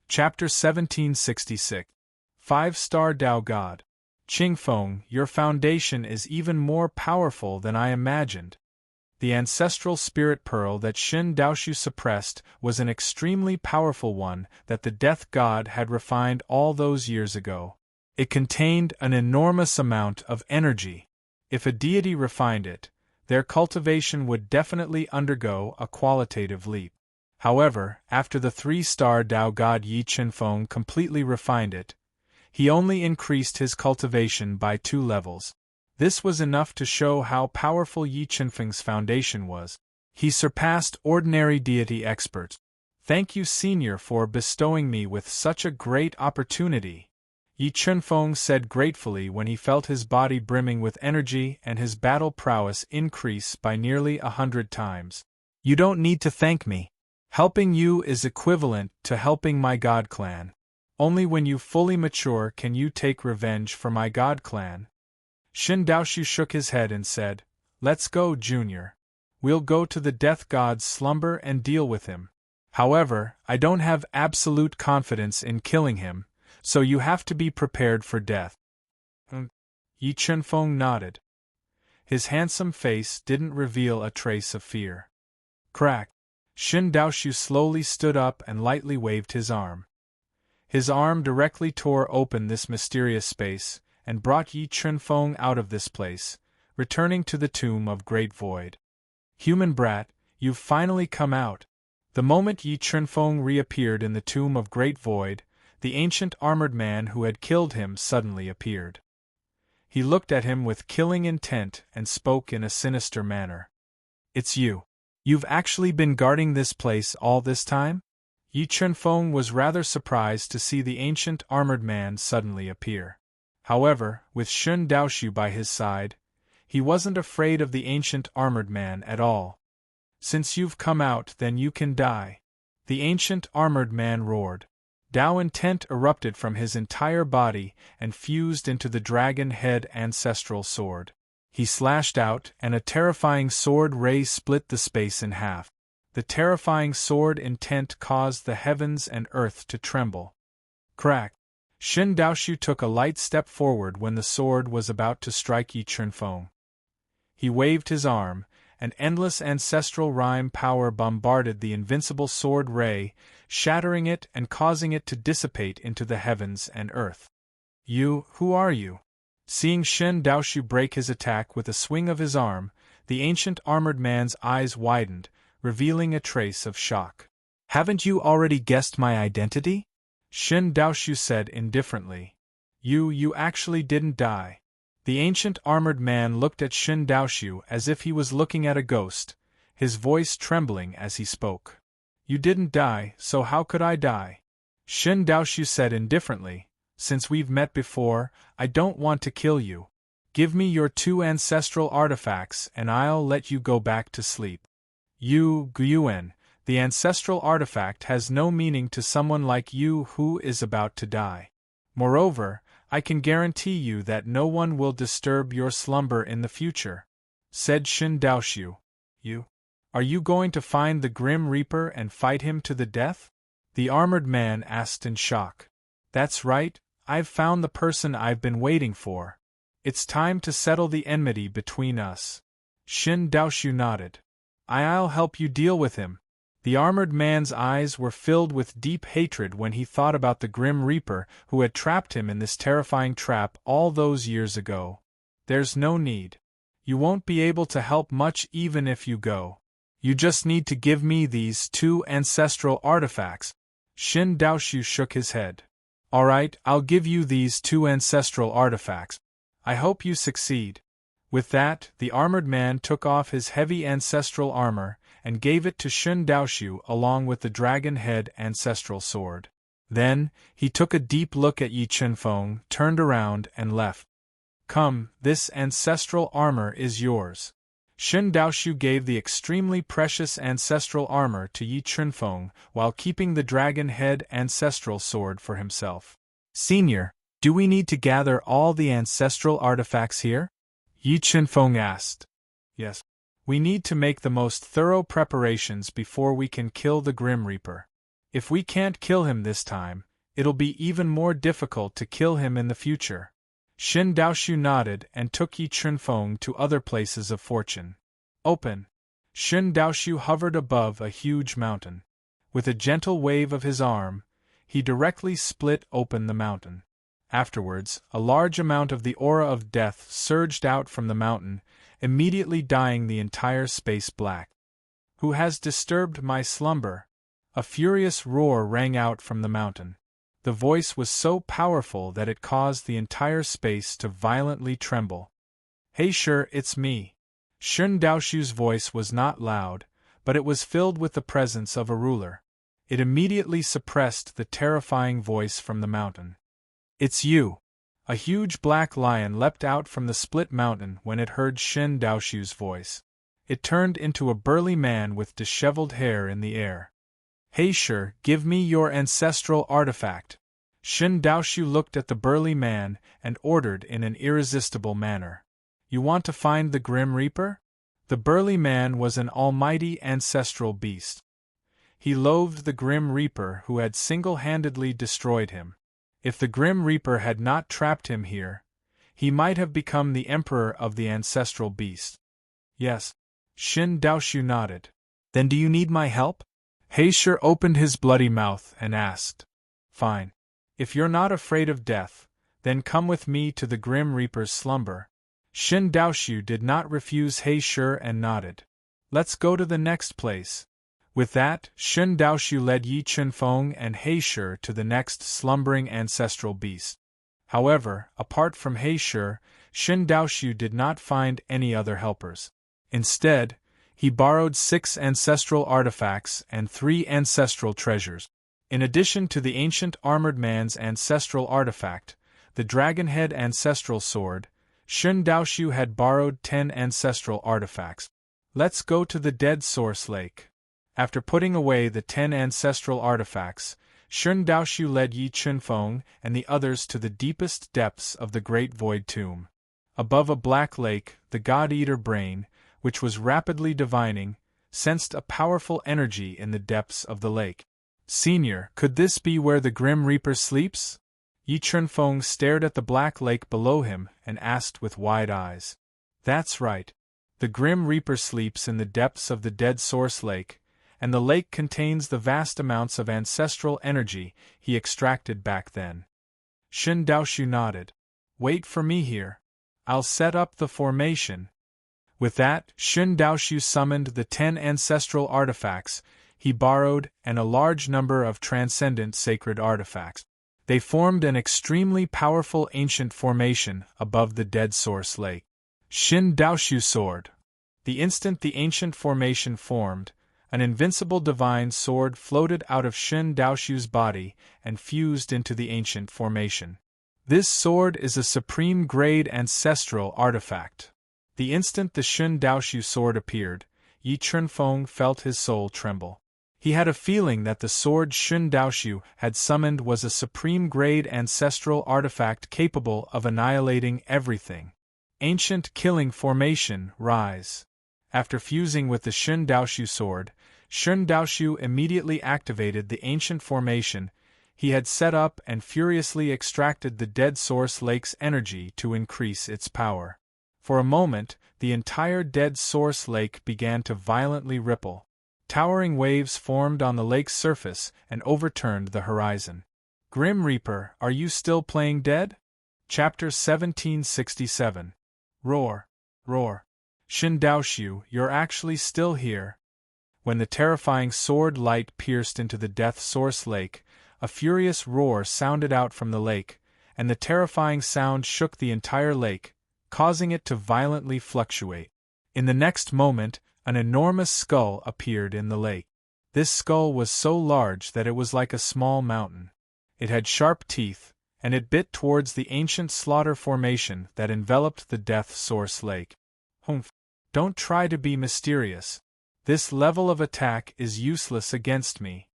Chapter 1766. 5-Star Tao God. Qingfeng, your foundation is even more powerful than I imagined. The ancestral spirit pearl that Xin Daoshu suppressed was an extremely powerful one that the death god had refined all those years ago. It contained an enormous amount of energy. If a deity refined it, their cultivation would definitely undergo a qualitative leap. However, after the 3-star Tao god Yi Qinfeng completely refined it, he only increased his cultivation by 2 levels. This was enough to show how powerful Yi Qinfeng's foundation was. He surpassed ordinary deity experts. Thank you, Senior, for bestowing me with such a great opportunity, Yi Qinfeng said gratefully when he felt his body brimming with energy and his battle prowess increase by nearly 100 times. You don't need to thank me. Helping you is equivalent to helping my god clan. Only when you fully mature can you take revenge for my god clan. Xin Daoshu shook his head and said, Let's go, Junior. We'll go to the death god's slumber and deal with him. However, I don't have absolute confidence in killing him, so you have to be prepared for death. Yi Qinfeng nodded. His handsome face didn't reveal a trace of fear. Crack! Xin Daoshu slowly stood up and lightly waved his arm. His arm directly tore open this mysterious space, and brought Yi Qinfeng out of this place, returning to the tomb of Great Void. Human brat, you've finally come out. The moment Yi Qinfeng reappeared in the tomb of Great Void, the ancient armored man who had killed him suddenly appeared. He looked at him with killing intent and spoke in a sinister manner. It's you. You've actually been guarding this place all this time? Yi Qinfeng was rather surprised to see the ancient armored man suddenly appear. However, with Xin Daoshu by his side, he wasn't afraid of the ancient armored man at all. Since you've come out, then you can die. The ancient armored man roared. Tao intent erupted from his entire body and fused into the dragon head ancestral sword. He slashed out, and a terrifying sword ray split the space in half. The terrifying sword intent caused the heavens and earth to tremble. Crack! Xin Daoshu took a light step forward when the sword was about to strike Yi Qinfeng. He waved his arm, and endless ancestral rhyme power bombarded the invincible sword ray, shattering it and causing it to dissipate into the heavens and earth. Who are you? Seeing Xin Daoshu break his attack with a swing of his arm, the ancient armored man's eyes widened, revealing a trace of shock. Haven't you already guessed my identity? Xin Daoshu said indifferently. You actually didn't die. The ancient armored man looked at Xin Daoshu as if he was looking at a ghost, his voice trembling as he spoke. You didn't die, so how could I die? Xin Daoshu said indifferently. Since we've met before, I don't want to kill you. Give me your 2 ancestral artifacts and I'll let you go back to sleep. Guyuan, the ancestral artifact has no meaning to someone like you who is about to die. Moreover, I can guarantee you that no one will disturb your slumber in the future, said Xin Daoshu. Are you going to find the Grim Reaper and fight him to the death? The armored man asked in shock. That's right, I've found the person I've been waiting for. It's time to settle the enmity between us. Xin Daoshu nodded. I'll help you deal with him. The armored man's eyes were filled with deep hatred when he thought about the Grim Reaper who had trapped him in this terrifying trap all those years ago. There's no need. You won't be able to help much even if you go. You just need to give me these 2 ancestral artifacts. Xin Daoshu shook his head. Alright, I'll give you these 2 ancestral artifacts. I hope you succeed. With that, the armored man took off his heavy ancestral armor and gave it to Xin Daoshu along with the dragon head ancestral sword. Then, he took a deep look at Yi Qinfeng, turned around and left. Come, this ancestral armor is yours. Xin Daoshu gave the extremely precious ancestral armor to Yi Qinfeng while keeping the dragon head ancestral sword for himself. Senior, do we need to gather all the ancestral artifacts here? Yi Qinfeng asked. Yes. We need to make the most thorough preparations before we can kill the Grim Reaper. If we can't kill him this time, it'll be even more difficult to kill him in the future. Shin Daoshu nodded and took Yi Chunfeng to other places of fortune. Open. Shin Daoshu hovered above a huge mountain. With a gentle wave of his arm, he directly split open the mountain. Afterwards, a large amount of the aura of death surged out from the mountain, immediately dyeing the entire space black. Who has disturbed my slumber? A furious roar rang out from the mountain. The voice was so powerful that it caused the entire space to violently tremble. Hey sure, it's me. Shun Daoshu's voice was not loud, but it was filled with the presence of a ruler. It immediately suppressed the terrifying voice from the mountain. It's you. A huge black lion leapt out from the split mountain when it heard Shin Daoshu's voice. It turned into a burly man with disheveled hair in the air. Hey sure, give me your ancestral artifact. Shin Daoshu looked at the burly man and ordered in an irresistible manner. You want to find the Grim Reaper? The burly man was an almighty ancestral beast. He loathed the Grim Reaper who had single-handedly destroyed him. If the Grim Reaper had not trapped him here, he might have become the emperor of the ancestral beast. Yes. Shin Daoshu nodded. Then do you need my help? Heisher opened his bloody mouth and asked. Fine. If you're not afraid of death, then come with me to the Grim Reaper's slumber. Shin Daoshu did not refuse Heisher and nodded. Let's go to the next place. With that, Shin Daoshu led Yi Chunfeng and Heisher to the next slumbering ancestral beast. However, apart from Heisher, Shin Daoshu did not find any other helpers. Instead, he borrowed 6 ancestral artifacts and 3 ancestral treasures. In addition to the ancient armored man's ancestral artifact, the Dragonhead ancestral sword, Shin Daoshu had borrowed 10 ancestral artifacts. Let's go to the Dead Source Lake. After putting away the 10 ancestral artifacts, Shin Daoshu led Yi Chunfeng and the others to the deepest depths of the Great Void Tomb. Above a black lake, the God-Eater brain, which was rapidly divining, sensed a powerful energy in the depths of the lake. Senior, could this be where the Grim Reaper sleeps? Yi Chunfeng stared at the black lake below him and asked with wide eyes. That's right. The Grim Reaper sleeps in the depths of the Dead Source Lake, and the lake contains the vast amounts of ancestral energy he extracted back then. Shin Daoshu nodded. Wait for me here. I'll set up the formation. With that, Shin Daoshu summoned the 10 ancestral artifacts he borrowed and a large number of transcendent sacred artifacts. They formed an extremely powerful ancient formation above the Dead Source Lake. Shin Daoshu sword. The instant the ancient formation formed, an invincible divine sword floated out of Shin Daoshu's body and fused into the ancient formation. This sword is a supreme-grade ancestral artifact. The instant the Shin Daoshu sword appeared, Yi Chunfeng felt his soul tremble. He had a feeling that the sword Shin Daoshu had summoned was a supreme-grade ancestral artifact capable of annihilating everything. Ancient Killing Formation, Rise. After fusing with the Shin Daoshu sword, Shin Daoshu immediately activated the ancient formation he had set up and furiously extracted the Dead Source Lake's energy to increase its power. For a moment, the entire Dead Source Lake began to violently ripple. Towering waves formed on the lake's surface and overturned the horizon. Grim Reaper, are you still playing dead? Chapter 1767. Roar, roar. Shin Daoshu, you're actually still here. When the terrifying sword light pierced into the Death Source Lake, a furious roar sounded out from the lake, and the terrifying sound shook the entire lake, causing it to violently fluctuate. In the next moment, an enormous skull appeared in the lake. This skull was so large that it was like a small mountain. It had sharp teeth, and it bit towards the ancient slaughter formation that enveloped the Death Source Lake. Humph! Don't try to be mysterious. This level of attack is useless against me.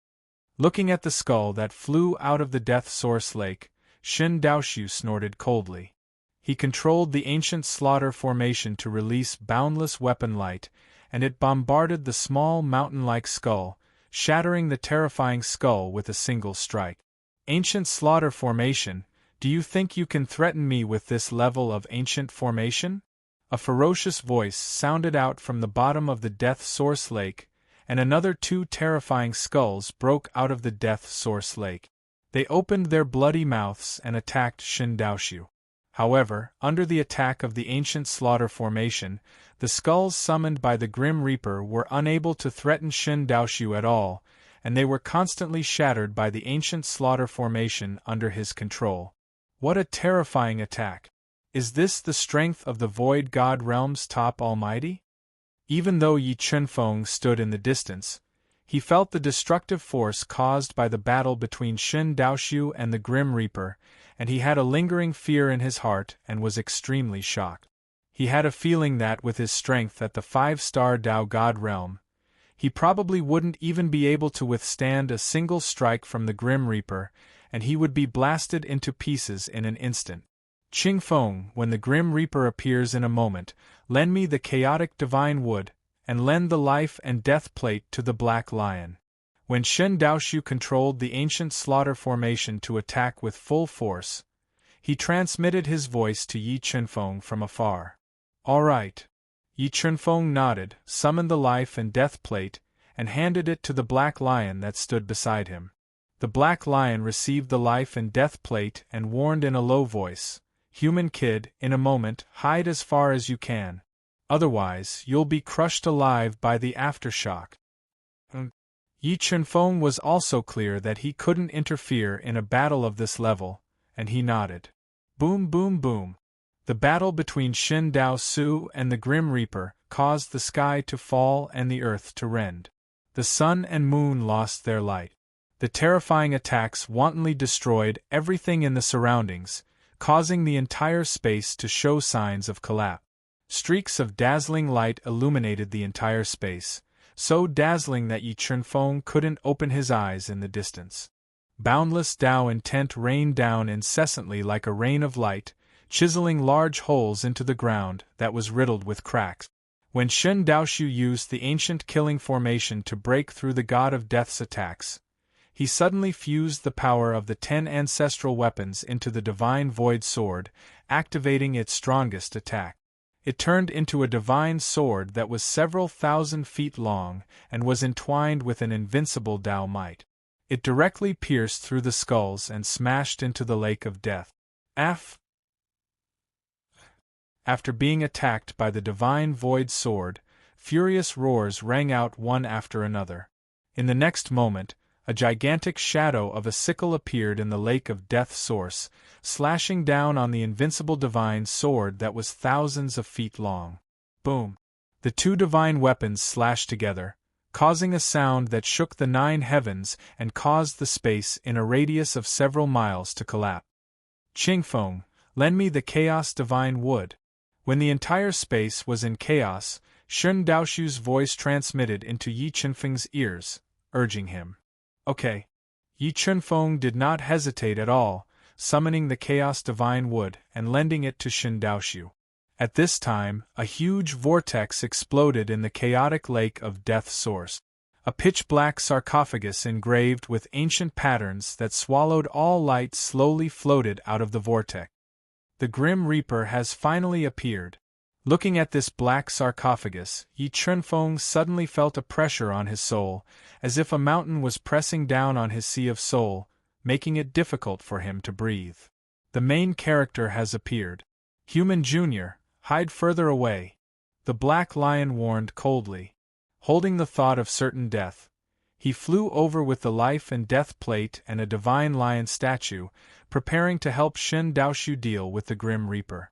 Looking at the skull that flew out of the Death Source Lake, Shin Daoshu snorted coldly. He controlled the ancient slaughter formation to release boundless weapon light, and it bombarded the small mountain-like skull, shattering the terrifying skull with a single strike. Ancient slaughter formation, do you think you can threaten me with this level of ancient formation? A ferocious voice sounded out from the bottom of the Death Source Lake, and another two terrifying skulls broke out of the Death Source Lake. They opened their bloody mouths and attacked Shin Daoshu. However, under the attack of the ancient slaughter formation, the skulls summoned by the Grim Reaper were unable to threaten Shin Daoshu at all, and they were constantly shattered by the ancient slaughter formation under his control. What a terrifying attack! Is this the strength of the Void God Realm's top almighty? Even though Yi Chunfeng stood in the distance, he felt the destructive force caused by the battle between Shin Daoshu and the Grim Reaper, and he had a lingering fear in his heart and was extremely shocked. He had a feeling that with his strength at the 5-star Dao God Realm, he probably wouldn't even be able to withstand a single strike from the Grim Reaper, and he would be blasted into pieces in an instant. Qing Feng, when the Grim Reaper appears in a moment, lend me the chaotic divine wood, and lend the life and death plate to the Black Lion. When Shin Daoshu controlled the ancient slaughter formation to attack with full force, he transmitted his voice to Yi Chunfeng from afar. All right. Yi Chunfeng nodded, summoned the life and death plate, and handed it to the Black Lion that stood beside him. The Black Lion received the life and death plate and warned in a low voice, "Human kid, in a moment, hide as far as you can. Otherwise, you'll be crushed alive by the aftershock." Yi Chunfeng was also clear that he couldn't interfere in a battle of this level, and he nodded. Boom boom boom. The battle between Shin Daoshu and the Grim Reaper caused the sky to fall and the earth to rend. The sun and moon lost their light. The terrifying attacks wantonly destroyed everything in the surroundings, causing the entire space to show signs of collapse. Streaks of dazzling light illuminated the entire space, so dazzling that Yi Chunfeng couldn't open his eyes in the distance. Boundless Dao intent rained down incessantly like a rain of light, chiseling large holes into the ground that was riddled with cracks. When Shin Daoshu used the ancient killing formation to break through the God of Death's attacks, he suddenly fused the power of the 10 ancestral weapons into the divine void sword, activating its strongest attack. It turned into a divine sword that was several thousand feet long and was entwined with an invincible Dao might. It directly pierced through the skulls and smashed into the lake of death. After being attacked by the divine void sword, furious roars rang out one after another. In the next moment, a gigantic shadow of a sickle appeared in the lake of death source, slashing down on the invincible divine sword that was thousands of feet long. Boom! The two divine weapons slashed together, causing a sound that shook the 9 heavens and caused the space in a radius of several miles to collapse. Qingfeng, lend me the chaos divine wood. When the entire space was in chaos, Shin Daoshu's voice transmitted into Yi Chunfeng's ears, urging him. Okay. Yi Chunfeng did not hesitate at all, summoning the Chaos Divine Wood and lending it to Shin Daoshu. At this time, a huge vortex exploded in the chaotic lake of Death Source. A pitch-black sarcophagus engraved with ancient patterns that swallowed all light slowly floated out of the vortex. The Grim Reaper has finally appeared. Looking at this black sarcophagus, Yi Chunfeng suddenly felt a pressure on his soul, as if a mountain was pressing down on his sea of soul, making it difficult for him to breathe. The main character has appeared. Human Jr., hide further away. The Black Lion warned coldly. Holding the thought of certain death, he flew over with the life and death plate and a divine lion statue, preparing to help Shin Daoshu deal with the Grim Reaper.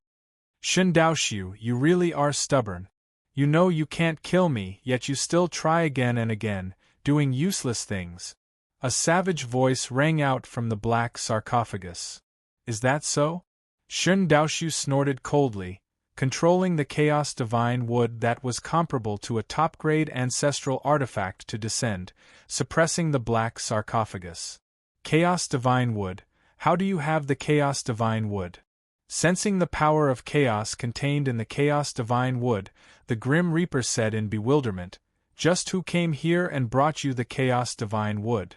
Shin Daoshu, you really are stubborn. You know you can't kill me, yet you still try again and again, doing useless things. A savage voice rang out from the black sarcophagus. Is that so? Shin Daoshu snorted coldly, controlling the Chaos Divine Wood that was comparable to a top-grade ancestral artifact to descend, suppressing the black sarcophagus. Chaos Divine Wood, how do you have the Chaos Divine Wood? Sensing the power of chaos contained in the Chaos Divine Wood, the Grim Reaper said in bewilderment, Just who came here and brought you the Chaos Divine Wood?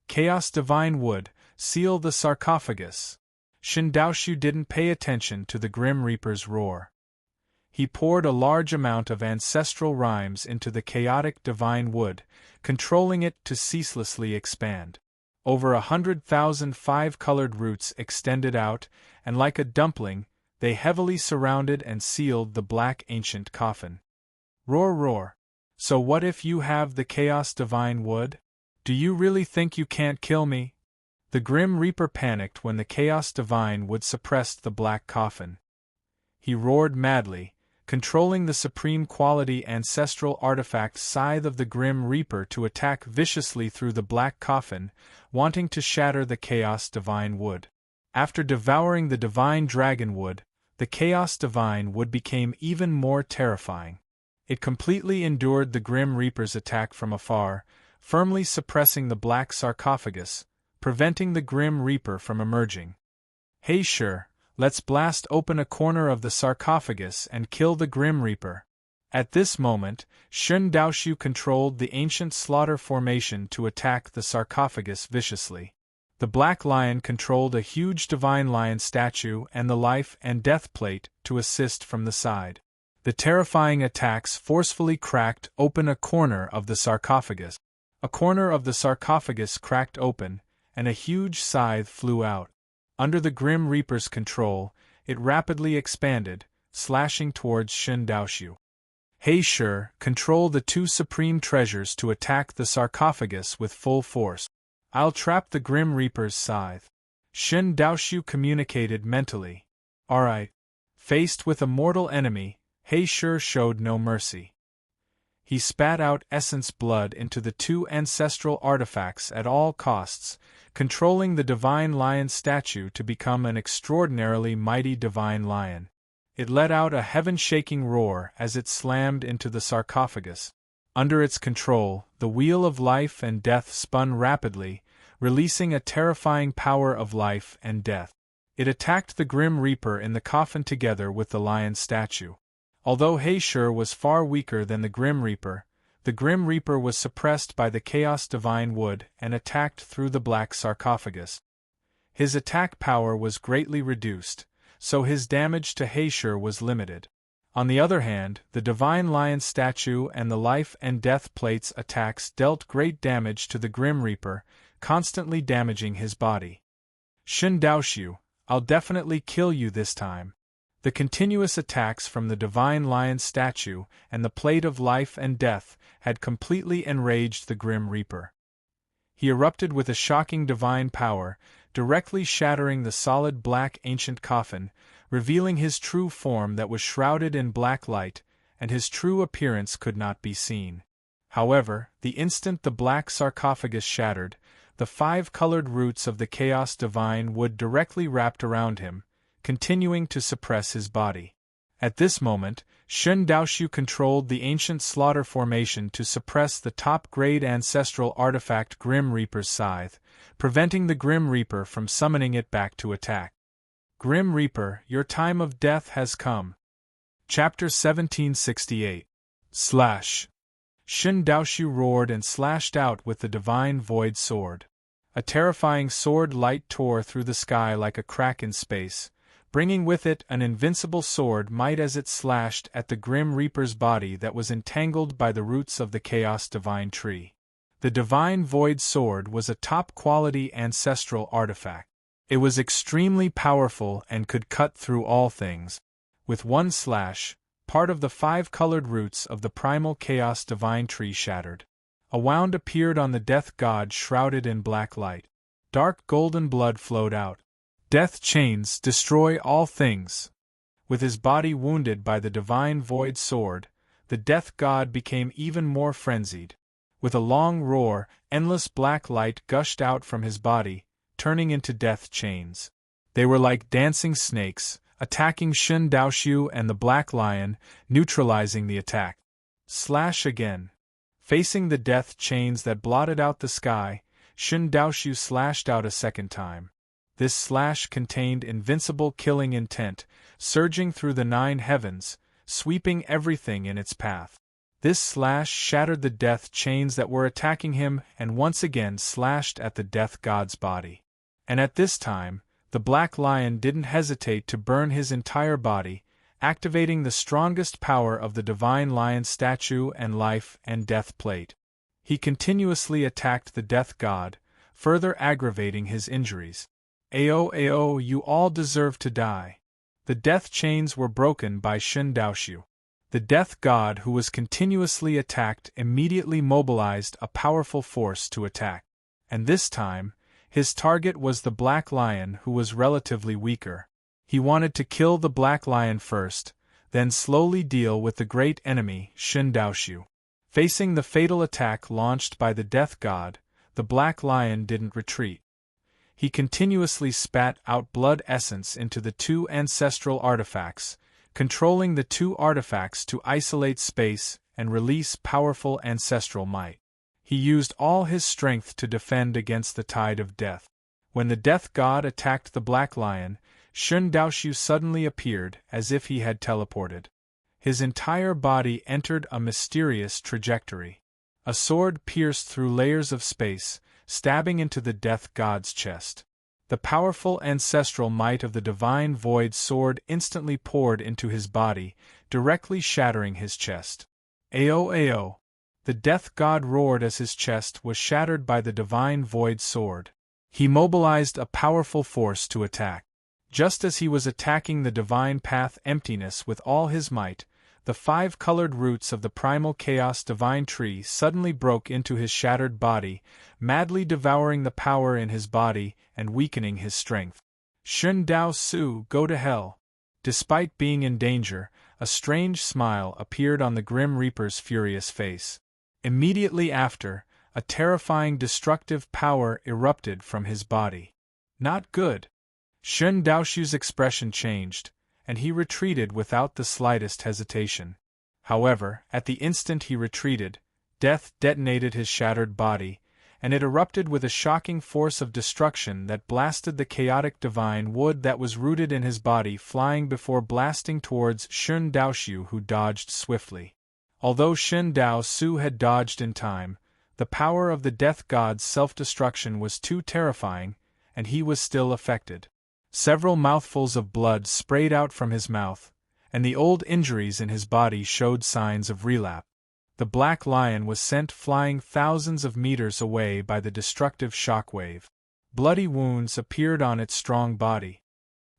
Chaos Divine Wood, seal the sarcophagus. Shen Daoshu didn't pay attention to the Grim Reaper's roar. He poured a large amount of ancestral rhymes into the chaotic divine wood, controlling it to ceaselessly expand. Over 100,000 five-colored roots extended out, and like a dumpling, they heavily surrounded and sealed the black ancient coffin. Roar, roar. So what if you have the Chaos Divine Wood? Do you really think you can't kill me? The Grim Reaper panicked when the Chaos Divine Wood suppressed the black coffin. He roared madly, controlling the supreme quality ancestral artifact Scythe of the Grim Reaper to attack viciously through the black coffin, wanting to shatter the Chaos Divine Wood. After devouring the Divine Dragon Wood, the Chaos Divine Wood became even more terrifying. It completely endured the Grim Reaper's attack from afar, firmly suppressing the black sarcophagus, preventing the Grim Reaper from emerging. Hey sure, let's blast open a corner of the sarcophagus and kill the Grim Reaper. At this moment, Shen Daoshu controlled the ancient slaughter formation to attack the sarcophagus viciously. The Black Lion controlled a huge divine lion statue and the life and death plate to assist from the side. The terrifying attacks forcefully cracked open a corner of the sarcophagus. A corner of the sarcophagus cracked open, and a huge scythe flew out. Under the Grim Reaper's control, it rapidly expanded, slashing towards Shen Daoshu. Hey sure, control the two supreme treasures to attack the sarcophagus with full force. I'll trap the Grim Reaper's scythe. Shen Daoshu communicated mentally. Alright. Faced with a mortal enemy, He sure showed no mercy. He spat out essence blood into the two ancestral artifacts at all costs, controlling the divine lion statue to become an extraordinarily mighty divine lion. It let out a heaven-shaking roar as it slammed into the sarcophagus. Under its control, the wheel of life and death spun rapidly, releasing a terrifying power of life and death. It attacked the Grim Reaper in the coffin together with the lion statue. Although Heishur was far weaker than the Grim Reaper was suppressed by the Chaos Divine Wood and attacked through the black sarcophagus. His attack power was greatly reduced, so his damage to Heishur was limited. On the other hand, the Divine Lion statue and the Life and Death Plate's attacks dealt great damage to the Grim Reaper, constantly damaging his body. Shen Daoshu, I'll definitely kill you this time. The continuous attacks from the Divine Lion statue and the Plate of Life and Death had completely enraged the Grim Reaper. He erupted with a shocking divine power, directly shattering the solid black ancient coffin, revealing his true form that was shrouded in black light, and his true appearance could not be seen. However, the instant the black sarcophagus shattered, the five-colored roots of the Chaos Divine Wood directly wrapped around him, continuing to suppress his body. At this moment, Shen Daoshu controlled the ancient slaughter formation to suppress the top-grade ancestral artifact Grim Reaper's scythe, preventing the Grim Reaper from summoning it back to attack. Grim Reaper, your time of death has come. Chapter 1768. Shen Daoshu roared and slashed out with the divine void sword. A terrifying sword light tore through the sky like a crack in space, bringing with it an invincible sword might as it slashed at the Grim Reaper's body that was entangled by the roots of the Chaos Divine Tree. The Divine Void Sword was a top-quality ancestral artifact. It was extremely powerful and could cut through all things. With one slash, part of the five-colored roots of the primal Chaos Divine Tree shattered. A wound appeared on the Death God shrouded in black light. Dark golden blood flowed out. Death chains destroy all things. With his body wounded by the Divine Void Sword, the Death God became even more frenzied. With a long roar, endless black light gushed out from his body, turning into death chains. They were like dancing snakes, attacking Shen Daoshu and the Black Lion, neutralizing the attack. Slash again. Facing the death chains that blotted out the sky, Shen Daoshu slashed out a second time. This slash contained invincible killing intent, surging through the 9 heavens, sweeping everything in its path. This slash shattered the death chains that were attacking him and once again slashed at the death god's body. And at this time, the Black Lion didn't hesitate to burn his entire body, activating the strongest power of the Divine Lion statue and life and death plate. He continuously attacked the death god, further aggravating his injuries. Ao, you all deserve to die. The death chains were broken by Shen Daoshu. The death god who was continuously attacked immediately mobilized a powerful force to attack. And this time, his target was the Black Lion who was relatively weaker. He wanted to kill the Black Lion first, then slowly deal with the great enemy, Shen Daoshu. Facing the fatal attack launched by the death god, the Black Lion didn't retreat. He continuously spat out blood essence into the two ancestral artifacts, controlling the two artifacts to isolate space and release powerful ancestral might. He used all his strength to defend against the tide of death. When the death god attacked the Black Lion, Shen Daoshu suddenly appeared as if he had teleported. His entire body entered a mysterious trajectory. A sword pierced through layers of space, stabbing into the death god's chest. The powerful ancestral might of the divine void sword instantly poured into his body, directly shattering his chest. Ao! The death god roared as his chest was shattered by the divine void sword. He mobilized a powerful force to attack. Just as he was attacking the divine path emptiness with all his might, the 5 colored roots of the primal chaos divine tree suddenly broke into his shattered body, madly devouring the power in his body and weakening his strength. Shen Daoshu, go to hell! Despite being in danger, a strange smile appeared on the Grim Reaper's furious face. Immediately after, a terrifying destructive power erupted from his body. Not good. Shen Daoshu's expression changed, and he retreated without the slightest hesitation. However, at the instant he retreated, death detonated his shattered body, and it erupted with a shocking force of destruction that blasted the chaotic divine wood that was rooted in his body flying before blasting towards Shen Daoshu, who dodged swiftly. Although Shen Daoshu had dodged in time, the power of the death god's self-destruction was too terrifying, and he was still affected. Several mouthfuls of blood sprayed out from his mouth, and the old injuries in his body showed signs of relapse. The Black Lion was sent flying thousands of meters away by the destructive shockwave. Bloody wounds appeared on its strong body.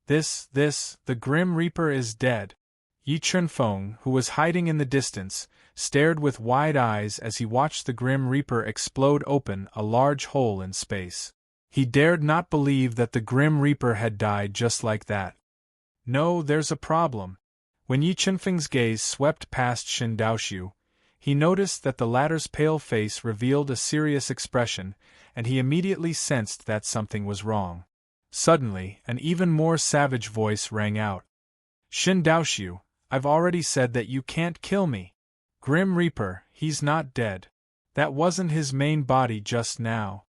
The Grim Reaper is dead. Yi Chunfeng, who was hiding in the distance, stared with wide eyes as he watched the Grim Reaper explode open a large hole in space. He dared not believe that the Grim Reaper had died just like that. No, there's a problem. When Yi Chunfeng's gaze swept past Shen Daoshu, he noticed that the latter's pale face revealed a serious expression, and he immediately sensed that something was wrong. Suddenly, an even more savage voice rang out. Shen Daoshu, I've already said that you can't kill me. Grim Reaper, he's not dead. That wasn't his main body just now.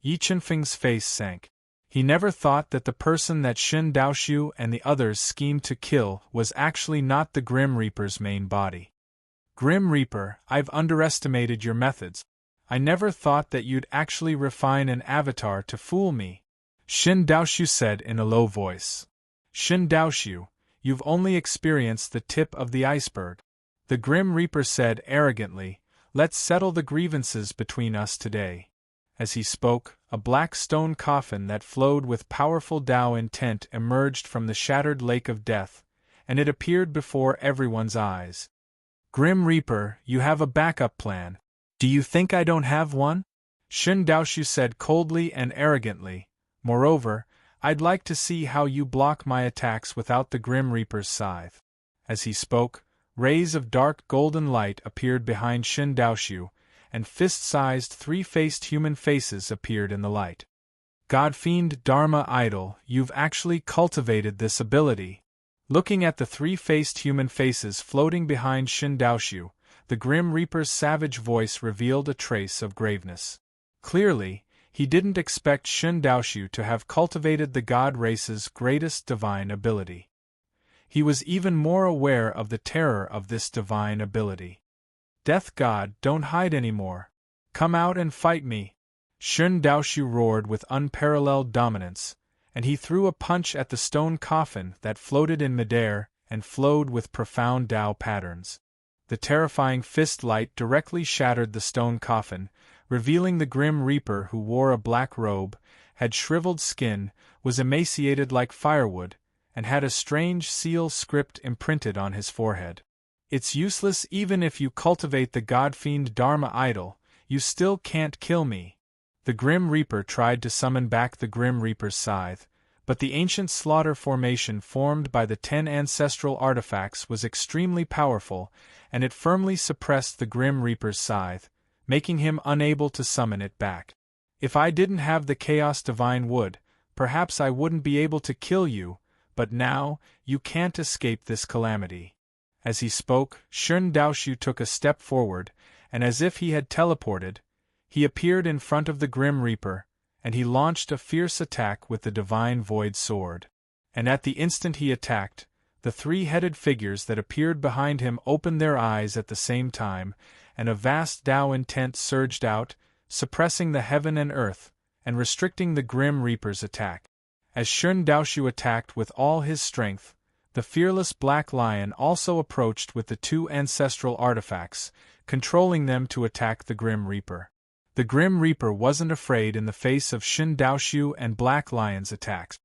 Yi Chunfeng's face sank. He never thought that the person that Shen Daoshu and the others schemed to kill was actually not the Grim Reaper's main body. Grim Reaper, I've underestimated your methods. I never thought that you'd actually refine an avatar to fool me, Shen Daoshu said in a low voice. Shen Daoshu, you've only experienced the tip of the iceberg. The Grim Reaper said arrogantly, let's settle the grievances between us today. As he spoke, a black stone coffin that flowed with powerful Tao intent emerged from the shattered lake of death, and it appeared before everyone's eyes. Grim Reaper, you have a backup plan. Do you think I don't have one? Shen Daoshu said coldly and arrogantly. Moreover, I'd like to see how you block my attacks without the Grim Reaper's scythe. As he spoke, rays of dark golden light appeared behind Shen Daoshu, and fist-sized 3-faced human faces appeared in the light. God-fiend Dharma Idol, you've actually cultivated this ability. Looking at the 3-faced human faces floating behind Shen Daoshu, the Grim Reaper's savage voice revealed a trace of graveness. Clearly, he didn't expect Shen Daoshu to have cultivated the god race's greatest divine ability. He was even more aware of the terror of this divine ability. Death God, don't hide anymore. Come out and fight me. Shun Daoshu roared with unparalleled dominance, and he threw a punch at the stone coffin that floated in midair and flowed with profound Tao patterns. The terrifying fist light directly shattered the stone coffin, revealing the Grim Reaper, who wore a black robe, had shriveled skin, was emaciated like firewood, and had a strange seal script imprinted on his forehead. It's useless even if you cultivate the god-fiend Dharma idol, you still can't kill me. The Grim Reaper tried to summon back the Grim Reaper's scythe, but the ancient slaughter formation formed by the 10 ancestral artifacts was extremely powerful, and it firmly suppressed the Grim Reaper's scythe, making him unable to summon it back. If I didn't have the Chaos Divine Wood, perhaps I wouldn't be able to kill you, but now, you can't escape this calamity. As he spoke, Shun Daoshu took a step forward, and as if he had teleported, he appeared in front of the Grim Reaper, and he launched a fierce attack with the Divine Void Sword. And at the instant he attacked, the three-headed figures that appeared behind him opened their eyes at the same time, and a vast Tao intent surged out, suppressing the heaven and earth, and restricting the Grim Reaper's attack. As Shun Daoshu attacked with all his strength, the fearless Black Lion also approached with the 2 ancestral artifacts, controlling them to attack the Grim Reaper. The Grim Reaper wasn't afraid in the face of Shun Daoshu and Black Lion's attacks.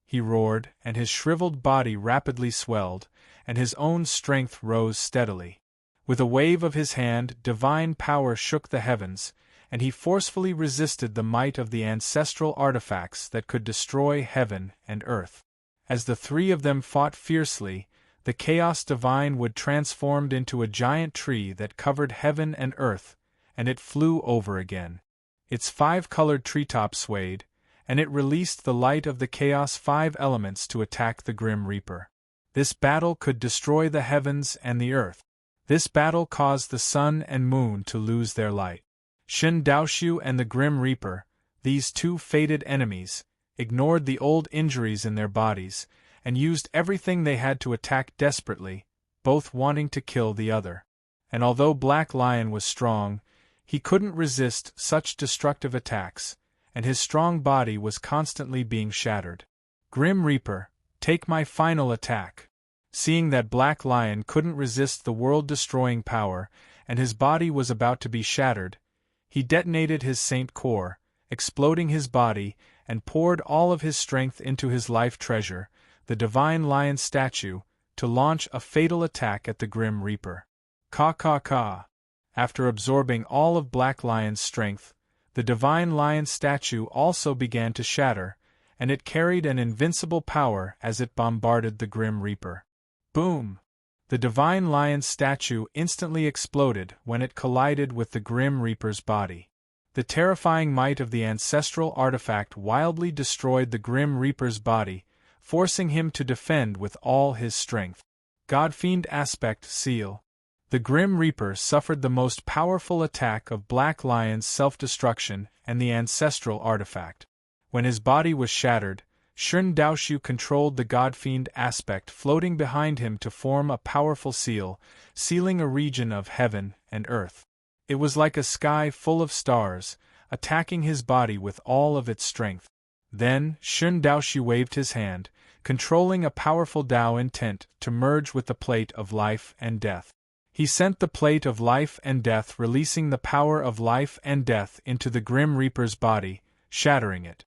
He roared, and his shriveled body rapidly swelled, and his own strength rose steadily. With a wave of his hand, divine power shook the heavens, and he forcefully resisted the might of the ancestral artifacts that could destroy heaven and earth. As the 3 of them fought fiercely, the Chaos Divine Wood transformed into a giant tree that covered heaven and earth, and it flew over again. Its 5-colored treetop swayed, and it released the light of the Chaos 5 elements to attack the Grim Reaper. This battle could destroy the heavens and the earth. This battle caused the sun and moon to lose their light. Shun Daoshu and the Grim Reaper, these 2 fated enemies, ignored the old injuries in their bodies, and used everything they had to attack desperately, both wanting to kill the other. And although Black Lion was strong, he couldn't resist such destructive attacks, and his strong body was constantly being shattered. Grim Reaper, take my final attack. Seeing that Black Lion couldn't resist the world-destroying power, and his body was about to be shattered, he detonated his Saint Core, exploding his body, and poured all of his strength into his life treasure, the Divine Lion statue, to launch a fatal attack at the Grim Reaper. Ka. After absorbing all of Black Lion's strength, the Divine Lion statue also began to shatter, and it carried an invincible power as it bombarded the Grim Reaper. Boom! The Divine Lion statue instantly exploded when it collided with the Grim Reaper's body. The terrifying might of the ancestral artifact wildly destroyed the Grim Reaper's body, forcing him to defend with all his strength. Godfiend Aspect Seal. The Grim Reaper suffered the most powerful attack of Black Lion's self-destruction and the ancestral artifact. When his body was shattered, Shun Daoshu controlled the Godfiend Aspect floating behind him to form a powerful seal, sealing a region of heaven and earth. It was like a sky full of stars, attacking his body with all of its strength. Then, Shun Daoshu waved his hand, controlling a powerful Tao intent to merge with the plate of life and death. He sent the plate of life and death, releasing the power of life and death into the Grim Reaper's body, shattering it.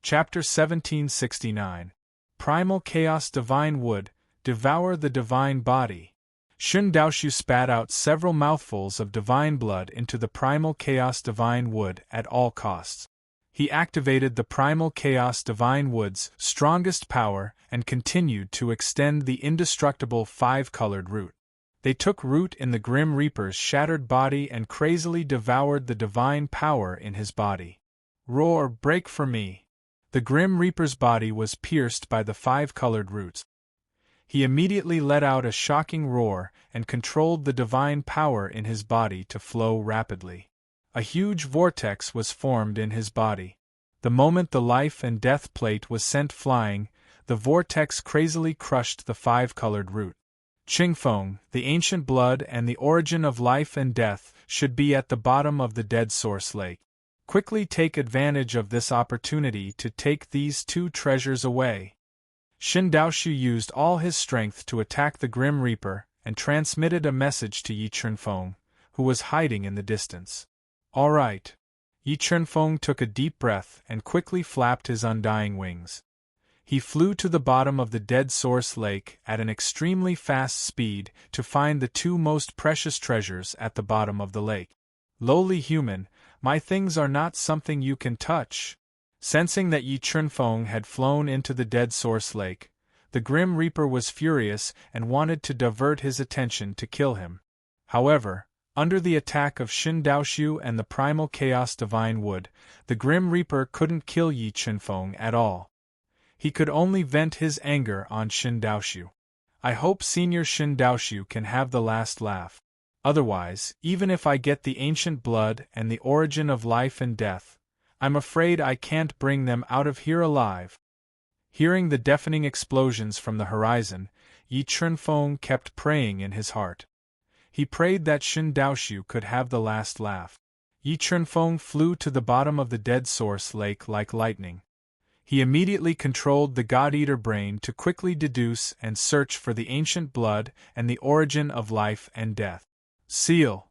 Chapter 1769. Primal Chaos Divine Wood, Devour the Divine Body. Shun Daoshu spat out several mouthfuls of divine blood into the Primal Chaos Divine Wood at all costs. He activated the Primal Chaos Divine Wood's strongest power and continued to extend the indestructible 5-colored root. They took root in the Grim Reaper's shattered body and crazily devoured the divine power in his body. Roar, break for me! The Grim Reaper's body was pierced by the 5-colored roots. He immediately let out a shocking roar and controlled the divine power in his body to flow rapidly. A huge vortex was formed in his body. The moment the life and death plate was sent flying, the vortex crazily crushed the 5-colored root. Qingfeng, the ancient blood and the origin of life and death, should be at the bottom of the dead source lake. Quickly take advantage of this opportunity to take these two treasures away. Shin Daoshu used all his strength to attack the Grim Reaper and transmitted a message to Yi Chunfeng, who was hiding in the distance. All right. Yi Chunfeng took a deep breath and quickly flapped his undying wings. He flew to the bottom of the dead source lake at an extremely fast speed to find the two most precious treasures at the bottom of the lake. Lowly human, my things are not something you can touch. Sensing that Yi Chunfeng had flown into the dead source lake, the Grim Reaper was furious and wanted to divert his attention to kill him. However, under the attack of Shin Daoshu and the primal chaos divine wood, the Grim Reaper couldn't kill Yi Chunfeng at all. He could only vent his anger on Shin Daoshu. I hope Senior Shin Daoshu can have the last laugh. Otherwise, even if I get the ancient blood and the origin of life and death, I'm afraid I can't bring them out of here alive. Hearing the deafening explosions from the horizon, Yi Chunfeng kept praying in his heart. He prayed that Shin Daoshu could have the last laugh. Yi Chunfeng flew to the bottom of the dead source lake like lightning. He immediately controlled the God-Eater brain to quickly deduce and search for the ancient blood and the origin of life and death. Seal.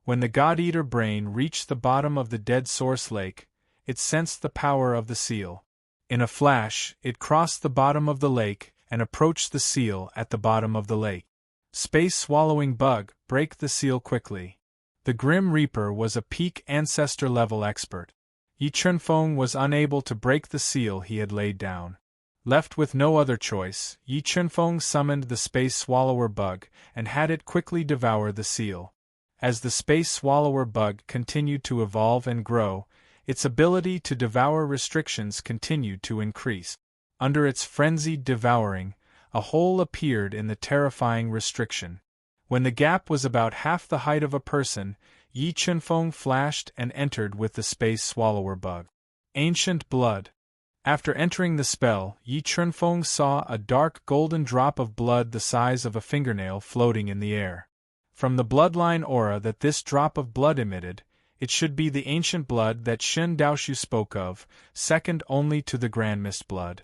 When the God-Eater brain reached the bottom of the dead source lake, it sensed the power of the seal. In a flash, it crossed the bottom of the lake and approached the seal at the bottom of the lake. Space-swallowing bug, break the seal quickly. The Grim Reaper was a peak ancestor-level expert. Yi Chunfeng was unable to break the seal he had laid down. Left with no other choice, Yi Chunfeng summoned the Space Swallower bug and had it quickly devour the seal. As the Space Swallower bug continued to evolve and grow, its ability to devour restrictions continued to increase. Under its frenzied devouring, a hole appeared in the terrifying restriction. When the gap was about half the height of a person, Yi Chunfeng flashed and entered with the Space Swallower bug. Ancient blood. After entering the spell, Yi Chunfeng saw a dark golden drop of blood the size of a fingernail floating in the air. From the bloodline aura that this drop of blood emitted, it should be the ancient blood that Shin Daoshu spoke of, second only to the Grand Mist blood.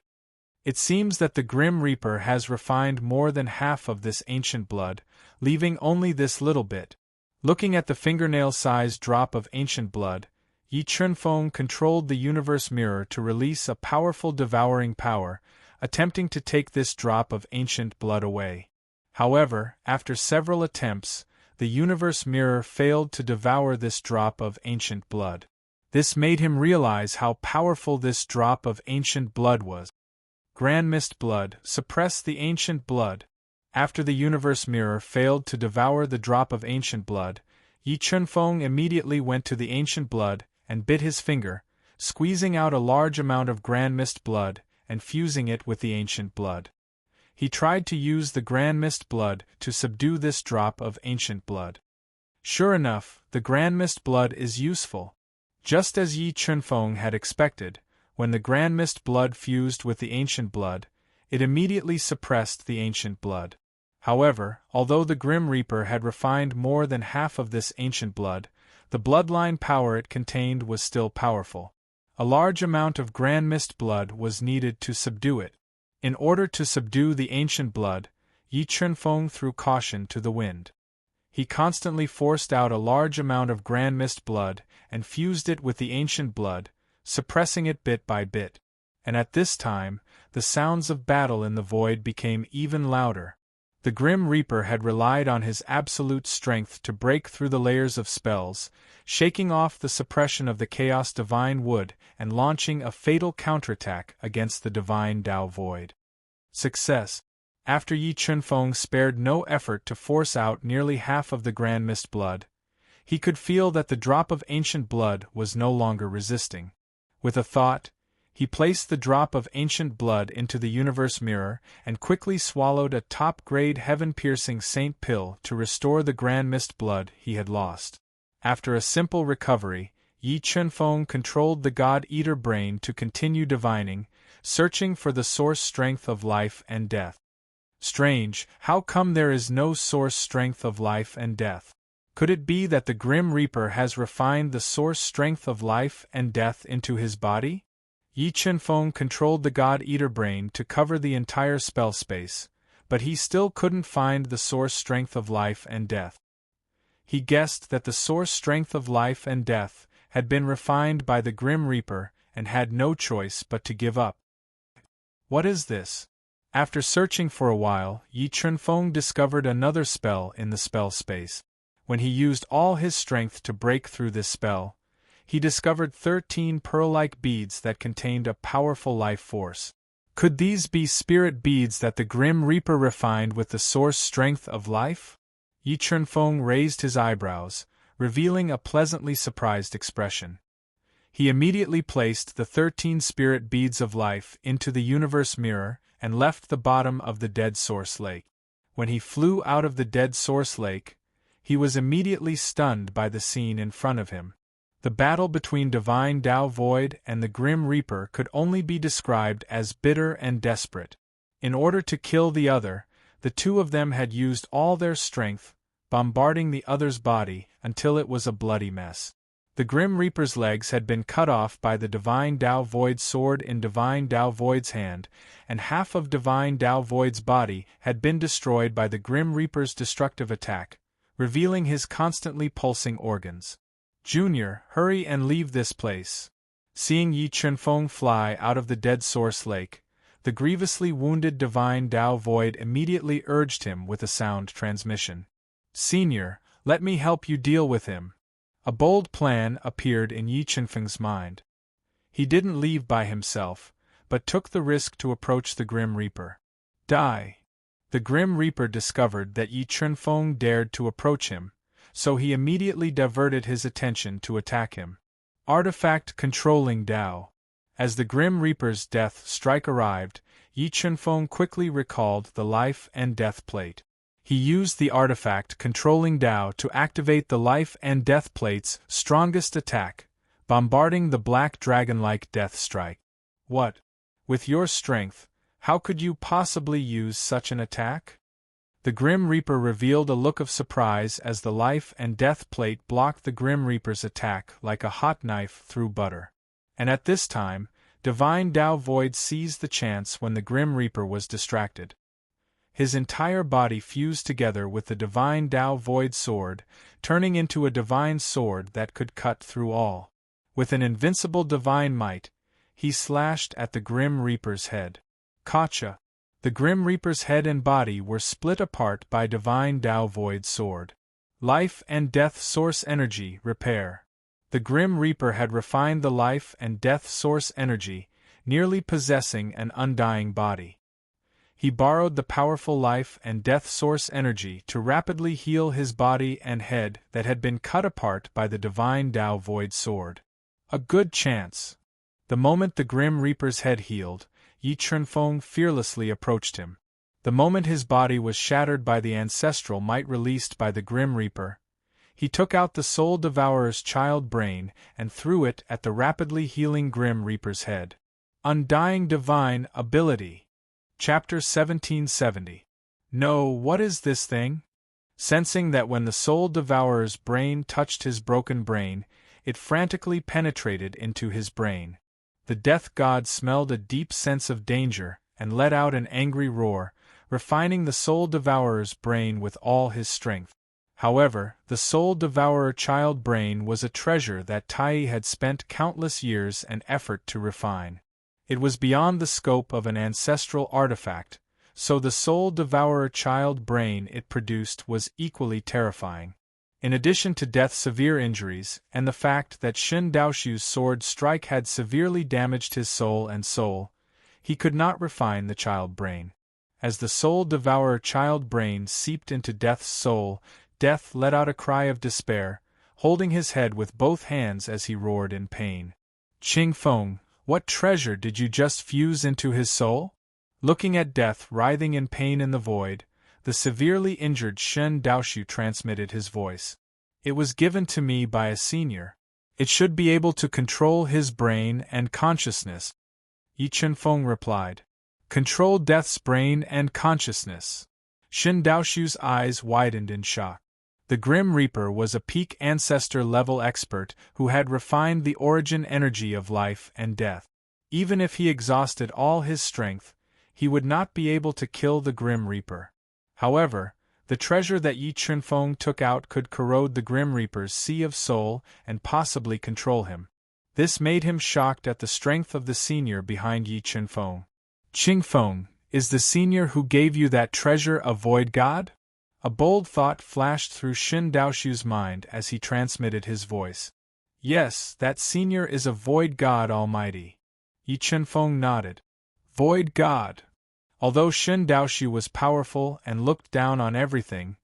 It seems that the Grim Reaper has refined more than half of this ancient blood, leaving only this little bit. Looking at the fingernail-sized drop of ancient blood, Yi Chunfeng controlled the universe mirror to release a powerful devouring power, attempting to take this drop of ancient blood away. However, after several attempts, the universe mirror failed to devour this drop of ancient blood. This made him realize how powerful this drop of ancient blood was. Grand Mist blood, suppress the ancient blood. After the universe mirror failed to devour the drop of ancient blood, Yi Chunfeng immediately went to the ancient blood and bit his finger, squeezing out a large amount of Grand Mist blood and fusing it with the ancient blood. He tried to use the Grand Mist blood to subdue this drop of ancient blood. Sure enough, the Grand Mist blood is useful. Just as Yi Chunfeng had expected, when the Grand Mist blood fused with the ancient blood, it immediately suppressed the ancient blood. However, although the Grim Reaper had refined more than half of this ancient blood, the bloodline power it contained was still powerful. A large amount of Grand Mist blood was needed to subdue it. In order to subdue the ancient blood, Yi Chunfeng threw caution to the wind. He constantly forced out a large amount of Grand Mist blood and fused it with the ancient blood, suppressing it bit by bit. And at this time, the sounds of battle in the void became even louder. The Grim Reaper had relied on his absolute strength to break through the layers of spells, shaking off the suppression of the Chaos Divine Wood and launching a fatal counterattack against the Divine Tao Void. Success. After Yi Chunfeng spared no effort to force out nearly half of the Grand Mist blood, he could feel that the drop of ancient blood was no longer resisting. With a thought, he placed the drop of ancient blood into the universe mirror and quickly swallowed a top-grade heaven-piercing saint pill to restore the Grand Mist blood he had lost. After a simple recovery, Yi Chunfeng controlled the God-Eater brain to continue divining, searching for the source strength of life and death. Strange, how come there is no source strength of life and death? Could it be that the Grim Reaper has refined the source strength of life and death into his body? Yi Chenfeng controlled the God-Eater brain to cover the entire spell space, but he still couldn't find the source strength of life and death. He guessed that the source strength of life and death had been refined by the Grim Reaper and had no choice but to give up. What is this? After searching for a while, Yi Chenfeng discovered another spell in the spell space. When he used all his strength to break through this spell, he discovered 13 pearl-like beads that contained a powerful life force. Could these be spirit beads that the Grim Reaper refined with the source strength of life? Yi Chenfeng raised his eyebrows, revealing a pleasantly surprised expression. He immediately placed the 13 spirit beads of life into the universe mirror and left the bottom of the Dead Source Lake. When he flew out of the Dead Source Lake, he was immediately stunned by the scene in front of him. The battle between Divine Tao Void and the Grim Reaper could only be described as bitter and desperate. In order to kill the other, the two of them had used all their strength, bombarding the other's body until it was a bloody mess. The Grim Reaper's legs had been cut off by the Divine Tao Void's sword in Divine Tao Void's hand, and half of Divine Tao Void's body had been destroyed by the Grim Reaper's destructive attack, revealing his constantly pulsing organs. Junior, hurry and leave this place. Seeing Yi Chenfeng fly out of the Dead Source Lake, the grievously wounded Divine Tao Void immediately urged him with a sound transmission. Senior, let me help you deal with him. A bold plan appeared in Yi Chenfeng's mind. He didn't leave by himself, but took the risk to approach the Grim Reaper. Die! The Grim Reaper discovered that Yi Chenfeng dared to approach him, so he immediately diverted his attention to attack him. Artifact controlling Tao. As the Grim Reaper's death strike arrived, Yi Chenfeng quickly recalled the life and death plate. He used the artifact controlling Tao to activate the life and death plate's strongest attack, bombarding the black dragon-like death strike. What? With your strength, how could you possibly use such an attack? The Grim Reaper revealed a look of surprise as the life and death plate blocked the Grim Reaper's attack like a hot knife through butter. And at this time, Divine Tao Void seized the chance when the Grim Reaper was distracted. His entire body fused together with the Divine Tao Void sword, turning into a divine sword that could cut through all. With an invincible divine might, he slashed at the Grim Reaper's head. Gotcha! The Grim Reaper's head and body were split apart by Divine Tao Void's sword. Life and Death Source Energy Repair. The Grim Reaper had refined the life and death source energy, nearly possessing an undying body. He borrowed the powerful life and death source energy to rapidly heal his body and head that had been cut apart by the Divine Tao Void sword. A good chance. The moment the Grim Reaper's head healed, Yi Chenfeng fearlessly approached him. The moment his body was shattered by the ancestral might released by the Grim Reaper, he took out the Soul Devourer's child brain and threw it at the rapidly healing Grim Reaper's head. Undying Divine Ability. Chapter 1770. No, what is this thing? Sensing that when the Soul Devourer's brain touched his broken brain, it frantically penetrated into his brain. The Death God smelled a deep sense of danger and let out an angry roar, refining the Soul Devourer's brain with all his strength. However, the Soul Devourer child brain was a treasure that Tai had spent countless years and effort to refine. It was beyond the scope of an ancestral artifact, so the Soul Devourer child brain it produced was equally terrifying. In addition to Death's severe injuries and the fact that Shin Daoshu's sword strike had severely damaged his soul and soul, he could not refine the child brain. As the Soul Devourer child brain seeped into Death's soul, Death let out a cry of despair, holding his head with both hands as he roared in pain. Qingfeng, what treasure did you just fuse into his soul? Looking at Death writhing in pain in the void, the severely injured Shen Daoshu transmitted his voice. It was given to me by a senior. It should be able to control his brain and consciousness. Yi Chenfeng replied. Control Death's brain and consciousness. Shin Daoshu's eyes widened in shock. The Grim Reaper was a peak ancestor-level expert who had refined the origin energy of life and death. Even if he exhausted all his strength, he would not be able to kill the Grim Reaper. However, the treasure that Yi Chunfeng took out could corrode the Grim Reaper's Sea of Soul and possibly control him. This made him shocked at the strength of the senior behind Yi Chunfeng. Qingfeng, is the senior who gave you that treasure a void god? A bold thought flashed through Shin Daoshu's mind as he transmitted his voice. Yes, that senior is a void god almighty. Yi Chunfeng nodded. Void god. Although Shin Daoshu was powerful and looked down on everything,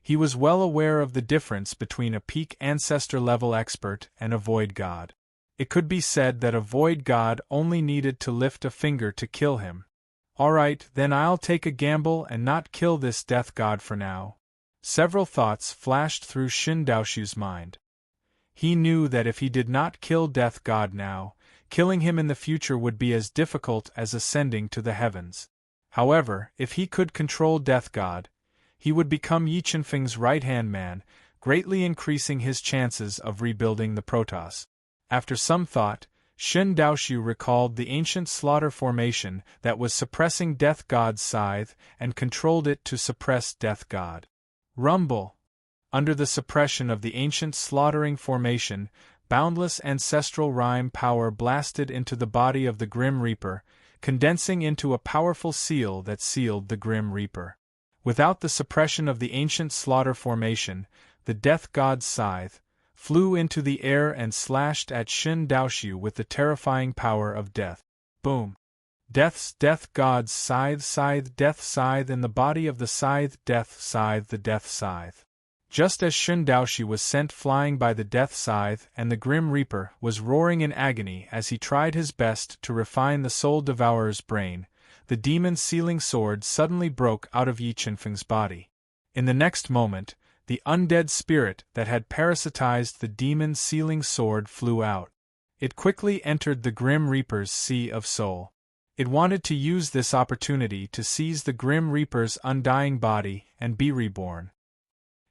he was well aware of the difference between a peak ancestor-level expert and a void god. It could be said that a void god only needed to lift a finger to kill him. Alright, then I'll take a gamble and not kill this death god for now. Several thoughts flashed through Shin Daoshu's mind. He knew that if he did not kill death god now, killing him in the future would be as difficult as ascending to the heavens. However, if he could control Death God, he would become Yi Chunfeng's right-hand man, greatly increasing his chances of rebuilding the Protoss. After some thought, Shin Daoshu recalled the ancient slaughter formation that was suppressing Death God's scythe and controlled it to suppress Death God. Rumble! Under the suppression of the ancient slaughtering formation, boundless ancestral rhyme power blasted into the body of the Grim Reaper, condensing into a powerful seal that sealed the Grim Reaper. Without the suppression of the ancient slaughter formation, the Death God's scythe flew into the air and slashed at Shin Daoshu with the terrifying power of death. Boom! Death God's scythe death scythe in the body of the scythe death scythe the death scythe. Just as Shin Daoshu was sent flying by the death scythe and the Grim Reaper was roaring in agony as he tried his best to refine the Soul Devourer's brain, the demon sealing sword suddenly broke out of Yi Chunfeng's body. In the next moment, the undead spirit that had parasitized the demon sealing sword flew out. It quickly entered the Grim Reaper's Sea of Soul. It wanted to use this opportunity to seize the Grim Reaper's undying body and be reborn.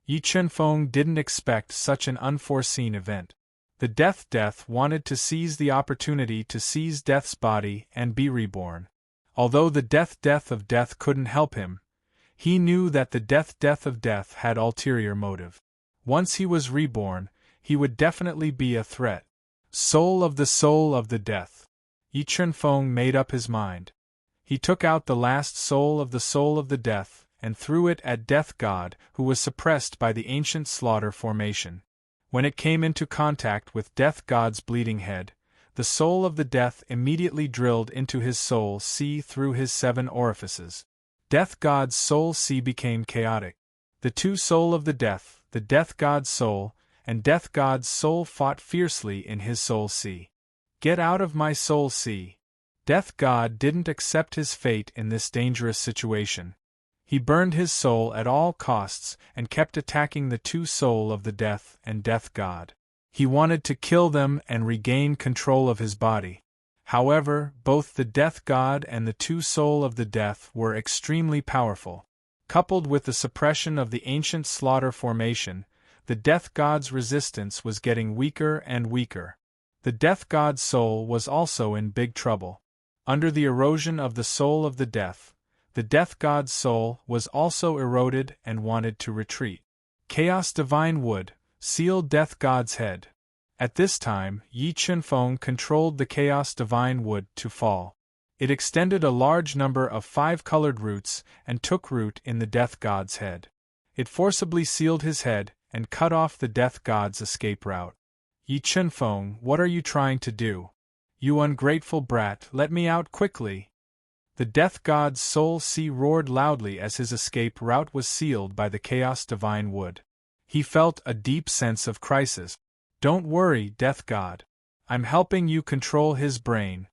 Yi Chunfeng didn't expect such an unforeseen event. The Death wanted to seize the opportunity to seize Death's body and be reborn. Although the Death of Death couldn't help him, he knew that the Death of Death had ulterior motive. Once he was reborn, he would definitely be a threat. Soul of the Death. Yi Chunfeng made up his mind. He took out the last soul of the Death and threw it at Death God, who was suppressed by the ancient slaughter formation. When it came into contact with Death God's bleeding head, the soul of the Death immediately drilled into his soul sea through his 7 orifices. Death God's soul sea became chaotic. The two soul of the Death God's soul, and Death God's soul fought fiercely in his soul sea. Get out of my soul sea! Death God didn't accept his fate in this dangerous situation. He burned his soul at all costs and kept attacking the two soul of the Death and Death God. He wanted to kill them and regain control of his body. However, both the Death God and the two soul of the Death were extremely powerful. Coupled with the suppression of the ancient slaughter formation, the Death God's resistance was getting weaker and weaker. The Death God's soul was also in big trouble. Under the erosion of the soul of the Death God's soul was also eroded and wanted to retreat. Chaos Divine Wood sealed Death God's head. At this time, Yi Chunfeng controlled the Chaos Divine Wood to fall. It extended a large number of 5-colored roots and took root in the Death God's head. It forcibly sealed his head and cut off the Death God's escape route. Yi Chunfeng, what are you trying to do? You ungrateful brat, let me out quickly! The Death God's soul sea roared loudly as his escape route was sealed by the Chaos Divine Wood. He felt a deep sense of crisis. Don't worry, Death God. I'm helping you control his brain.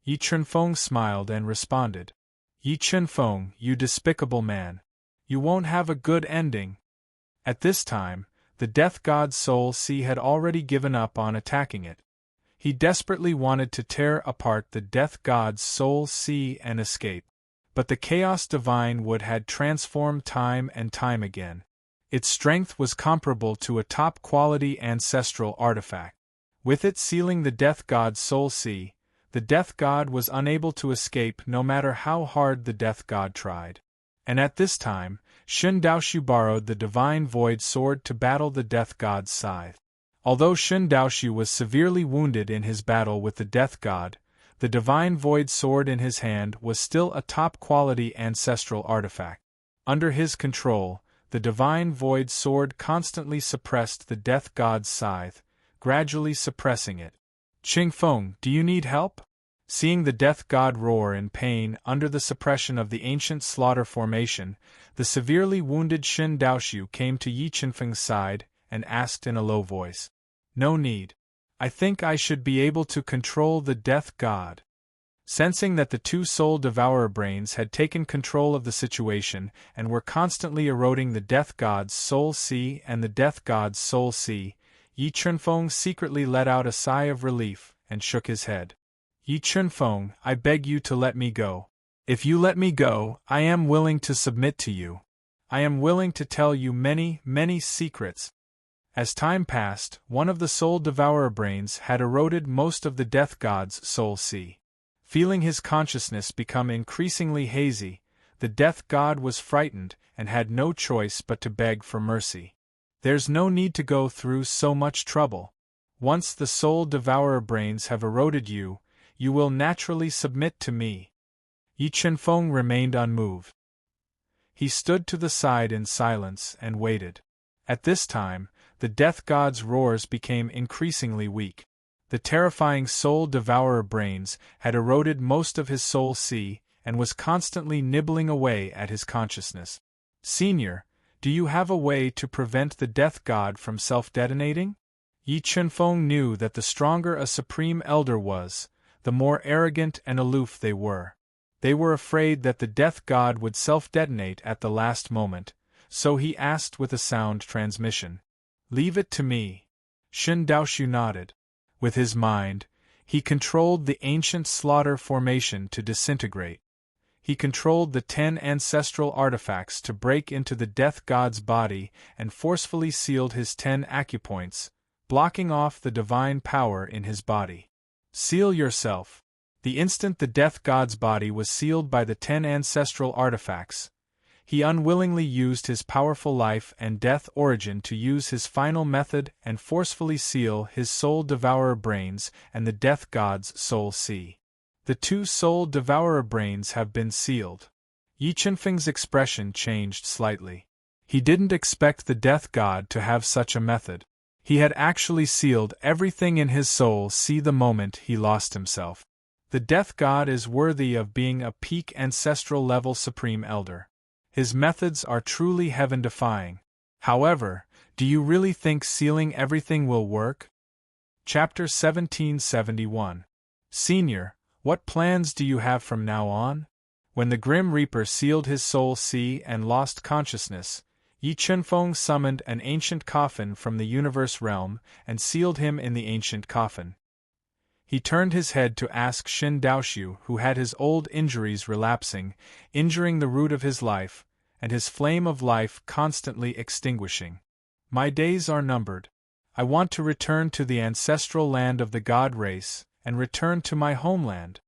Yi Chunfeng smiled and responded. Yi Chunfeng, you despicable man. You won't have a good ending. At this time, the Death God's soul sea had already given up on attacking it. He desperately wanted to tear apart the Death God's soul sea and escape. But the Chaos Divine Wood had transformed time and time again. Its strength was comparable to a top-quality ancestral artifact. With it sealing the Death God's soul sea, the Death God was unable to escape no matter how hard the Death God tried. And at this time, Shun Daoshu borrowed the Divine Void Sword to battle the Death God's scythe. Although Shun Daoshu was severely wounded in his battle with the Death God, the Divine Void Sword in his hand was still a top-quality ancestral artifact. Under his control, the Divine Void Sword constantly suppressed the Death God's scythe, gradually suppressing it. Qingfeng, do you need help? Seeing the Death God roar in pain under the suppression of the ancient slaughter formation, the severely wounded Shun Daoshu came to Yi Qingfeng's side and asked in a low voice. No need. I think I should be able to control the Death God. Sensing that the two soul devourer brains had taken control of the situation and were constantly eroding the Death God's soul sea and the Death God's soul sea, Yi Qingfeng secretly let out a sigh of relief and shook his head. Yi Qingfeng, I beg you to let me go. If you let me go, I am willing to submit to you. I am willing to tell you many, many secrets. As time passed, one of the soul devourer brains had eroded most of the Death God's soul sea. Feeling his consciousness become increasingly hazy, the Death God was frightened and had no choice but to beg for mercy. There's no need to go through so much trouble. Once the soul devourer brains have eroded you, you will naturally submit to me. Yi Qingfeng remained unmoved. He stood to the side in silence and waited. At this time, the Death God's roars became increasingly weak. The terrifying soul devourer brains had eroded most of his soul sea and was constantly nibbling away at his consciousness. Senior, do you have a way to prevent the Death God from self-detonating? Yi Qingfeng knew that the stronger a Supreme Elder was, the more arrogant and aloof they were. They were afraid that the Death God would self-detonate at the last moment, so he asked with a sound transmission. Leave it to me. Shun Daoshu nodded. With his mind, he controlled the ancient slaughter formation to disintegrate. He controlled the 10 ancestral artifacts to break into the Death God's body and forcefully sealed his 10 acupoints, blocking off the divine power in his body. Seal yourself. The instant the Death God's body was sealed by the 10 ancestral artifacts, he unwillingly used his powerful life and death origin to use his final method and forcefully seal his soul devourer brains and the Death God's soul sea. The two soul devourer brains have been sealed. Yi Qingfeng's expression changed slightly. He didn't expect the Death God to have such a method. He had actually sealed everything in his soul sea the moment he lost himself. The Death God is worthy of being a peak ancestral level Supreme Elder. His methods are truly heaven-defying. However, do you really think sealing everything will work? Chapter 1771. Senior, what plans do you have from now on? When the Grim Reaper sealed his soul sea and lost consciousness, Yi Qingfeng summoned an ancient coffin from the universe realm and sealed him in the ancient coffin. He turned his head to ask Shun Daoshu, who had his old injuries relapsing, injuring the root of his life, and his flame of life constantly extinguishing. My days are numbered. I want to return to the ancestral land of the God race, and return to my homeland.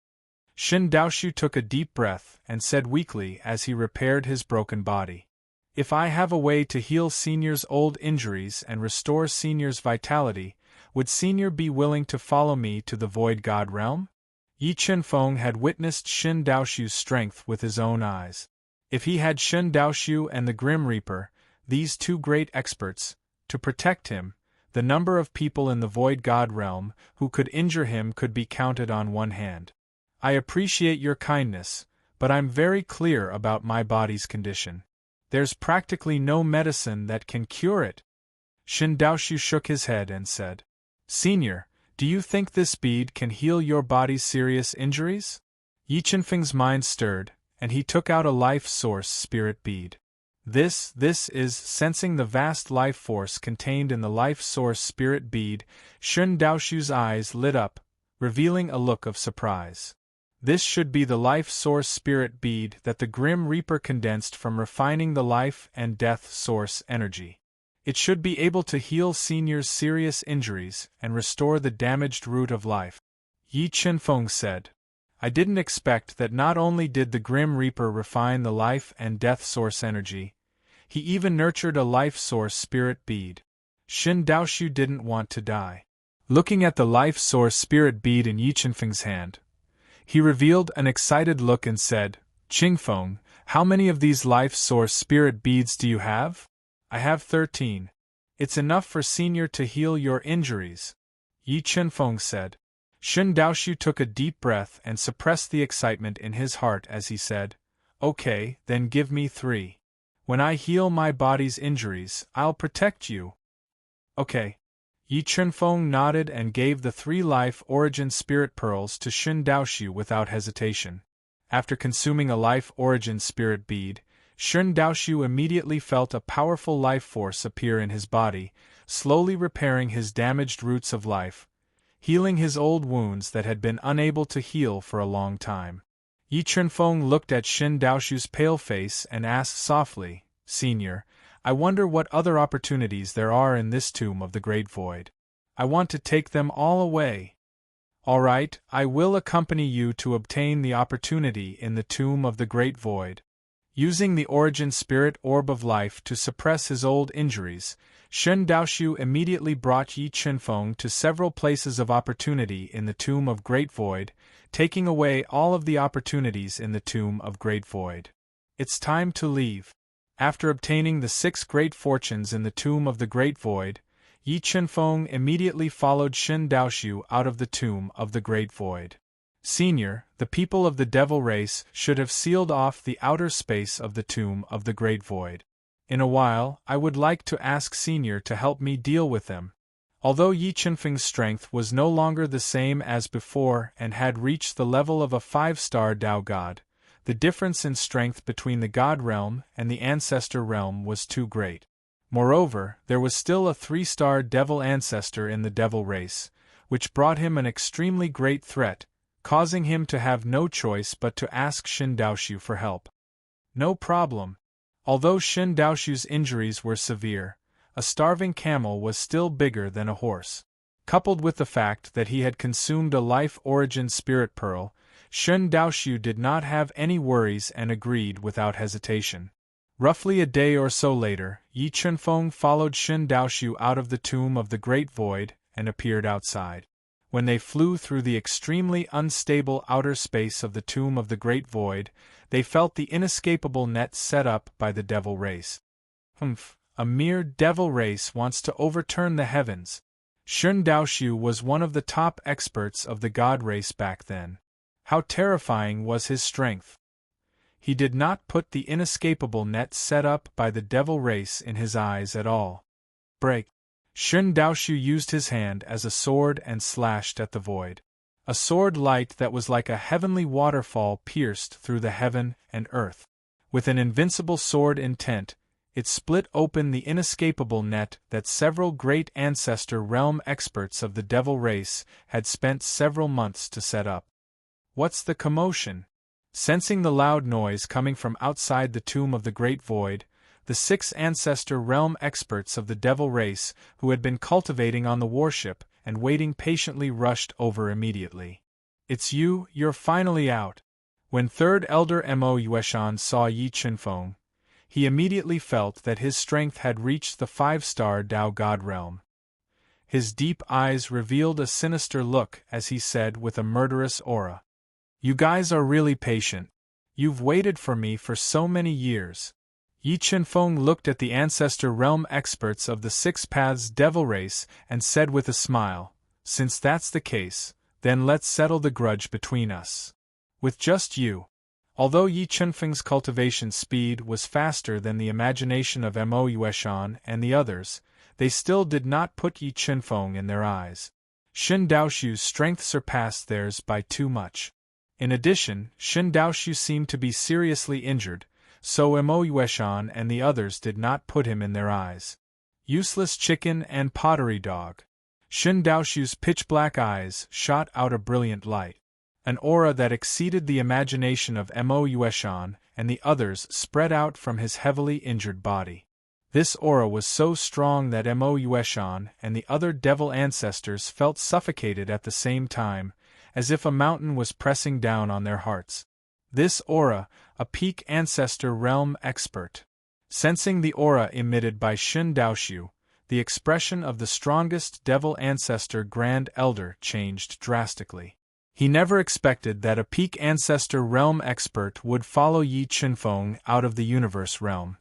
Shun Daoshu took a deep breath and said weakly as he repaired his broken body. If I have a way to heal Senior's old injuries and restore Senior's vitality, would Senior be willing to follow me to the Void God realm? Yi Qingfeng had witnessed Shun Daoshu's strength with his own eyes. If he had Shun Daoshu and the Grim Reaper, these two great experts, to protect him, the number of people in the Void God realm who could injure him could be counted on one hand. I appreciate your kindness, but I'm very clear about my body's condition. There's practically no medicine that can cure it. Shun Daoshu shook his head and said, Senior, do you think this bead can heal your body's serious injuries? Yi Qingfeng's mind stirred, and he took out a life source spirit bead. This is, sensing the vast life force contained in the life source spirit bead, Shun Daoshu's eyes lit up, revealing a look of surprise. This should be the life source spirit bead that the Grim Reaper condensed from refining the life and death source energy. It should be able to heal Senior's serious injuries and restore the damaged root of life. Yi Chenfeng said. I didn't expect that not only did the Grim Reaper refine the life and death source energy, he even nurtured a life source spirit bead. Shin Daoshu didn't want to die. Looking at the life source spirit bead in Yi Chenfeng's hand, he revealed an excited look and said, Qingfeng, how many of these life source spirit beads do you have? I have 13. It's enough for Senior to heal your injuries, Yi Chenfeng said. Shin Daoshu took a deep breath and suppressed the excitement in his heart as he said, Okay, then give me 3. When I heal my body's injuries, I'll protect you. Okay. Yi Chenfeng nodded and gave the 3 life origin spirit pearls to Shin Daoshu without hesitation. After consuming a life origin spirit bead, Shin Daoshu immediately felt a powerful life force appear in his body, slowly repairing his damaged roots of life, healing his old wounds that had been unable to heal for a long time. Yi Chenfeng looked at Shin Daoshu's pale face and asked softly, Senior, I wonder what other opportunities there are in this tomb of the Great Void. I want to take them all away. All right, I will accompany you to obtain the opportunity in the tomb of the Great Void. Using the origin spirit orb of life to suppress his old injuries, Shin Daoshu immediately brought Yi Chenfeng to several places of opportunity in the tomb of Great Void, taking away all of the opportunities in the tomb of Great Void. It's time to leave. After obtaining the 6 great fortunes in the tomb of the Great Void, Yi Chenfeng immediately followed Shin Daoshu out of the tomb of the Great Void. Senior, the people of the Devil race should have sealed off the outer space of the tomb of the Great Void. In a while, I would like to ask Senior to help me deal with them. Although Yi Chenfeng's strength was no longer the same as before and had reached the level of a 5-star Dao God, the difference in strength between the God realm and the Ancestor realm was too great. Moreover, there was still a 3-star Devil ancestor in the Devil race, which brought him an extremely great threat, causing him to have no choice but to ask Shin Daoshu for help. No problem. Although Shin Daoshu's injuries were severe, a starving camel was still bigger than a horse. Coupled with the fact that he had consumed a life origin spirit pearl, Shin Daoshu did not have any worries and agreed without hesitation. Roughly a day or so later, Yi Chenfeng followed Shin Daoshu out of the tomb of the Great Void and appeared outside. When they flew through the extremely unstable outer space of the tomb of the Great Void, they felt the inescapable net set up by the Devil race. A mere Devil race wants to overturn the heavens. Shin Daoshu was one of the top experts of the God race back then. How terrifying was his strength! He did not put the inescapable net set up by the Devil race in his eyes at all. Break! Shin Daoshu used his hand as a sword and slashed at the void. A sword light that was like a heavenly waterfall pierced through the heaven and earth. With an invincible sword intent, it split open the inescapable net that several great ancestor realm experts of the Devil race had spent several months to set up. What's the commotion? Sensing the loud noise coming from outside the tomb of the Great Void, the 6 ancestor realm experts of the Devil race who had been cultivating on the warship and waiting patiently rushed over immediately. It's you, you're finally out. When 3rd Elder Mo Yueshan saw Yi Chenfeng, he immediately felt that his strength had reached the 5-star Dao God realm. His deep eyes revealed a sinister look as he said with a murderous aura, You guys are really patient. You've waited for me for so many years. Yi Chenfeng looked at the ancestor realm experts of the 6 Paths Devil race and said with a smile, Since that's the case, then let's settle the grudge between us. With just you. Although Yi Chenfeng's cultivation speed was faster than the imagination of Mo Yueshan and the others, they still did not put Yi Chenfeng in their eyes. Shin Daoshu's strength surpassed theirs by too much. In addition, Shin Daoshu seemed to be seriously injured, so Mo Yueshan and the others did not put him in their eyes. Useless chicken and pottery dog. Shen Daoxu's pitch-black eyes shot out a brilliant light. An aura that exceeded the imagination of Mo Yueshan and the others spread out from his heavily injured body. This aura was so strong that Mo Yueshan and the other devil ancestors felt suffocated at the same time, as if a mountain was pressing down on their hearts. This aura, a peak ancestor realm expert. Sensing the aura emitted by Shen Daoxu, the expression of the strongest devil ancestor Grand Elder changed drastically. He never expected that a peak ancestor realm expert would follow Yi Qinfeng out of the universe realm.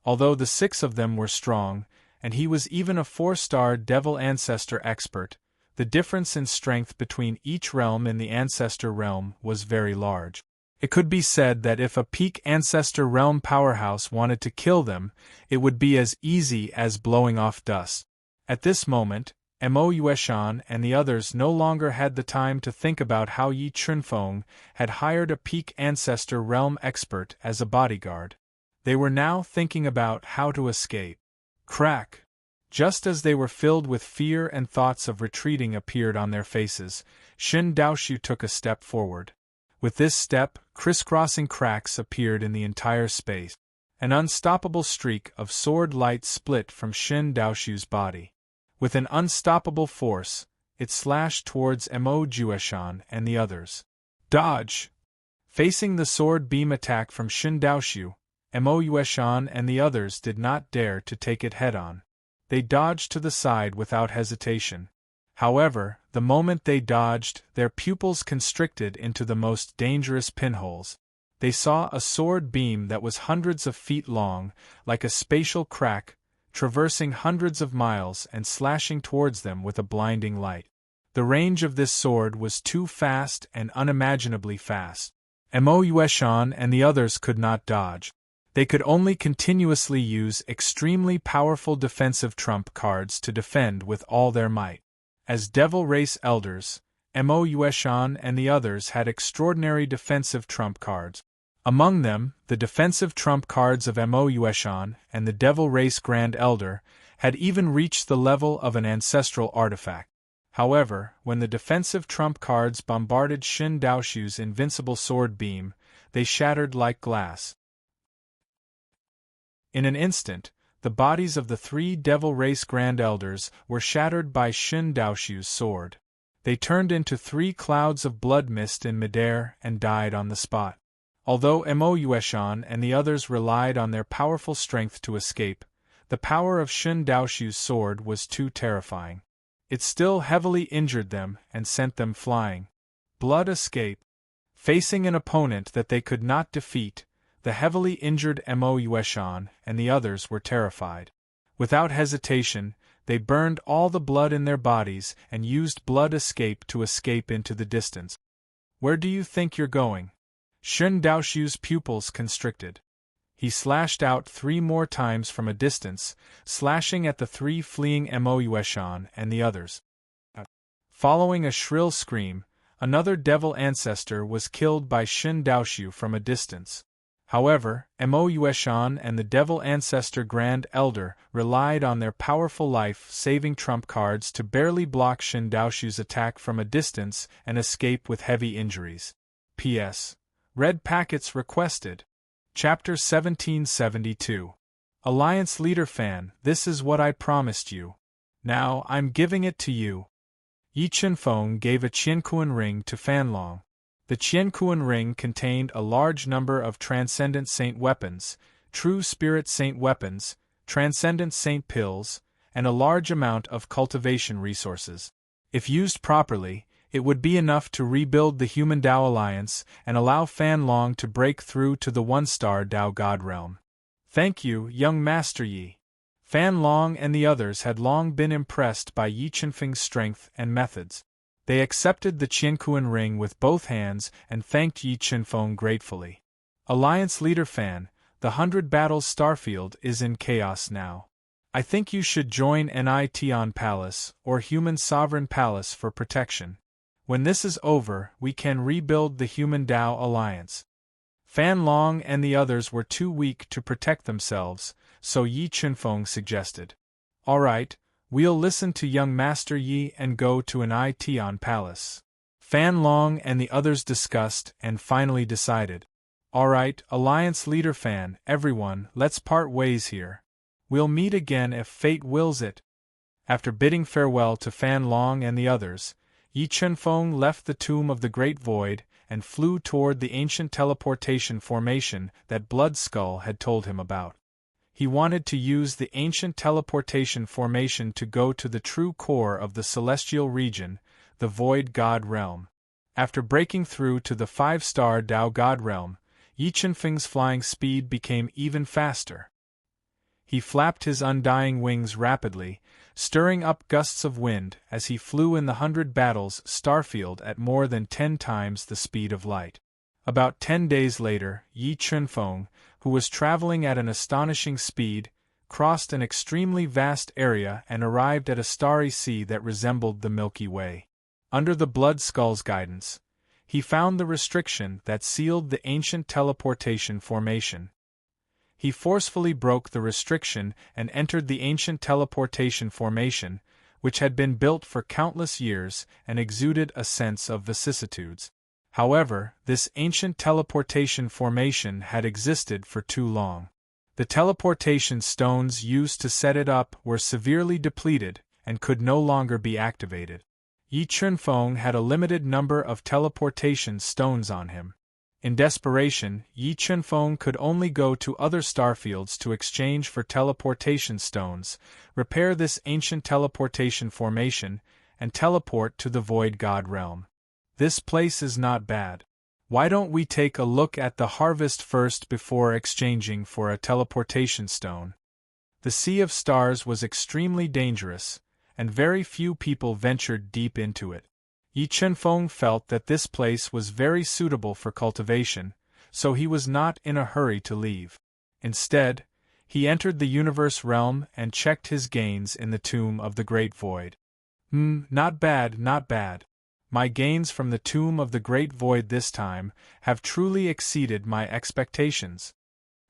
Although the 6 of them were strong, and he was even a 4-star devil ancestor expert, the difference in strength between each realm in the ancestor realm was very large. It could be said that if a peak ancestor realm powerhouse wanted to kill them, it would be as easy as blowing off dust. At this moment, Mo Yueshan and the others no longer had the time to think about how Yi Qinfeng had hired a peak ancestor realm expert as a bodyguard. They were now thinking about how to escape. Crack! Just as they were filled with fear and thoughts of retreating appeared on their faces, Shen Daoxu took a step forward. With this step, crisscrossing cracks appeared in the entire space. An unstoppable streak of sword light split from Shen Daoxu's body. With an unstoppable force, it slashed towards Mo Yueshan and the others. Dodge! Facing the sword beam attack from Shen Daoxu, Mo Yueshan and the others did not dare to take it head-on. They dodged to the side without hesitation. However, the moment they dodged, their pupils constricted into the most dangerous pinholes. They saw a sword beam that was hundreds of feet long, like a spatial crack, traversing hundreds of miles and slashing towards them with a blinding light. The range of this sword was too fast and unimaginably fast. Mo Yueshan and the others could not dodge. They could only continuously use extremely powerful defensive trump cards to defend with all their might. As Devil Race Elders, Mo Yueshan and the others had extraordinary defensive trump cards. Among them, the defensive trump cards of Mo Yueshan and the Devil Race Grand Elder had even reached the level of an ancestral artifact. However, when the defensive trump cards bombarded Shen Daoxu's invincible sword beam, they shattered like glass. In an instant, the bodies of the 3 Devil Race Grand Elders were shattered by Shen Daoxu's sword. They turned into 3 clouds of blood mist in midair and died on the spot. Although Mo Yueshan and the others relied on their powerful strength to escape, the power of Shen Daoxu's sword was too terrifying. It still heavily injured them and sent them flying. Blood escape. Facing an opponent that they could not defeat, the heavily injured Mo Yueshan and the others were terrified. Without hesitation, they burned all the blood in their bodies and used blood escape to escape into the distance. Where do you think you're going? Shen Daoxu's pupils constricted. He slashed out 3 more times from a distance, slashing at the 3 fleeing Mo Yueshan and the others. Following a shrill scream, another devil ancestor was killed by Shen Daoxu from a distance. However, Mo Yueshan and the Devil Ancestor Grand Elder relied on their powerful life-saving trump cards to barely block Shen Daoxu's attack from a distance and escape with heavy injuries. P.S. Red packets requested. Chapter 1772. Alliance Leader Fan, this is what I promised you. Now I'm giving it to you. Yi Qinfeng gave a Qiankuan ring to Fanlong. The Qiankuan ring contained a large number of Transcendent Saint weapons, True Spirit Saint weapons, Transcendent Saint pills, and a large amount of cultivation resources. If used properly, it would be enough to rebuild the Human Dao Alliance and allow Fanlong to break through to the 1-star Dao God realm. Thank you, young Master Yi. Fanlong and the others had long been impressed by Yi Qinfeng's strength and methods. They accepted the Qiankuan ring with both hands and thanked Yi Qinfeng gratefully. Alliance Leader Fan, the 100 Battles Starfield is in chaos now. I think you should join Nition Palace or Human Sovereign Palace for protection. When this is over, we can rebuild the Human Dao Alliance. Fanlong and the others were too weak to protect themselves, so Yi Qinfeng suggested. All right, We'll listen to young Master Yi and go to an Ition palace. Fan Long and the others discussed and finally decided. Alright, Alliance Leader Fan, everyone, let's part ways here. We'll meet again if fate wills it. After bidding farewell to Fan Long and the others, Yi Chunfeng left the Tomb of the Great Void and flew toward the ancient teleportation formation that Blood Skull had told him about. He wanted to use the ancient teleportation formation to go to the true core of the celestial region, the Void God Realm. After breaking through to the 5-star Dao God Realm, Yi Chunfeng's flying speed became even faster. He flapped his undying wings rapidly, stirring up gusts of wind as he flew in the 100 battles starfield at more than 10 times the speed of light. About 10 days later, Yi Chunfeng, who was traveling at an astonishing speed, crossed an extremely vast area and arrived at a starry sea that resembled the Milky Way. Under the Blood Skull's guidance, he found the restriction that sealed the ancient teleportation formation. He forcefully broke the restriction and entered the ancient teleportation formation, which had been built for countless years and exuded a sense of vicissitudes. However, this ancient teleportation formation had existed for too long. The teleportation stones used to set it up were severely depleted and could no longer be activated. Yi Chunfeng had a limited number of teleportation stones on him. In desperation, Yi Chunfeng could only go to other starfields to exchange for teleportation stones, repair this ancient teleportation formation, and teleport to the Void God Realm. This place is not bad. Why don't we take a look at the harvest first before exchanging for a teleportation stone? The Sea of Stars was extremely dangerous, and very few people ventured deep into it. Yi Chunfeng felt that this place was very suitable for cultivation, so he was not in a hurry to leave. Instead, he entered the universe realm and checked his gains in the Tomb of the Great Void. Not bad, not bad. My gains from the Tomb of the Great Void this time have truly exceeded my expectations.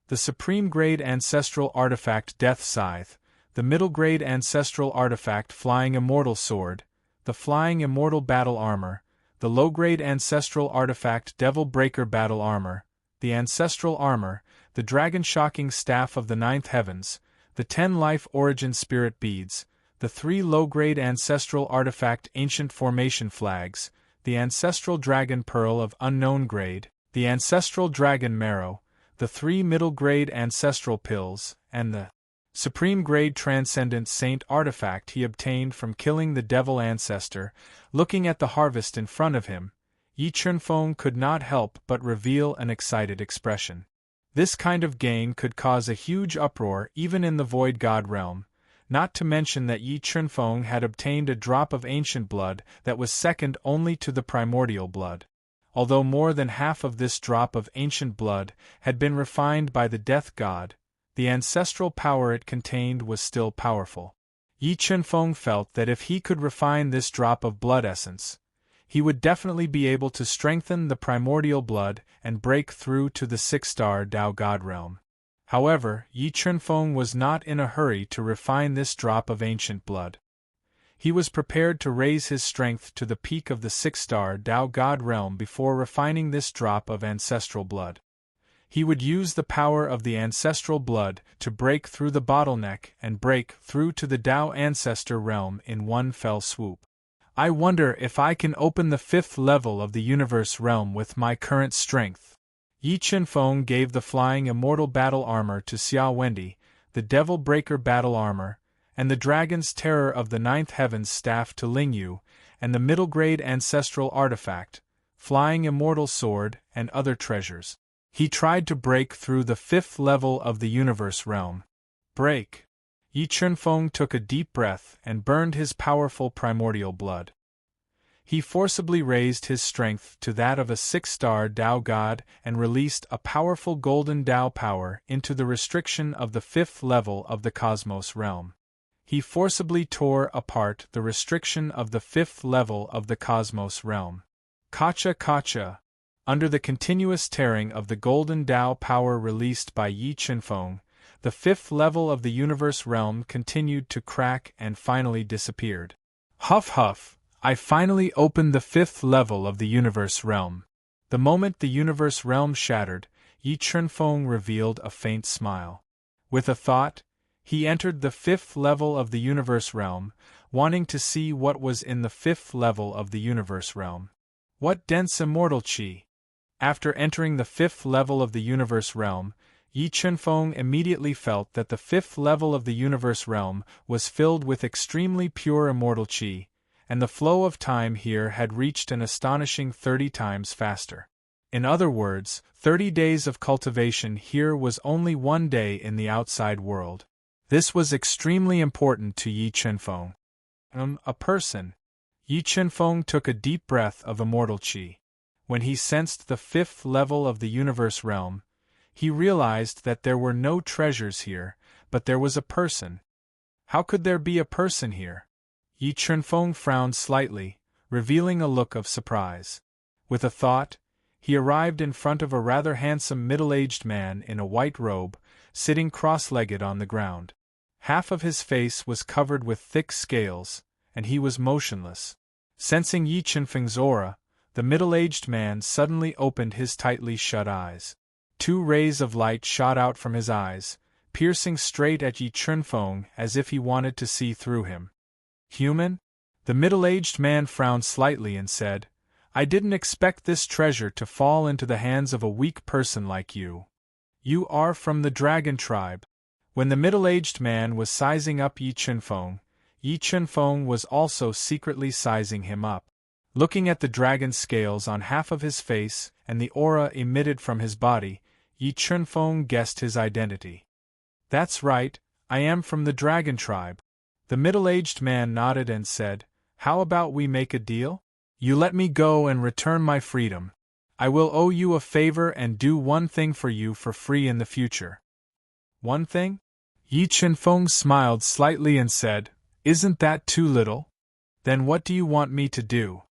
The Supreme Grade Ancestral Artifact Death Scythe, the Middle Grade Ancestral Artifact Flying Immortal Sword, the Flying Immortal Battle Armor, the Low-Grade Ancestral Artifact Devil Breaker Battle Armor, the Ancestral Armor, the Dragon Shocking Staff of the Ninth Heavens, the 10 Life Origin Spirit Beads, the 3 low-grade Ancestral Artifact Ancient Formation Flags, the Ancestral Dragon Pearl of Unknown Grade, the Ancestral Dragon Marrow, the 3 middle-grade Ancestral Pills, and the Supreme Grade Transcendent Saint artifact he obtained from killing the Devil Ancestor. Looking at the harvest in front of him, Yi Chunfeng could not help but reveal an excited expression. This kind of gain could cause a huge uproar even in the Void God Realm, not to mention that Yi Chunfeng had obtained a drop of ancient blood that was second only to the primordial blood. Although more than half of this drop of ancient blood had been refined by the Death God, the ancestral power it contained was still powerful. Yi Chunfeng felt that if he could refine this drop of blood essence, he would definitely be able to strengthen the primordial blood and break through to the 6-star Dao God Realm. However, Yi Chunfeng was not in a hurry to refine this drop of ancient blood. He was prepared to raise his strength to the peak of the 6-star Dao God Realm before refining this drop of ancestral blood. He would use the power of the ancestral blood to break through the bottleneck and break through to the Dao Ancestor Realm in one fell swoop. I wonder if I can open the 5th level of the Universe Realm with my current strength. Yi Chunfeng gave the Flying Immortal Battle Armor to Xia Wendi, the Devil Breaker Battle Armor, and the Dragon's Terror of the Ninth Heavens Staff to Lingyu, and the Middle Grade Ancestral Artifact, Flying Immortal Sword, and other treasures. He tried to break through the 5th level of the Universe Realm. Break! Yi Chunfeng took a deep breath and burned his powerful primordial blood. He forcibly raised his strength to that of a 6-star Dao God and released a powerful golden Dao power into the restriction of the 5th level of the Cosmos Realm. He forcibly tore apart the restriction of the 5th level of the Cosmos Realm. Kacha kacha! Under the continuous tearing of the golden Dao power released by Yi Chunfeng, The fifth level of the universe realm continued to crack and finally disappeared. Huff huff, I finally opened the fifth level of the universe realm. The moment the universe realm shattered, Yi Chunfeng revealed a faint smile. With a thought, he entered the fifth level of the universe realm, wanting to see what was in the fifth level of the universe realm. What dense immortal qi! After entering the fifth level of the universe realm, Yi Chunfeng immediately felt that the fifth level of the universe realm was filled with extremely pure immortal qi, and the flow of time here had reached an astonishing 30 times faster. In other words, 30 days of cultivation here was only 1 day in the outside world. This was extremely important to Yi Chunfeng. A person. Yi Chunfeng took a deep breath of immortal qi. When he sensed the fifth level of the universe realm, he realized that there were no treasures here, but there was a person. How could there be a person here? Yi Chunfeng frowned slightly, revealing a look of surprise. With a thought, he arrived in front of a rather handsome middle-aged man in a white robe, sitting cross-legged on the ground. Half of his face was covered with thick scales, and he was motionless. Sensing Yi Chunfeng's aura, the middle-aged man suddenly opened his tightly shut eyes. 2 rays of light shot out from his eyes, piercing straight at Yi Chunfeng as if he wanted to see through him. Human? The middle-aged man frowned slightly and said, I didn't expect this treasure to fall into the hands of a weak person like you. You are from the dragon tribe. When the middle-aged man was sizing up Yi Chunfeng was also secretly sizing him up. Looking at the dragon scales on half of his face and the aura emitted from his body, Yi Chunfeng guessed his identity. That's right, I am from the dragon tribe. The middle-aged man nodded and said, How about we make a deal? You let me go and return my freedom. I will owe you a favor and do one thing for you for free in the future. One thing? Yi Chunfeng smiled slightly and said, Isn't that too little? Then what do you want me to do?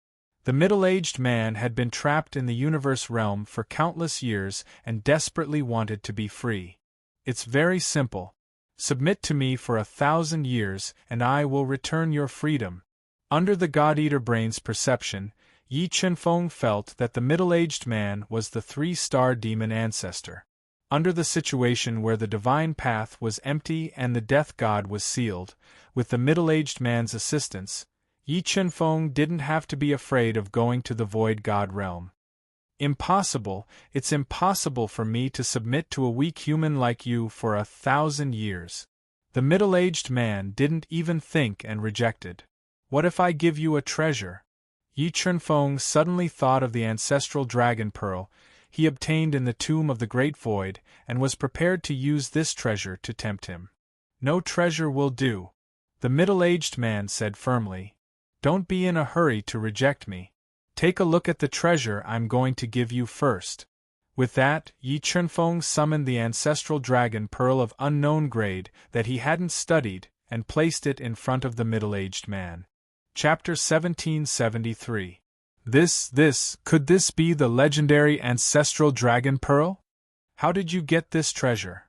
The middle-aged man had been trapped in the universe realm for countless years and desperately wanted to be free. It's very simple. Submit to me for 1,000 years and I will return your freedom. Under the God-Eater brain's perception, Yi Chunfeng felt that the middle-aged man was the 3-star demon ancestor. Under the situation where the divine path was empty and the death god was sealed, with the middle-aged man's assistance, Yi Chunfeng didn't have to be afraid of going to the void god realm. Impossible, it's impossible for me to submit to a weak human like you for 1,000 years. The middle-aged man didn't even think and rejected. What if I give you a treasure? Yi Chunfeng suddenly thought of the ancestral dragon pearl he obtained in the tomb of the Great Void and was prepared to use this treasure to tempt him. No treasure will do, the middle-aged man said firmly. Don't be in a hurry to reject me. Take a look at the treasure I'm going to give you first. With that, Yi Chunfeng summoned the ancestral dragon pearl of unknown grade that he hadn't studied and placed it in front of the middle-aged man. Chapter 1773. Could this be the legendary ancestral dragon pearl? How did you get this treasure?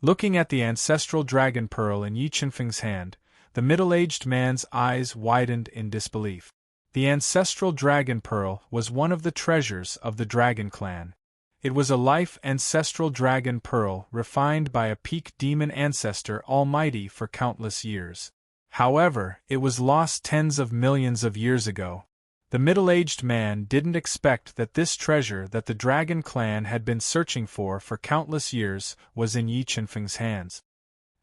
Looking at the ancestral dragon pearl in Yi Chunfeng's hand, the middle-aged man's eyes widened in disbelief. The ancestral dragon pearl was one of the treasures of the dragon clan. It was a life ancestral dragon pearl refined by a peak demon ancestor almighty for countless years. However, it was lost tens of millions of years ago. The middle-aged man didn't expect that this treasure that the dragon clan had been searching for countless years was in Yi Chunfeng's hands.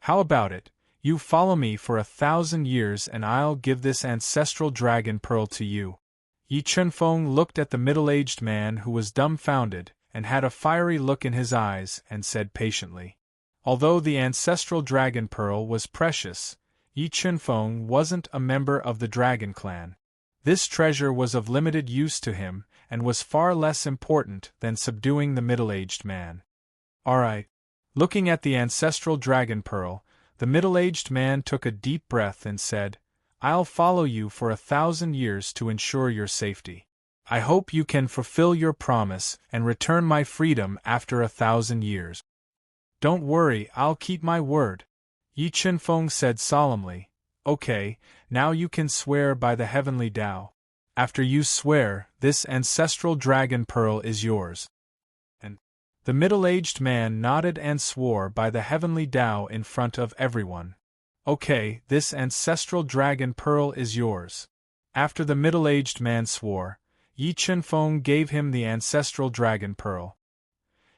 How about it? You follow me for 1,000 years and I'll give this ancestral dragon pearl to you. Yi Chunfeng looked at the middle-aged man who was dumbfounded and had a fiery look in his eyes and said patiently. Although the ancestral dragon pearl was precious, Yi Chunfeng wasn't a member of the dragon clan. This treasure was of limited use to him and was far less important than subduing the middle-aged man. All right. Looking at the ancestral dragon pearl, the middle-aged man took a deep breath and said, I'll follow you for 1,000 years to ensure your safety. I hope you can fulfill your promise and return my freedom after 1,000 years. Don't worry, I'll keep my word, Yi Chunfeng said solemnly. Okay, now you can swear by the heavenly Tao. After you swear, this ancestral dragon pearl is yours. And the middle-aged man nodded and swore by the heavenly Tao in front of everyone. Okay, this ancestral dragon pearl is yours. After the middle-aged man swore, Yi Chunfeng gave him the ancestral dragon pearl.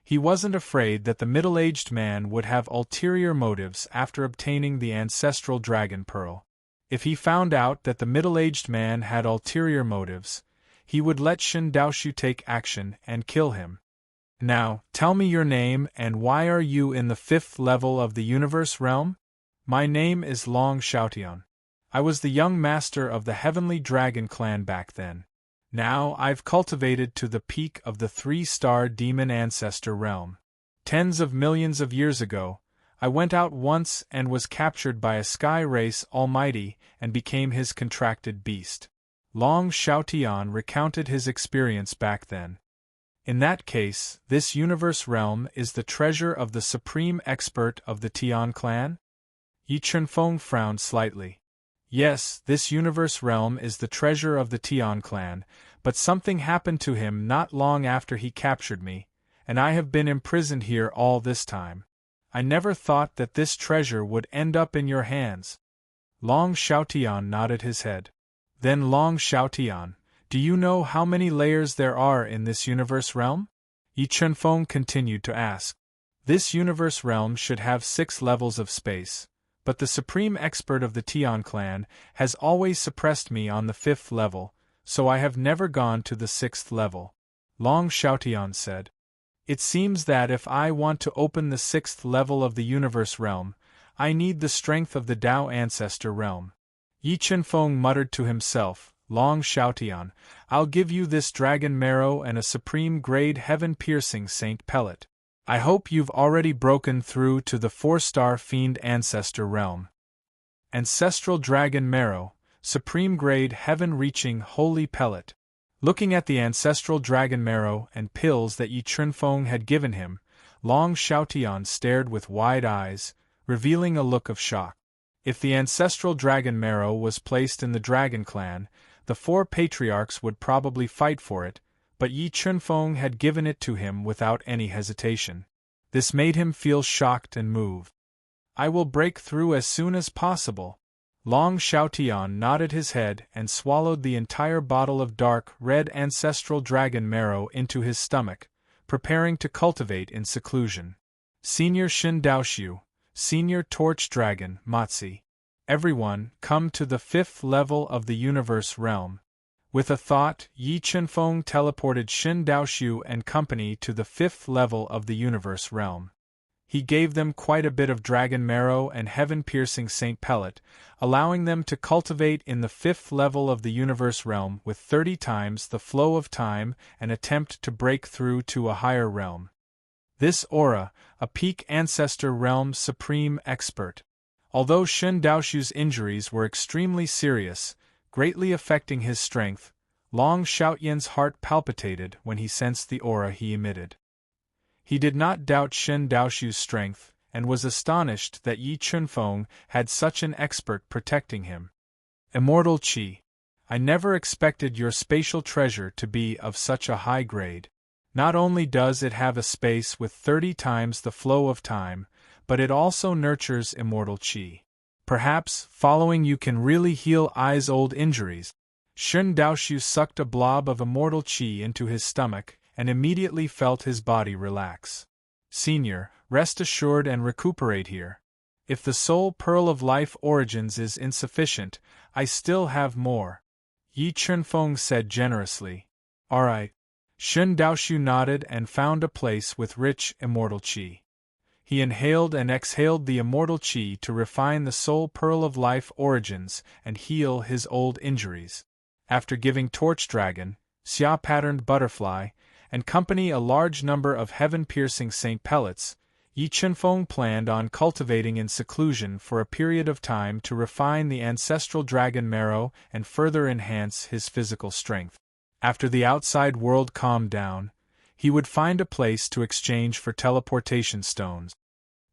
He wasn't afraid that the middle-aged man would have ulterior motives after obtaining the ancestral dragon pearl. If he found out that the middle-aged man had ulterior motives, he would let Shen Daoshu take action and kill him. Now, tell me your name and why are you in the 5th level of the universe realm? My name is Long Xiaotian. I was the young master of the Heavenly Dragon clan back then. Now I've cultivated to the peak of the 3-star demon ancestor realm. Tens of millions of years ago, I went out once and was captured by a sky race almighty and became his contracted beast. Long Xiaotian recounted his experience back then. In that case, this universe realm is the treasure of the supreme expert of the Tian clan? Yi Chunfeng frowned slightly. Yes, this universe realm is the treasure of the Tian clan, but something happened to him not long after he captured me, and I have been imprisoned here all this time. I never thought that this treasure would end up in your hands. Long Xiaotian nodded his head. Then Long Xiaotian, do you know how many layers there are in this universe realm? Yi Chunfeng continued to ask. This universe realm should have 6 levels of space, but the supreme expert of the Tian clan has always suppressed me on the 5th level, so I have never gone to the 6th level. Long Xiaotian said. It seems that if I want to open the 6th level of the universe realm, I need the strength of the Tao ancestor realm. Yi Chunfeng muttered to himself, Long Xiaotian, I'll give you this dragon marrow and a supreme-grade heaven-piercing saint pellet. I hope you've already broken through to the 4-star fiend ancestor realm. Ancestral dragon marrow, supreme-grade heaven-reaching holy pellet. Looking at the ancestral dragon marrow and pills that Yi Chunfeng had given him, Long Xiaotian stared with wide eyes, revealing a look of shock. If the ancestral dragon marrow was placed in the dragon clan, the 4 patriarchs would probably fight for it, but Yi Chunfeng had given it to him without any hesitation. This made him feel shocked and moved. I will break through as soon as possible. Long Xiaotian nodded his head and swallowed the entire bottle of dark red ancestral dragon marrow into his stomach, preparing to cultivate in seclusion. Senior Shen Daoshu, Senior Torch Dragon, Matzi. Everyone, come to the 5th level of the universe realm. With a thought, Yi Chunfeng teleported Shen Daoshu and company to the 5th level of the universe realm. He gave them quite a bit of dragon marrow and heaven-piercing saint pellet, allowing them to cultivate in the 5th level of the universe realm with 30 times the flow of time and attempt to break through to a higher realm. This aura, a peak ancestor realm supreme expert. Although Shen Daoshu's injuries were extremely serious, greatly affecting his strength, Long Xiaotian's heart palpitated when he sensed the aura he emitted. He did not doubt Shen Daoshu's strength, and was astonished that Yi Chunfeng had such an expert protecting him. Immortal Qi. I never expected your spatial treasure to be of such a high grade. Not only does it have a space with 30 times the flow of time, but it also nurtures immortal Qi. Perhaps, following you can really heal Ai's old injuries. Shen Daoshu sucked a blob of immortal Qi into his stomach, and immediately felt his body relax. Senior, rest assured and recuperate here. If the soul pearl of life origins is insufficient, I still have more. Yi Chunfeng said generously. Alright. Shen Daoshu nodded and found a place with rich immortal Qi. He inhaled and exhaled the immortal Qi to refine the soul pearl of life origins and heal his old injuries. After giving Torch Dragon, Xia-patterned butterfly, and company a large number of heaven-piercing saint pellets, Yi Chunfeng planned on cultivating in seclusion for a period of time to refine the ancestral dragon marrow and further enhance his physical strength. After the outside world calmed down, he would find a place to exchange for teleportation stones.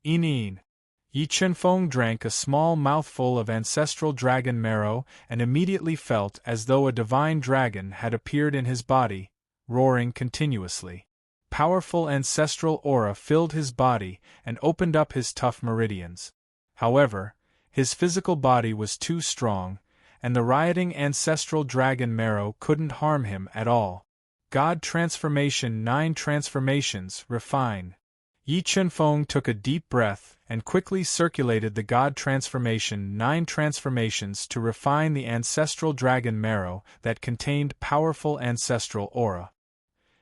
Yi Chenfeng drank a small mouthful of ancestral dragon marrow and immediately felt as though a divine dragon had appeared in his body, roaring continuously. Powerful ancestral aura filled his body and opened up his tough meridians. However, his physical body was too strong, and the rioting ancestral dragon marrow couldn't harm him at all. God Transformation 9 Transformations Refine. Yi Chenfeng took a deep breath and quickly circulated the God Transformation 9 transformations to refine the ancestral dragon marrow that contained powerful ancestral aura.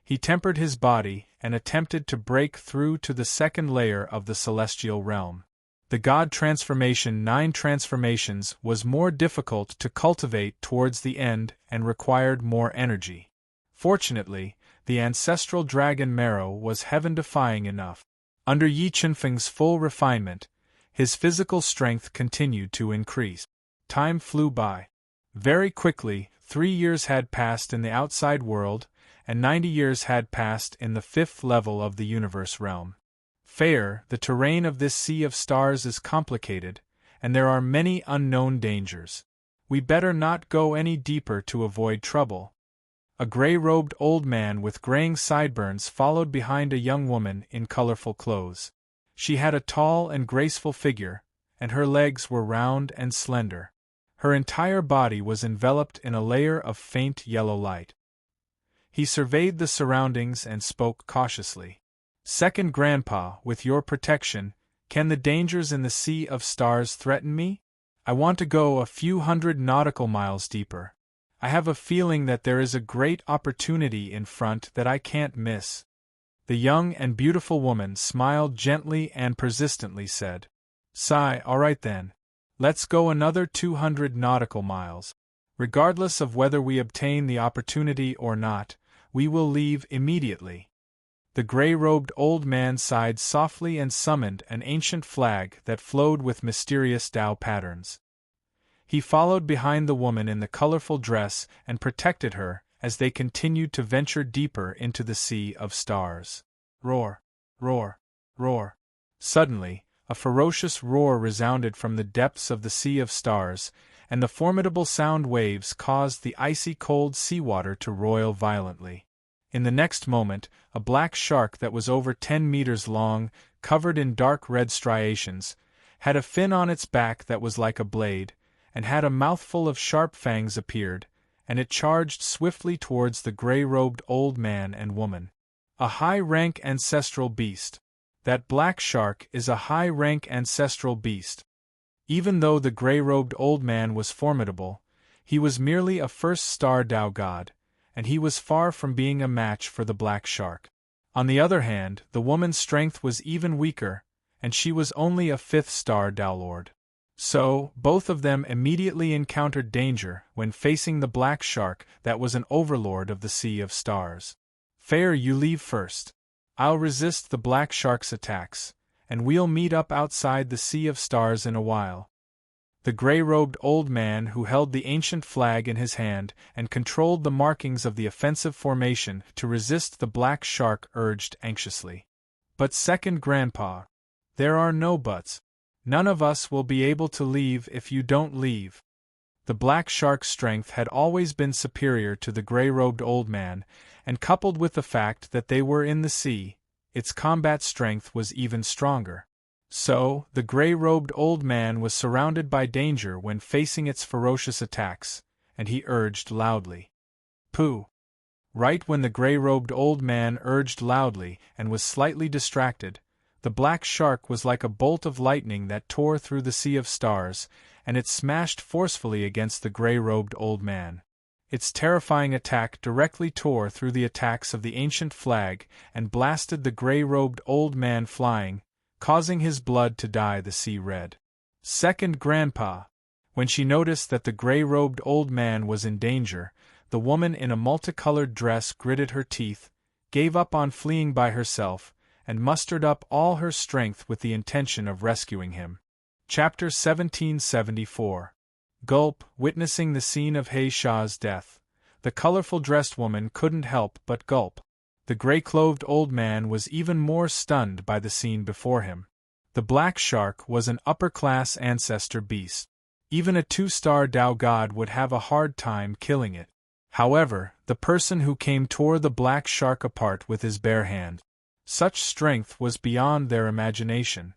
He tempered his body and attempted to break through to the second layer of the celestial realm. The God Transformation 9 transformations was more difficult to cultivate towards the end and required more energy. Fortunately, the ancestral dragon marrow was heaven-defying enough. Under Yi Chenfeng's full refinement, his physical strength continued to increase. Time flew by. Very quickly, 3 years had passed in the outside world, and 90 years had passed in the 5th level of the universe realm. Fair, the terrain of this sea of stars is complicated, and there are many unknown dangers. We better not go any deeper to avoid trouble. A gray-robed old man with graying sideburns followed behind a young woman in colorful clothes. She had a tall and graceful figure, and her legs were round and slender. Her entire body was enveloped in a layer of faint yellow light. He surveyed the surroundings and spoke cautiously. "Second Grandpa, with your protection, can the dangers in the Sea of Stars threaten me? I want to go a few hundred nautical miles deeper. I have a feeling that there is a great opportunity in front that I can't miss." The young and beautiful woman smiled gently and persistently said, "Sigh, all right then. Let's go another 200 nautical miles. Regardless of whether we obtain the opportunity or not, we will leave immediately." The gray-robed old man sighed softly and summoned an ancient flag that flowed with mysterious Tao patterns. He followed behind the woman in the colorful dress and protected her as they continued to venture deeper into the Sea of Stars. Roar! Roar! Roar! Suddenly, a ferocious roar resounded from the depths of the Sea of Stars, and the formidable sound waves caused the icy cold seawater to roil violently. In the next moment, a black shark that was over 10 meters long, covered in dark red striations, had a fin on its back that was like a blade, and had a mouthful of sharp fangs appeared, and it charged swiftly towards the gray-robed old man and woman. A high-rank ancestral beast. That black shark is a high-rank ancestral beast. Even though the gray-robed old man was formidable, he was merely a first-star Tao god, and he was far from being a match for the black shark. On the other hand, the woman's strength was even weaker, and she was only a 5th-star Tao lord. So, both of them immediately encountered danger when facing the black shark that was an overlord of the Sea of Stars. "Fair, you leave first. I'll resist the black shark's attacks, and we'll meet up outside the Sea of Stars in a while." The gray-robed old man who held the ancient flag in his hand and controlled the markings of the offensive formation to resist the black shark urged anxiously. "But second Grandpa, there are no buts. None of us will be able to leave if you don't leave." The black shark's strength had always been superior to the gray-robed old man, and coupled with the fact that they were in the sea, its combat strength was even stronger. So, the gray-robed old man was surrounded by danger when facing its ferocious attacks, and he urged loudly. "Pooh!" Right when the gray-robed old man urged loudly and was slightly distracted, the black shark was like a bolt of lightning that tore through the Sea of Stars, and it smashed forcefully against the gray-robed old man. Its terrifying attack directly tore through the attacks of the ancient flag and blasted the gray-robed old man flying, causing his blood to dye the sea red. Second Grandpa. When she noticed that the gray-robed old man was in danger, the woman in a multicolored dress gritted her teeth, gave up on fleeing by herself, and mustered up all her strength with the intention of rescuing him. Chapter 1774. Gulp. Witnessing the scene of He Sha's death, the colorful-dressed woman couldn't help but gulp. The gray-clothed old man was even more stunned by the scene before him. The black shark was an upper-class ancestor beast. Even a 2-star Tao god would have a hard time killing it. However, the person who came tore the black shark apart with his bare hand. Such strength was beyond their imagination.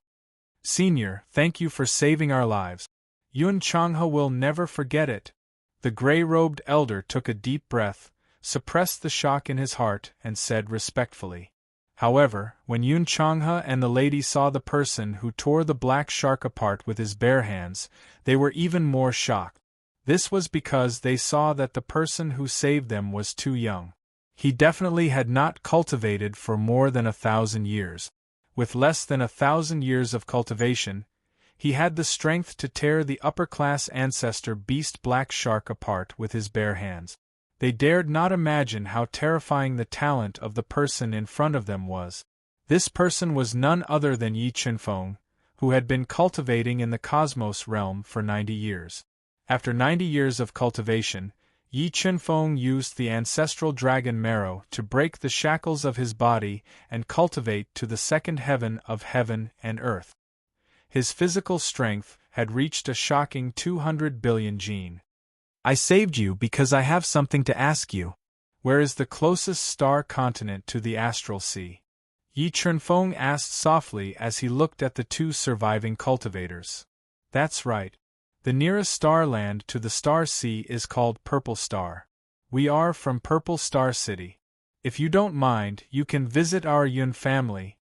Senior, thank you for saving our lives. Yun Changhe will never forget it. The gray-robed elder took a deep breath, suppressed the shock in his heart, and said respectfully. However, when Yun Changhe and the lady saw the person who tore the black shark apart with his bare hands, they were even more shocked. This was because they saw that the person who saved them was too young. He definitely had not cultivated for more than 1,000 years. With less than 1,000 years of cultivation, he had the strength to tear the upper-class ancestor beast black shark apart with his bare hands. They dared not imagine how terrifying the talent of the person in front of them was. This person was none other than Yi Chunfeng, who had been cultivating in the cosmos realm for 90 years. After 90 years of cultivation, Yi Chunfeng used the ancestral dragon marrow to break the shackles of his body and cultivate to the second heaven of heaven and earth. His physical strength had reached a shocking 200 billion gene. I saved you because I have something to ask you. Where is the closest star continent to the astral sea? Yi Chunfeng asked softly as he looked at the two surviving cultivators. That's right. The nearest star land to the star sea is called Purple Star. We are from Purple Star City. If you don't mind, you can visit our Yun family.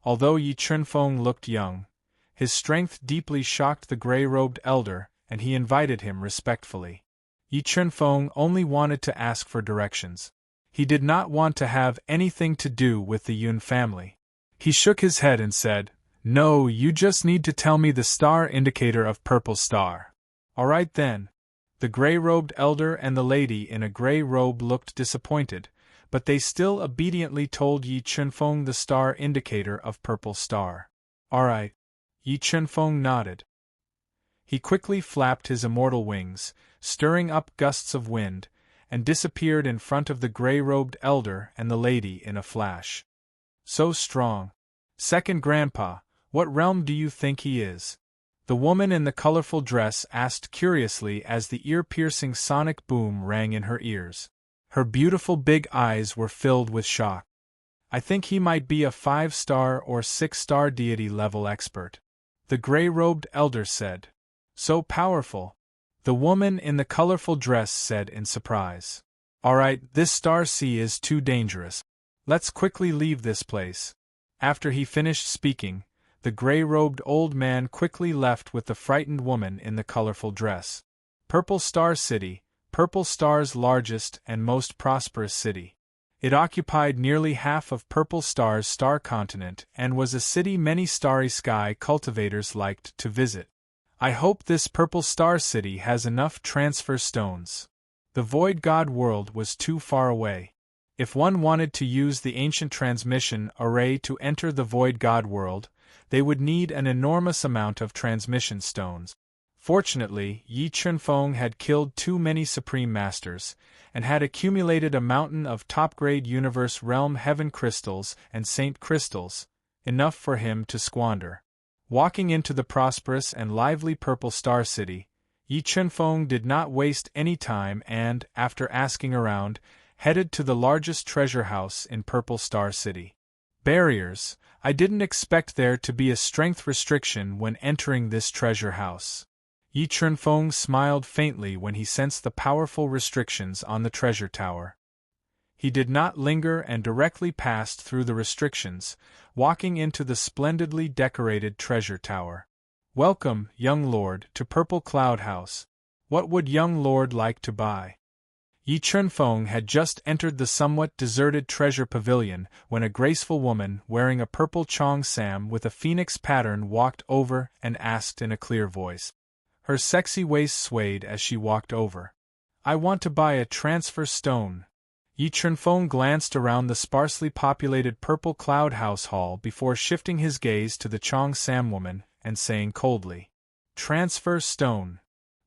Although Yi Chunfeng looked young, his strength deeply shocked the gray-robed elder, and he invited him respectfully. Yi Chunfeng only wanted to ask for directions. He did not want to have anything to do with the Yun family. He shook his head and said, No, you just need to tell me the star indicator of Purple Star. All right then. The gray-robed elder and the lady in a gray robe looked disappointed, but they still obediently told Yi Chunfeng the star indicator of Purple Star. All right. Yi Chunfeng nodded. He quickly flapped his immortal wings, stirring up gusts of wind, and disappeared in front of the gray-robed elder and the lady in a flash. So strong. Second Grandpa, what realm do you think he is? The woman in the colorful dress asked curiously as the ear-piercing sonic boom rang in her ears. Her beautiful big eyes were filled with shock. I think he might be a 5-star or 6-star deity level expert. The gray-robed elder said. So powerful. The woman in the colorful dress said in surprise. All right, this star sea is too dangerous. Let's quickly leave this place. After he finished speaking, the gray-robed old man quickly left with the frightened woman in the colorful dress. Purple Star City, Purple Star's largest and most prosperous city. It occupied nearly half of Purple Star's star continent and was a city many starry sky cultivators liked to visit. I hope this Purple Star City has enough transfer stones. The Void God world was too far away. If one wanted to use the ancient transmission array to enter the Void God world, they would need an enormous amount of transmission stones. Fortunately, Yi Chunfeng had killed too many Supreme Masters, and had accumulated a mountain of top-grade Universe Realm Heaven Crystals and Saint Crystals, enough for him to squander. Walking into the prosperous and lively Purple Star City, Yi Chunfeng did not waste any time and, after asking around, headed to the largest treasure house in Purple Star City. Barriers. I didn't expect there to be a strength restriction when entering this treasure house. Yi Chunfeng smiled faintly when he sensed the powerful restrictions on the treasure tower. He did not linger and directly passed through the restrictions, walking into the splendidly decorated treasure tower. Welcome, young lord, to Purple Cloud House. What would young lord like to buy? Yi Chunfeng had just entered the somewhat deserted treasure pavilion when a graceful woman wearing a purple cheongsam with a phoenix pattern walked over and asked in a clear voice. Her sexy waist swayed as she walked over. I want to buy a transfer stone. Yi Chunfeng glanced around the sparsely populated Purple Cloud House hall before shifting his gaze to the cheongsam woman and saying coldly, Transfer stone.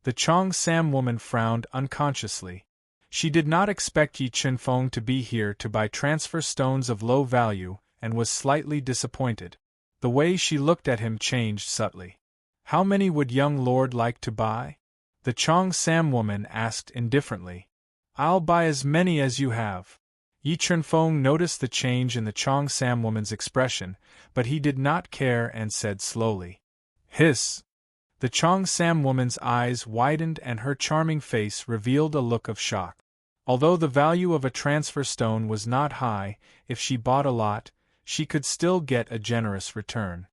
The cheongsam woman frowned unconsciously. She did not expect Yi Chunfeng to be here to buy transfer stones of low value and was slightly disappointed. The way she looked at him changed subtly. How many would young lord like to buy? The Cheongsam woman asked indifferently. I'll buy as many as you have. Yi Chunfeng noticed the change in the Cheongsam woman's expression, but he did not care and said slowly. Hiss! The Cheongsam woman's eyes widened and her charming face revealed a look of shock. Although the value of a transfer stone was not high, if she bought a lot, she could still get a generous return.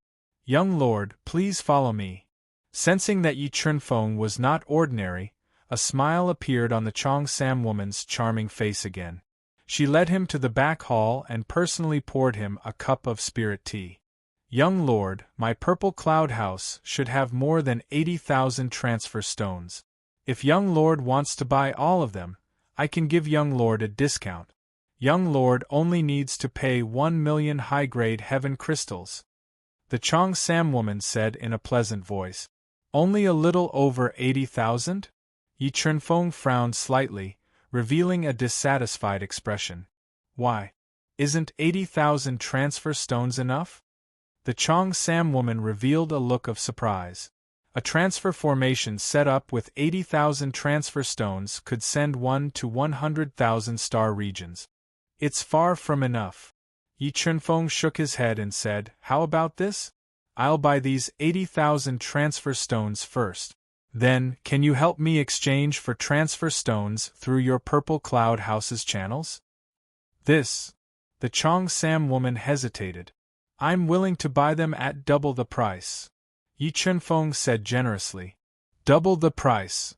Young lord, please follow me. Sensing that Yi Chunfeng was not ordinary, a smile appeared on the Cheongsam woman's charming face again. She led him to the back hall and personally poured him a cup of spirit tea. Young lord, my purple cloud house should have more than 80,000 transfer stones. If young lord wants to buy all of them, I can give young lord a discount. Young lord only needs to pay 1 million high-grade heaven crystals. The Cheongsam woman said in a pleasant voice. Only a little over 80,000? Yi Chunfeng frowned slightly, revealing a dissatisfied expression. Why? Isn't 80,000 transfer stones enough? The Cheongsam woman revealed a look of surprise. A transfer formation set up with 80,000 transfer stones could send 1 to 100,000 star regions. It's far from enough. Yi Chunfeng shook his head and said, How about this? I'll buy these 80,000 transfer stones first. Then, can you help me exchange for transfer stones through your Purple Cloud House's channels? This. The Cheongsam woman hesitated. I'm willing to buy them at double the price. Yi Chunfeng said generously. Double the price.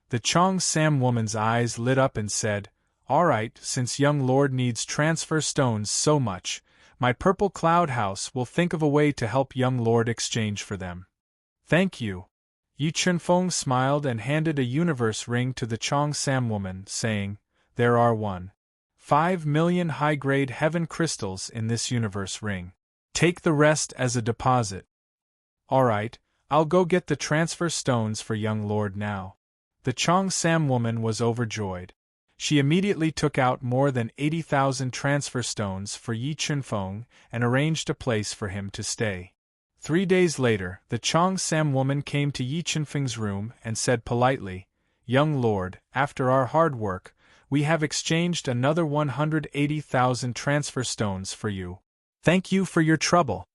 The Cheongsam woman's eyes lit up and said, All right, since young lord needs transfer stones so much, my Purple Cloud House will think of a way to help young lord exchange for them. Thank you. Yi Chunfeng smiled and handed a universe ring to the Cheongsam woman, saying, There are 1.5 million high-grade heaven crystals in this universe ring. Take the rest as a deposit. All right, I'll go get the transfer stones for young lord now. The Cheongsam woman was overjoyed. She immediately took out more than 80,000 transfer stones for Yi Chunfeng and arranged a place for him to stay. 3 days later, the Cheongsam woman came to Yi Chunfeng's room and said politely, Young lord, after our hard work, we have exchanged another 180,000 transfer stones for you. Thank you for your trouble.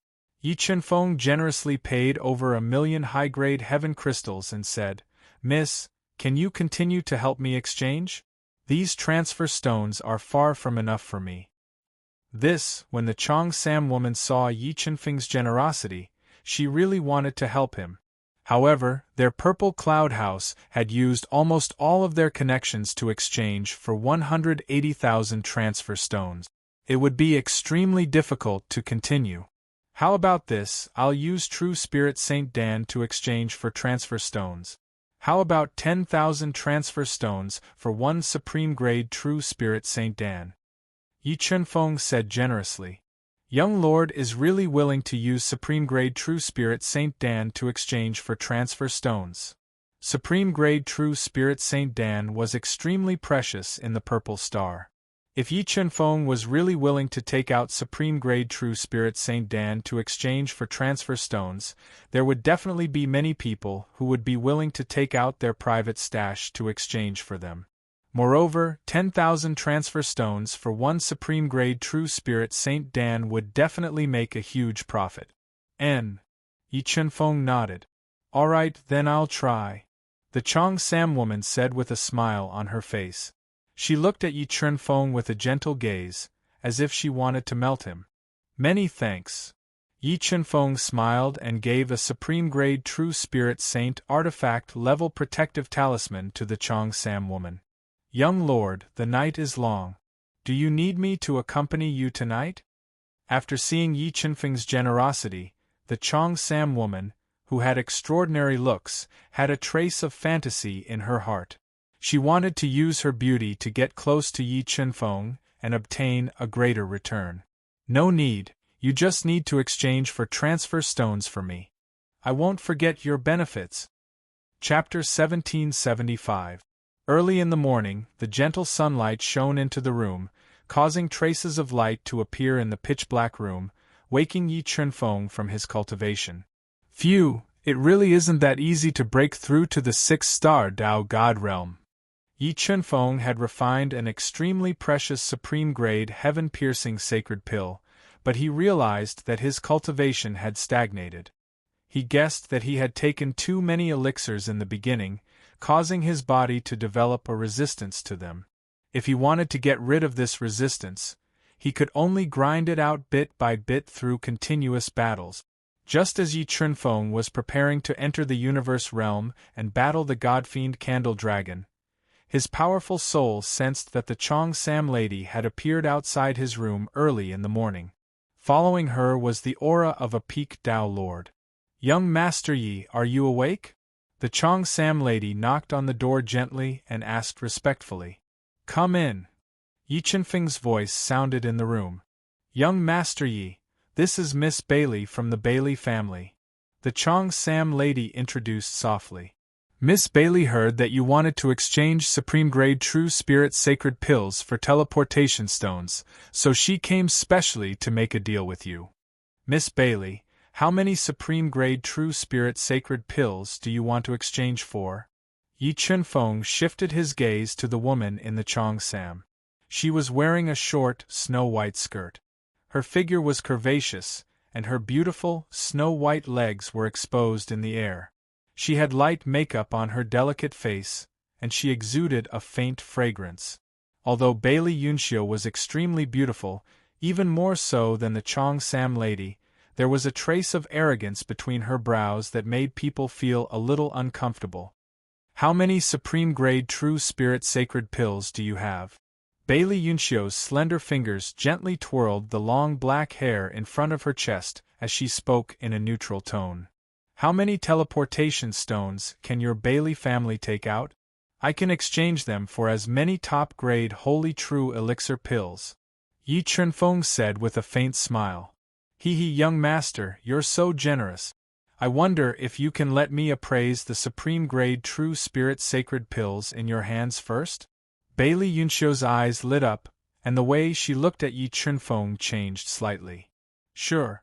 Yi Chunfeng generously paid over 1 million high-grade heaven crystals and said, Miss, can you continue to help me exchange? These transfer stones are far from enough for me. When the Cheongsam woman saw Yi Chunfeng's generosity, she really wanted to help him. However, their Purple Cloud House had used almost all of their connections to exchange for 180,000 transfer stones. It would be extremely difficult to continue. How about this? I'll use True Spirit Saint Dan to exchange for transfer stones. How about 10,000 transfer stones for 1 supreme grade True Spirit Saint Dan? Yi Chunfeng said generously. Young lord is really willing to use supreme grade True Spirit Saint Dan to exchange for transfer stones. Supreme grade True Spirit Saint Dan was extremely precious in the Purple Star. If Yi Chunfeng was really willing to take out Supreme Grade True Spirit Saint Dan to exchange for transfer stones, there would definitely be many people who would be willing to take out their private stash to exchange for them. Moreover, 10,000 transfer stones for 1 Supreme Grade True Spirit Saint Dan would definitely make a huge profit. Yi Chunfeng nodded. All right, then I'll try. The Cheongsam woman said with a smile on her face. She looked at Yi Chunfeng with a gentle gaze, as if she wanted to melt him. Many thanks. Yi Chunfeng smiled and gave a Supreme Grade True Spirit Saint Artifact Level Protective Talisman to the Cheongsam woman. Young lord, the night is long. Do you need me to accompany you tonight? After seeing Yi Chunfeng's generosity, the Cheongsam woman, who had extraordinary looks, had a trace of fantasy in her heart. She wanted to use her beauty to get close to Yi Chunfeng and obtain a greater return. No need, you just need to exchange for transfer stones for me. I won't forget your benefits. Chapter 1775. Early in the morning, the gentle sunlight shone into the room, causing traces of light to appear in the pitch-black room, waking Yi Chunfeng from his cultivation. Phew, it really isn't that easy to break through to the 6-star Dao God realm. Yi Chunfeng had refined an extremely precious supreme-grade heaven-piercing sacred pill, but he realized that his cultivation had stagnated. He guessed that he had taken too many elixirs in the beginning, causing his body to develop a resistance to them. If he wanted to get rid of this resistance, he could only grind it out bit by bit through continuous battles. Just as Yi Chunfeng was preparing to enter the universe realm and battle the god-fiend Candle Dragon, his powerful soul sensed that the Chong Sam lady had appeared outside his room early in the morning. Following her was the aura of a peak Dao Lord. "Young Master Yi, are you awake?" The Chong Sam lady knocked on the door gently and asked respectfully. "Come in." Yi Chunfeng's voice sounded in the room. "Young Master Yi, this is Miss Bailey from the Bailey family," the Chong Sam lady introduced softly. "Miss Bailey heard that you wanted to exchange supreme-grade true spirit sacred pills for teleportation stones, so she came specially to make a deal with you. Miss Bailey, how many supreme-grade true spirit sacred pills do you want to exchange for?" Yi Chunfeng shifted his gaze to the woman in the Chong Sam. She was wearing a short, snow-white skirt. Her figure was curvaceous, and her beautiful, snow-white legs were exposed in the air. She had light makeup on her delicate face, and she exuded a faint fragrance. Although Bailey Yunxiu was extremely beautiful, even more so than the Chong Sam lady, there was a trace of arrogance between her brows that made people feel a little uncomfortable. "How many supreme-grade true spirit sacred pills do you have?" Bailey Yunxiu's slender fingers gently twirled the long black hair in front of her chest as she spoke in a neutral tone. "How many teleportation stones can your Bailey family take out? I can exchange them for as many top-grade holy true elixir pills," Yi Chunfeng said with a faint smile. "Hee, young master, you're so generous. I wonder if you can let me appraise the supreme-grade true spirit sacred pills in your hands first?" Bailey Yunxiu's eyes lit up, and the way she looked at Yi Chunfeng changed slightly. "Sure."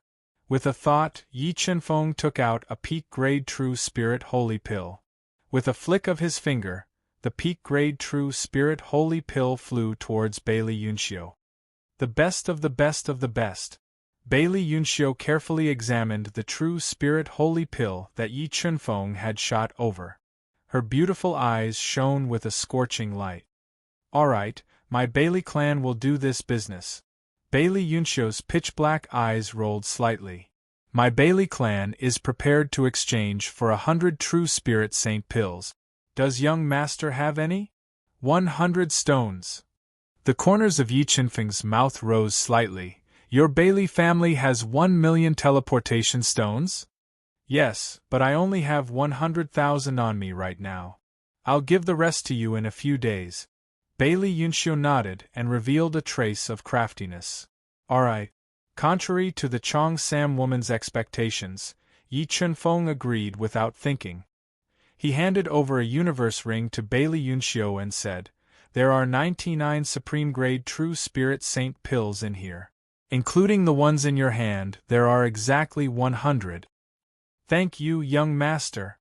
With a thought, Yi Chunfeng took out a peak-grade true spirit holy pill. With a flick of his finger, the peak-grade true spirit holy pill flew towards Bailey Yunxiu. "The best of the best of the best." Bailey Yunxiu carefully examined the true spirit holy pill that Yi Chunfeng had shot over. Her beautiful eyes shone with a scorching light. "All right, my Bailey clan will do this business." Bailey Yunxiu's pitch-black eyes rolled slightly. "My Bailey clan is prepared to exchange for 100 true spirit saint pills. Does young master have any?" 100 stones. The corners of Yi Chunfeng's mouth rose slightly. "Your Bailey family has 1,000,000 teleportation stones?" "Yes, but I only have 100,000 on me right now. I'll give the rest to you in a few days." Bailey Yunxiu nodded and revealed a trace of craftiness. "All right." Contrary to the Chong Sam woman's expectations, Yi Chunfeng agreed without thinking. He handed over a universe ring to Bailey Yunxiu and said, "There are 99 supreme-grade true spirit saint pills in here. Including the ones in your hand, there are exactly 100. "Thank you, young master."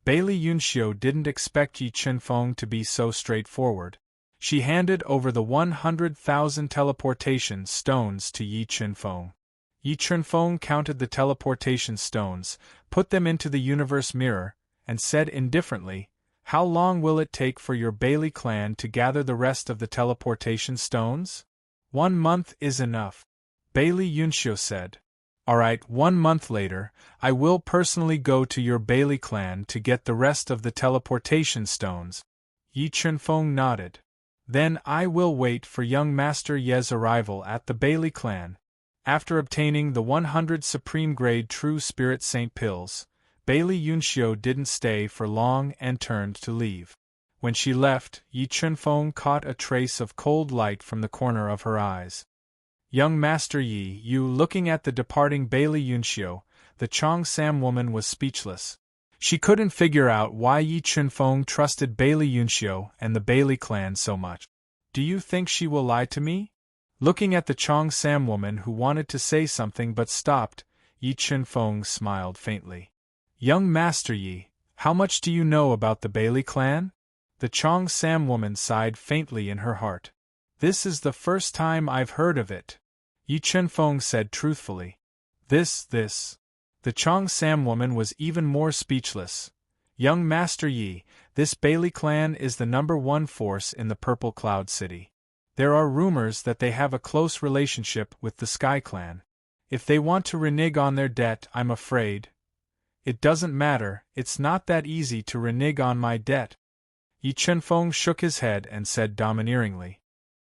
Bailey Yunxiu didn't expect Yi Chunfeng to be so straightforward. She handed over the 100,000 teleportation stones to Yi Chunfeng. Yi Chunfeng counted the teleportation stones, put them into the universe mirror, and said indifferently, "How long will it take for your Bailey clan to gather the rest of the teleportation stones?" 1 month is enough. Bailey Yunxiu said. "All right, 1 month later, I will personally go to your Bailey clan to get the rest of the teleportation stones." Yi Chunfeng nodded. "Then I will wait for young Master Ye's arrival at the Bailey clan." After obtaining the 100 supreme-grade true spirit saint pills, Bailey Yunxiu didn't stay for long and turned to leave. When she left, Yi Chunfeng caught a trace of cold light from the corner of her eyes. "Young Master Yi," looking at the departing Bailey Yunxiu, the Chong Sam woman was speechless. She couldn't figure out why Yi Chunfeng trusted Bailey Yunxiu and the Bailey clan so much. "Do you think she will lie to me?" Looking at the Chong Sam woman who wanted to say something but stopped, Yi Chunfeng smiled faintly. Young Master Yi, how much do you know about the Bailey clan? The Chong Sam woman sighed faintly in her heart. This is the first time I've heard of it, Yi Chunfeng said truthfully. This. The Chong Sam woman was even more speechless. Young Master Yi, this Bailey clan is the #1 force in the Purple Cloud City. There are rumors that they have a close relationship with the Sky Clan. If they want to renege on their debt, I'm afraid. It doesn't matter, it's not that easy to renege on my debt. Yi Chunfeng shook his head and said domineeringly.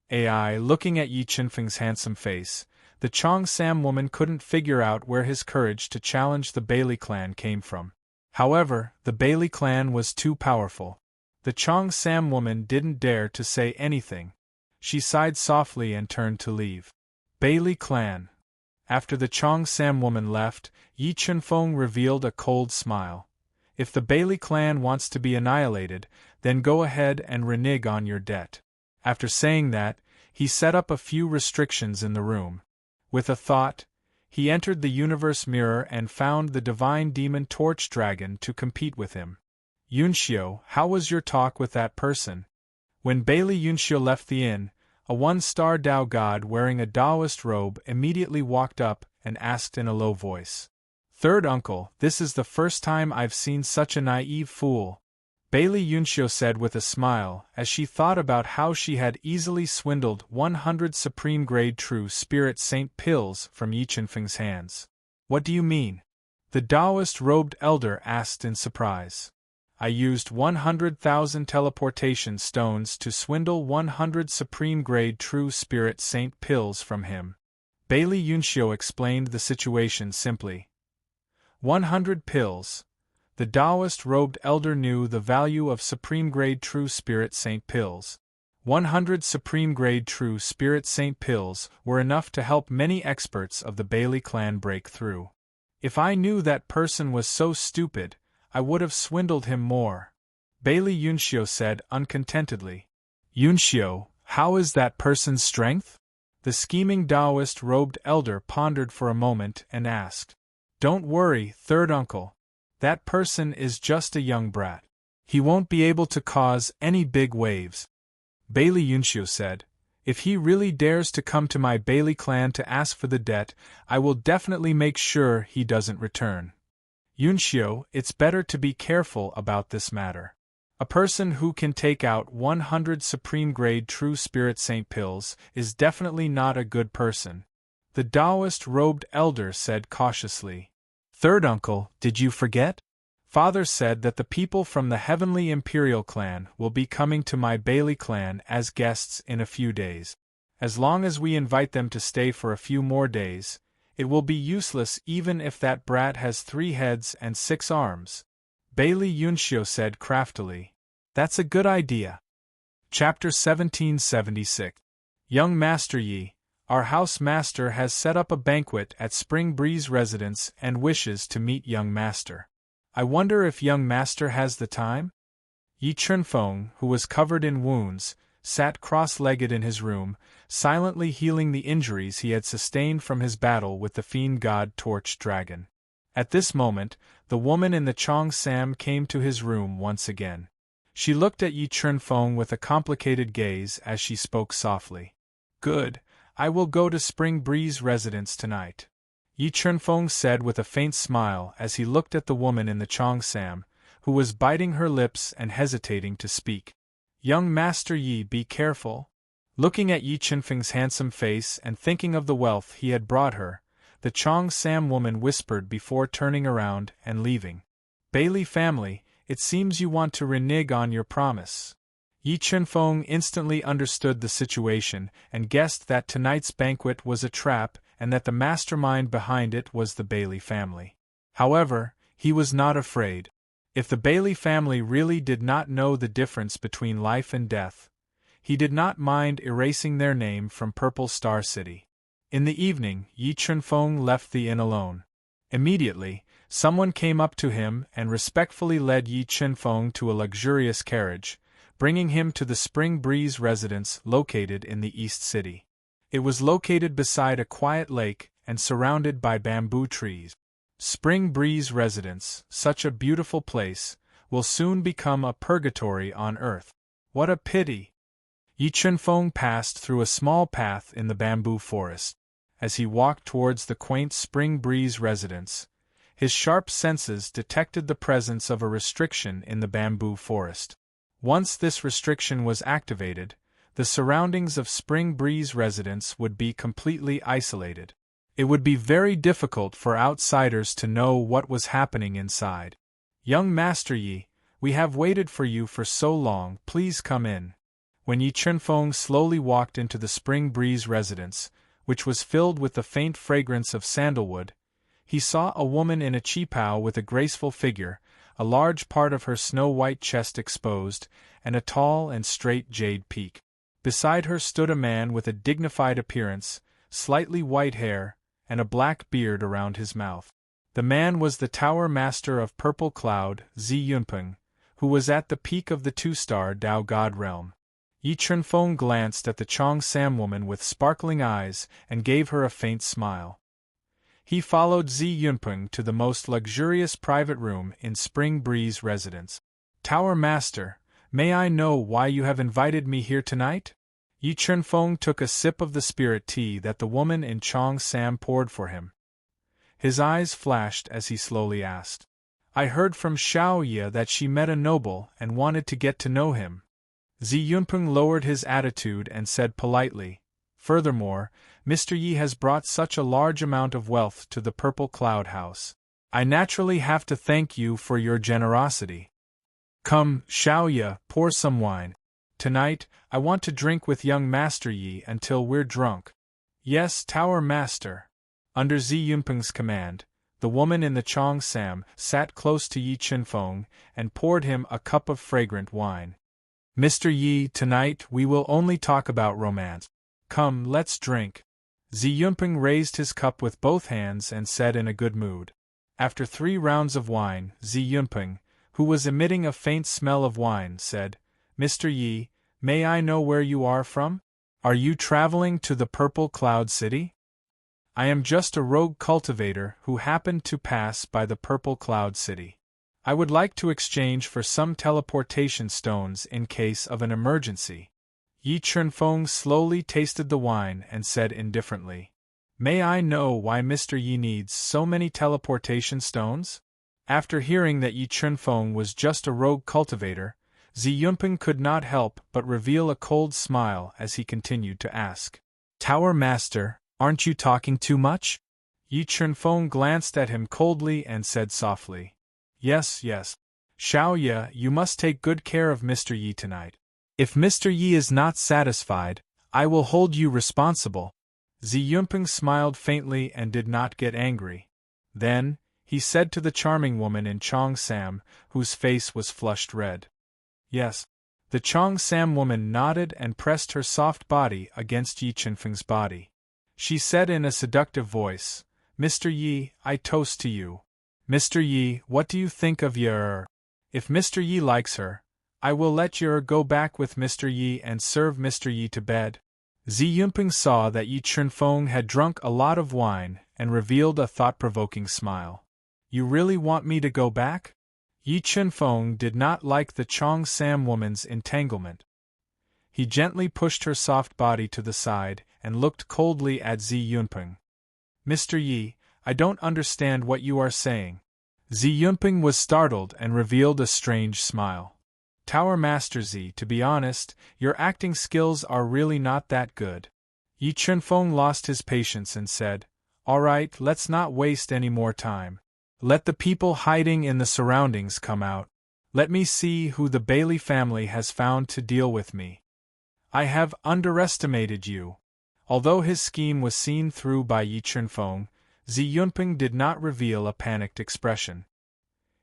Looking at Yi Chunfeng's handsome face, the Chong Sam woman couldn't figure out where his courage to challenge the Bailey clan came from. However, the Bailey clan was too powerful. The Chong Sam woman didn't dare to say anything. She sighed softly and turned to leave. Bailey clan. After the Chong Sam woman left, Yi Chunfeng revealed a cold smile. If the Bailey clan wants to be annihilated, then go ahead and renege on your debt. After saying that, he set up a few restrictions in the room. With a thought, he entered the universe mirror and found the divine demon Torch Dragon to compete with him. Yunxiu, how was your talk with that person? When Bailey Yunxiu left the inn, a one-star Dao god wearing a Taoist robe immediately walked up and asked in a low voice. Third uncle, this is the first time I've seen such a naive fool, Bailey Yunxiu said with a smile as she thought about how she had easily swindled 100 supreme-grade true spirit saint pills from Yi Chunfeng's hands. What do you mean? The Taoist-robed elder asked in surprise. I used 100,000 teleportation stones to swindle 100 supreme-grade true spirit saint pills from him. Bailey Yunxiu explained the situation simply. 100 pills. The Taoist-robed elder knew the value of supreme-grade true spirit saint pills. 100 supreme-grade true spirit saint pills were enough to help many experts of the Bailey clan break through. If I knew that person was so stupid, I would have swindled him more, Bailey Yunxiu said uncontentedly. Yunxiu, how is that person's strength? The scheming Taoist-robed elder pondered for a moment and asked. Don't worry, third uncle. That person is just a young brat. He won't be able to cause any big waves. Bailey Yunxiu said, if he really dares to come to my Bailey clan to ask for the debt, I will definitely make sure he doesn't return. Yunxiu, it's better to be careful about this matter. A person who can take out 100 supreme-grade true spirit saint pills is definitely not a good person, the Taoist-robed elder said cautiously. Third uncle, did you forget? Father said that the people from the Heavenly Imperial clan will be coming to my Bailey clan as guests in a few days. As long as we invite them to stay for a few more days, it will be useless even if that brat has 3 heads and 6 arms. Bailey Yunxiu said craftily. That's a good idea. Chapter 1776. Young Master Yi, our house master has set up a banquet at Spring Breeze Residence and wishes to meet young master. I wonder if young master has the time? Yi Chunfeng, who was covered in wounds, sat cross-legged in his room, silently healing the injuries he had sustained from his battle with the fiend god Torch Dragon. At this moment, the woman in the Chong Sam came to his room once again. She looked at Yi Chunfeng with a complicated gaze as she spoke softly. Good, I will go to Spring Breeze Residence tonight, Yi Chunfeng said with a faint smile as he looked at the woman in the Chong Sam, who was biting her lips and hesitating to speak. Young Master Yi, be careful. Looking at Yi Chunfeng's handsome face and thinking of the wealth he had brought her, the Chong Sam woman whispered before turning around and leaving. Bailey family, it seems you want to renege on your promise. Yi Chunfeng instantly understood the situation and guessed that tonight's banquet was a trap and that the mastermind behind it was the Bailey family. However, he was not afraid. If the Bailey family really did not know the difference between life and death, he did not mind erasing their name from Purple Star City. In the evening, Yi Chunfeng left the inn alone. Immediately, someone came up to him and respectfully led Yi Chunfeng to a luxurious carriage, bringing him to the Spring Breeze Residence located in the East City. It was located beside a quiet lake and surrounded by bamboo trees. Spring Breeze Residence, such a beautiful place, will soon become a purgatory on earth. What a pity! Yi Chunfeng passed through a small path in the bamboo forest. As he walked towards the quaint Spring Breeze Residence, his sharp senses detected the presence of a restriction in the bamboo forest. Once this restriction was activated, the surroundings of Spring Breeze Residence would be completely isolated. It would be very difficult for outsiders to know what was happening inside. Young Master Yi, we have waited for you for so long, please come in. When Yi Chunfeng slowly walked into the Spring Breeze Residence, which was filled with the faint fragrance of sandalwood, he saw a woman in a qipao with a graceful figure, a large part of her snow-white chest exposed, and a tall and straight jade peak. Beside her stood a man with a dignified appearance, slightly white hair, and a black beard around his mouth. The man was the Tower Master of Purple Cloud, Zi Yunpeng, who was at the peak of the two-star Dao God realm. Yi Chunfeng glanced at the Cheongsam woman with sparkling eyes and gave her a faint smile. He followed Zi Yunpeng to the most luxurious private room in Spring Breeze Residence. Tower Master, may I know why you have invited me here tonight? Yi Chunfeng took a sip of the spirit tea that the woman in Cheongsam poured for him. His eyes flashed as he slowly asked. I heard from Xiao Ye that she met a noble and wanted to get to know him. Zi Yunpeng lowered his attitude and said politely, furthermore, Mr. Yi has brought such a large amount of wealth to the Purple Cloud House. I naturally have to thank you for your generosity. Come, Xiao Ye, pour some wine. Tonight, I want to drink with young Master Yi until we're drunk. Yes, Tower Master. Under Zi Yunpeng's command, the woman in the Cheongsam sat close to Yi Chunfeng and poured him a cup of fragrant wine. Mr. Yi, tonight we will only talk about romance. Come, let's drink. Zi Yunpeng raised his cup with both hands and said in a good mood. After 3 rounds of wine, Zi Yunpeng, who was emitting a faint smell of wine, said, Mr. Yi, may I know where you are from? Are you traveling to the Purple Cloud City? I am just a rogue cultivator who happened to pass by the Purple Cloud City. I would like to exchange for some teleportation stones in case of an emergency. Yi Chunfeng slowly tasted the wine and said indifferently, May I know why Mr. Yi needs so many teleportation stones? After hearing that Yi Chunfeng was just a rogue cultivator, Zi Yunpeng could not help but reveal a cold smile as he continued to ask, Tower Master, aren't you talking too much? Yi Chunfeng glanced at him coldly and said softly, Yes, yes. Xiao Ye, you must take good care of Mr. Yi tonight. If Mr. Yi is not satisfied, I will hold you responsible. Zi Yunpeng smiled faintly and did not get angry. Then, he said to the charming woman in Cheongsam, whose face was flushed red. Yes. The Cheongsam woman nodded and pressed her soft body against Yi Chunfeng's body. She said in a seductive voice, Mr. Yi, I toast to you. Mr. Yi, what do you think of Yer? If Mr. Yi likes her, I will let Yer go back with Mr. Yi and serve Mr. Yi to bed. Zi Yunpeng saw that Yi Chunfeng had drunk a lot of wine and revealed a thought-provoking smile. You really want me to go back? Yi Chunfeng did not like the Cheongsam woman's entanglement. He gently pushed her soft body to the side and looked coldly at Zi Yunpeng. Mr. Yi, I don't understand what you are saying. Zi Yunpeng was startled and revealed a strange smile. Tower Master Zi, to be honest, your acting skills are really not that good. Yi Chunfeng lost his patience and said, All right, let's not waste any more time. Let the people hiding in the surroundings come out. Let me see who the Bailey family has found to deal with me. I have underestimated you. Although his scheme was seen through by Yi Chunfeng, Zi Yunpeng did not reveal a panicked expression.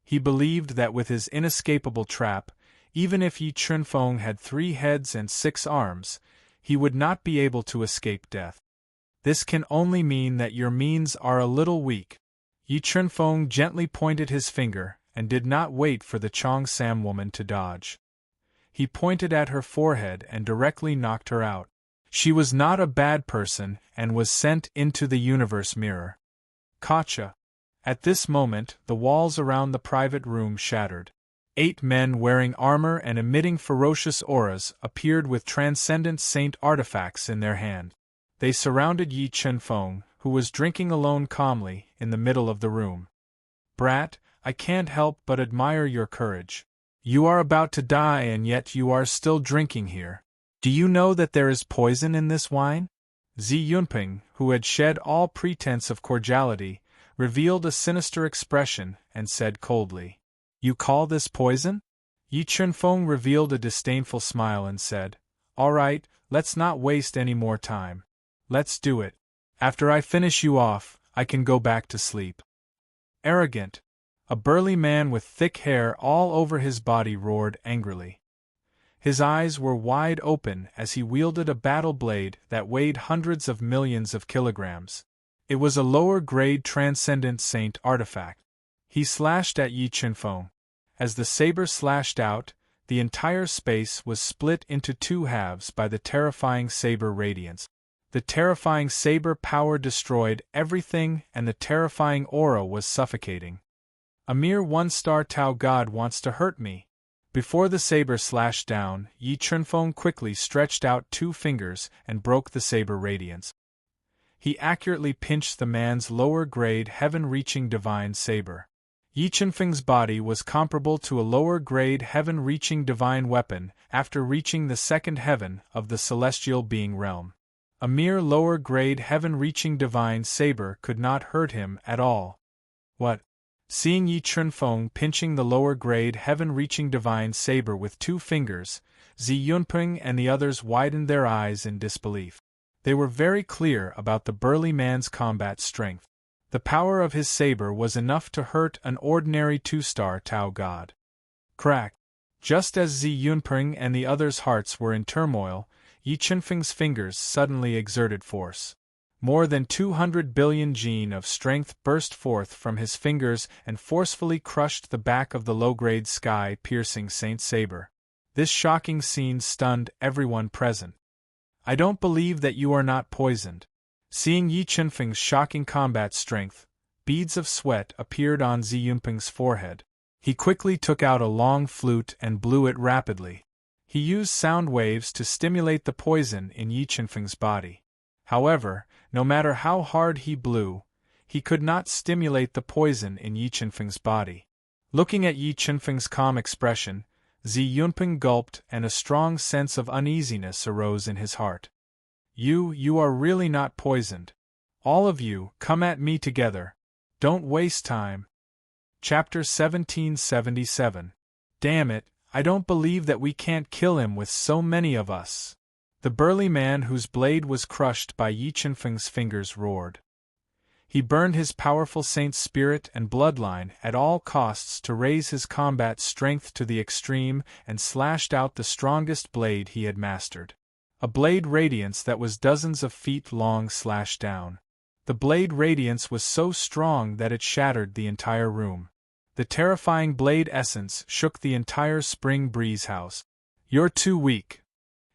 He believed that with his inescapable trap, even if Yi Chunfeng had 3 heads and 6 arms, he would not be able to escape death. This can only mean that your means are a little weak. Yi Chunfeng gently pointed his finger and did not wait for the Cheongsam woman to dodge. He pointed at her forehead and directly knocked her out. She was not a bad person and was sent into the universe mirror. Gotcha. At this moment, the walls around the private room shattered. 8 men wearing armor and emitting ferocious auras appeared with transcendent saint artifacts in their hand. They surrounded Yi Chunfeng, who was drinking alone calmly in the middle of the room. Brat, I can't help but admire your courage. You are about to die and yet you are still drinking here. Do you know that there is poison in this wine? Zi Yunping, who had shed all pretense of cordiality, revealed a sinister expression and said coldly, You call this poison? Yi Chunfeng revealed a disdainful smile and said, All right, let's not waste any more time. Let's do it. After I finish you off, I can go back to sleep. Arrogant. A burly man with thick hair all over his body roared angrily. His eyes were wide open as he wielded a battle blade that weighed hundreds of millions of kilograms. It was a lower-grade transcendent saint artifact. He slashed at Yi Chunfeng. As the saber slashed out, the entire space was split into 2 halves by the terrifying saber radiance. The terrifying saber power destroyed everything and the terrifying aura was suffocating. A mere 1-star Tao god wants to hurt me. Before the saber slashed down, Yi Chunfeng quickly stretched out 2 fingers and broke the saber radiance. He accurately pinched the man's lower-grade heaven-reaching divine saber. Yi Chunfeng's body was comparable to a lower-grade heaven-reaching divine weapon after reaching the 2nd heaven of the celestial being realm. A mere lower-grade heaven-reaching divine saber could not hurt him at all. What? Seeing Yi Chunfeng pinching the lower-grade heaven-reaching divine saber with 2 fingers, Zi Yunping and the others widened their eyes in disbelief. They were very clear about the burly man's combat strength. The power of his saber was enough to hurt an ordinary 2-star Tao god. Crack! Just as Zi Yunping and the others' hearts were in turmoil, Yi Chunfeng's fingers suddenly exerted force. More than 200 billion gene of strength burst forth from his fingers and forcefully crushed the back of the low-grade sky-piercing Saint Saber. This shocking scene stunned everyone present. I don't believe that you are not poisoned. Seeing Yi Chunfeng's shocking combat strength, beads of sweat appeared on Zi Yunping's forehead. He quickly took out a long flute and blew it rapidly. He used sound waves to stimulate the poison in Yi Chunfeng's body. However, no matter how hard he blew, he could not stimulate the poison in Yi Chunfeng's body. Looking at Yi Chunfeng's calm expression, Zi Yunping gulped and a strong sense of uneasiness arose in his heart. You are really not poisoned. All of you, come at me together. Don't waste time. Chapter 1777. Damn it, I don't believe that we can't kill him with so many of us. The burly man whose blade was crushed by Yi Chunfeng's fingers roared. He burned his powerful saint's spirit and bloodline at all costs to raise his combat strength to the extreme and slashed out the strongest blade he had mastered. A blade radiance that was dozens of feet long slashed down. The blade radiance was so strong that it shattered the entire room. The terrifying blade essence shook the entire Spring Breeze house. You're too weak.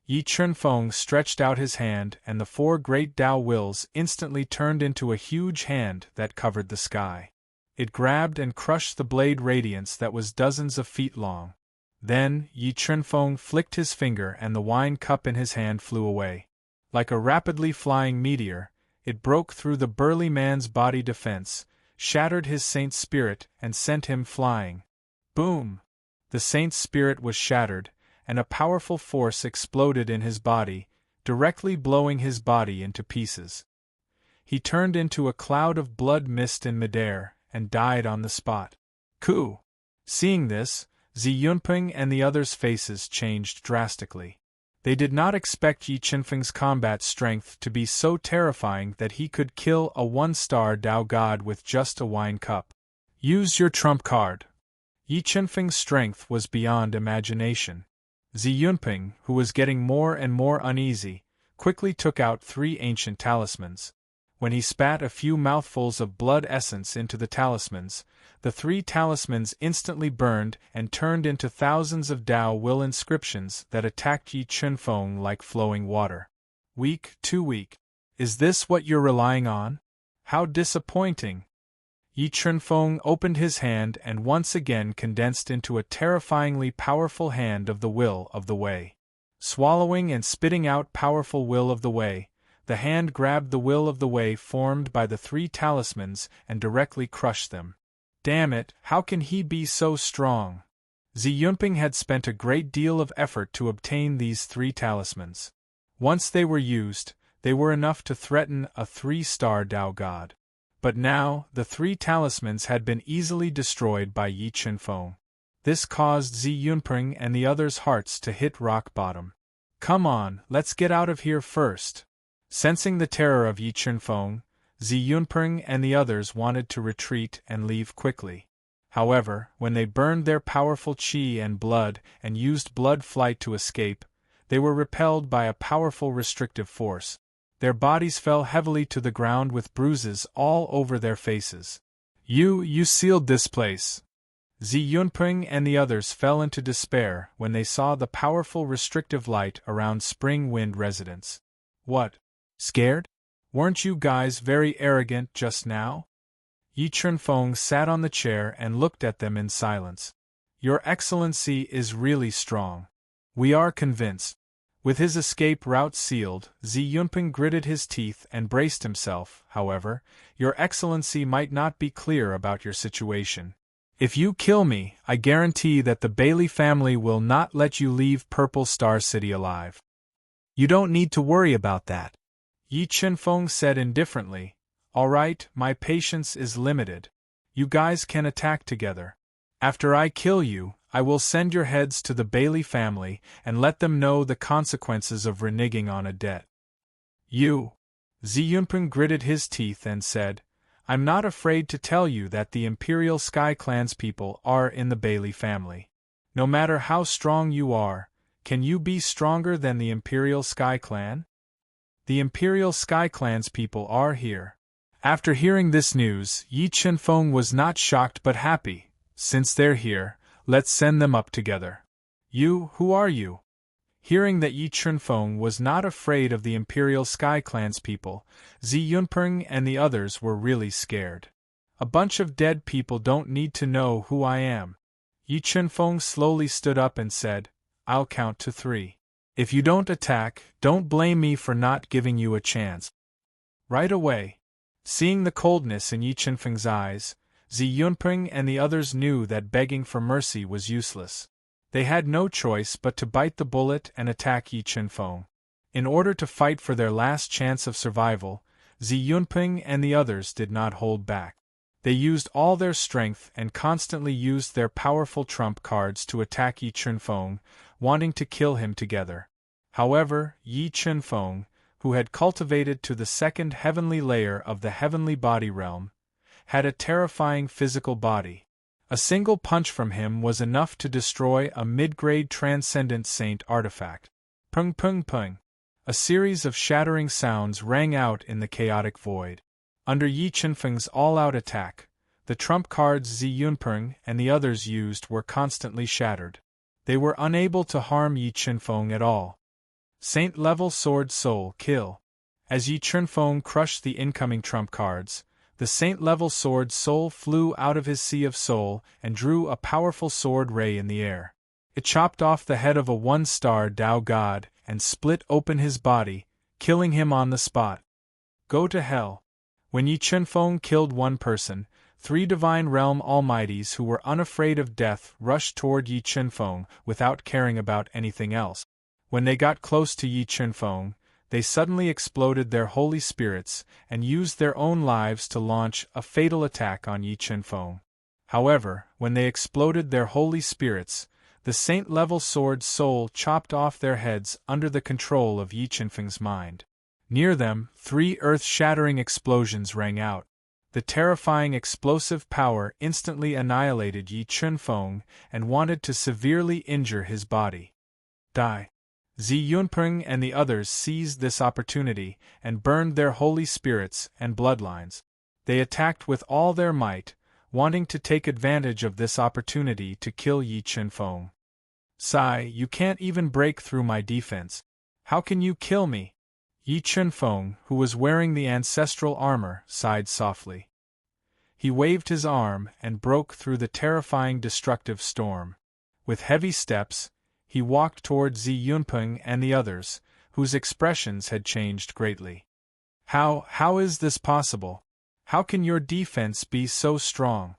Yi Chunfeng stretched out his hand and the 4 great Tao wills instantly turned into a huge hand that covered the sky. It grabbed and crushed the blade radiance that was dozens of feet long. Then, Yi Chunfeng flicked his finger and the wine cup in his hand flew away. Like a rapidly flying meteor, it broke through the burly man's body defense, shattered his saint's spirit and sent him flying. Boom! The saint's spirit was shattered, and a powerful force exploded in his body, directly blowing his body into pieces. He turned into a cloud of blood mist in midair, and died on the spot. Ku! Seeing this, Zi Yunping and the others' faces changed drastically. They did not expect Yi Chunfeng's combat strength to be so terrifying that he could kill a 1-star Tao god with just a wine cup. Use your trump card. Yi Chunfeng's strength was beyond imagination. Zi Yunping, who was getting more and more uneasy, quickly took out 3 ancient talismans. When he spat a few mouthfuls of blood essence into the talismans, the 3 talismans instantly burned and turned into thousands of Tao will inscriptions that attacked Yi Chunfeng like flowing water. Weak, too weak. Is this what you're relying on? How disappointing. Yi Chunfeng opened his hand and once again condensed into a terrifyingly powerful hand of the will of the Wei. Swallowing and spitting out powerful will of the Wei, the hand grabbed the will of the Wei formed by the 3 talismans and directly crushed them. Damn it, how can he be so strong? Xi Yunping had spent a great deal of effort to obtain these 3 talismans. Once they were used, they were enough to threaten a 3-star Tao god. But now, the 3 talismans had been easily destroyed by Yi Chunfeng. This caused Xi Yunping and the others' hearts to hit rock bottom. Come on, let's get out of here first. Sensing the terror of Yi Chunfeng, Xi Yunping and the others wanted to retreat and leave quickly. However, when they burned their powerful qi and blood and used blood flight to escape, they were repelled by a powerful restrictive force. Their bodies fell heavily to the ground with bruises all over their faces. You sealed this place. Xi Yunping and the others fell into despair when they saw the powerful restrictive light around Spring Wind residence. What? Scared? Weren't you guys very arrogant just now? Yi Chunfeng sat on the chair and looked at them in silence. Your Excellency is really strong. We are convinced. With his escape route sealed, Xi Yunping gritted his teeth and braced himself. However, Your Excellency might not be clear about your situation. If you kill me, I guarantee that the Bailey family will not let you leave Purple Star City alive. You don't need to worry about that. Yi Chunfeng said indifferently. All right, my patience is limited. You guys can attack together. After I kill you, I will send your heads to the Bailey family and let them know the consequences of reneging on a debt. You. Xi Yunping gritted his teeth and said, I'm not afraid to tell you that the Imperial Sky Clan's people are in the Bailey family. No matter how strong you are, can you be stronger than the Imperial Sky Clan? The Imperial Sky Clan's people are here. After hearing this news, Yi Chunfeng was not shocked but happy. Since they're here, let's send them up together. You, who are you? Hearing that Yi Chunfeng was not afraid of the Imperial Sky Clan's people, Xi Yunping and the others were really scared. A bunch of dead people don't need to know who I am. Yi Chunfeng slowly stood up and said, I'll count to 3. If you don't attack, don't blame me for not giving you a chance. Right away. Seeing the coldness in Yi Chunfeng's eyes, Xi Yunping and the others knew that begging for mercy was useless. They had no choice but to bite the bullet and attack Yi Chunfeng. In order to fight for their last chance of survival, Xi Yunping and the others did not hold back. They used all their strength and constantly used their powerful trump cards to attack Yi Chunfeng, wanting to kill him together. However, Yi Chunfeng, who had cultivated to the 2nd heavenly layer of the heavenly body realm, had a terrifying physical body. A single punch from him was enough to destroy a mid-grade transcendent saint artifact. Pung pung pung. A series of shattering sounds rang out in the chaotic void. Under Yi Chunfeng's all-out attack, the trump cards Xi Yunping and the others used were constantly shattered. They were unable to harm Yi Chunfeng at all. Saint-level sword soul kill. As Yi Chunfeng crushed the incoming trump cards, the saint-level sword soul flew out of his sea of soul and drew a powerful sword ray in the air. It chopped off the head of a 1-star Tao god and split open his body, killing him on the spot. Go to hell. When Yi Chunfeng killed one person, 3 Divine Realm Almighties who were unafraid of death rushed toward Yi Chunfeng without caring about anything else. When they got close to Yi Chunfeng, they suddenly exploded their holy spirits and used their own lives to launch a fatal attack on Yi Chunfeng. However, when they exploded their holy spirits, the saint-level sword soul chopped off their heads under the control of Yi Chunfeng's mind. Near them, 3 earth-shattering explosions rang out. The terrifying explosive power instantly annihilated Yi Chunfeng and wanted to severely injure his body. Die. Xi Yunping and the others seized this opportunity and burned their holy spirits and bloodlines. They attacked with all their might, wanting to take advantage of this opportunity to kill Yi Chunfeng. Sai, you can't even break through my defense. How can you kill me? Yi Chunfeng, who was wearing the ancestral armor, sighed softly. He waved his arm and broke through the terrifying destructive storm. With heavy steps, he walked toward Zi Yunpeng and the others, whose expressions had changed greatly. How is this possible? How can your defense be so strong?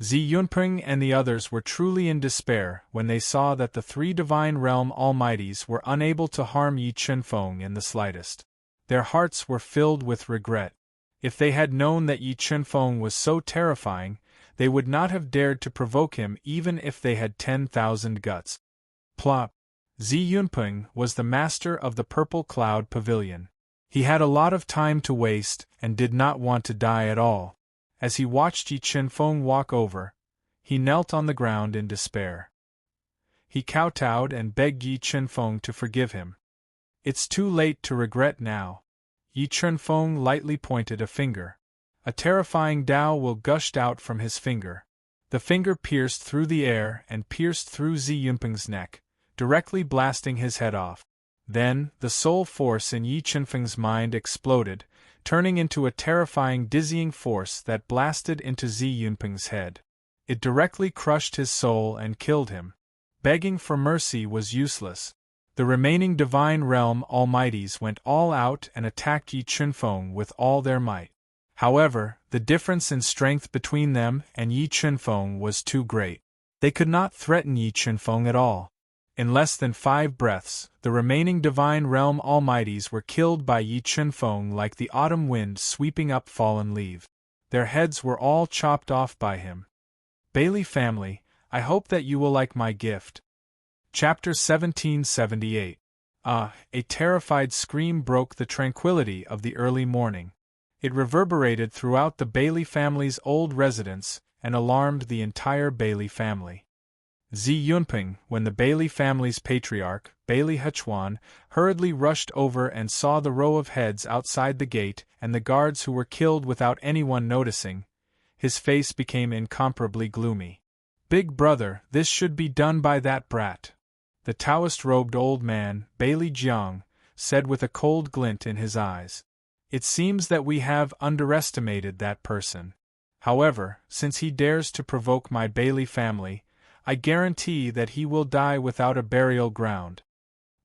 Zi Yunpeng and the others were truly in despair when they saw that the three Divine Realm Almighties were unable to harm Yi Chunfeng in the slightest. Their hearts were filled with regret. If they had known that Yi Chunfeng was so terrifying, they would not have dared to provoke him even if they had 10,000 guts. Plop! Zi Yunpeng was the master of the Purple Cloud Pavilion. He had a lot of time to waste and did not want to die at all. As he watched Yi Chunfeng walk over, he knelt on the ground in despair. He kowtowed and begged Yi Chunfeng to forgive him. It's too late to regret now. Yi Chunfeng lightly pointed a finger. A terrifying Tao will gushed out from his finger. The finger pierced through the air and pierced through Zi Yunpeng's neck, directly blasting his head off. Then, the soul force in Yi Chunfeng's mind exploded, turning into a terrifying dizzying force that blasted into Zi Yunpeng's head. It directly crushed his soul and killed him. Begging for mercy was useless. The remaining Divine Realm Almighties went all out and attacked Yi Chunfeng with all their might. However, the difference in strength between them and Yi Chunfeng was too great. They could not threaten Yi Chunfeng at all. In less than 5 breaths, the remaining Divine Realm Almighties were killed by Yi Chunfeng like the autumn wind sweeping up fallen leaves. Their heads were all chopped off by him. Bailey family, I hope that you will like my gift. Chapter 1778. A terrified scream broke the tranquility of the early morning. It reverberated throughout the Bailey family's old residence and alarmed the entire Bailey family. Zi Yunpeng, when the Bailey family's patriarch, Bailey Hechuan, hurriedly rushed over and saw the row of heads outside the gate and the guards who were killed without anyone noticing, his face became incomparably gloomy. Big brother, this should be done by that brat. The Taoist-robed old man, Bailey Jiang, said with a cold glint in his eyes. It seems that we have underestimated that person. However, since he dares to provoke my Bailey family, I guarantee that he will die without a burial ground.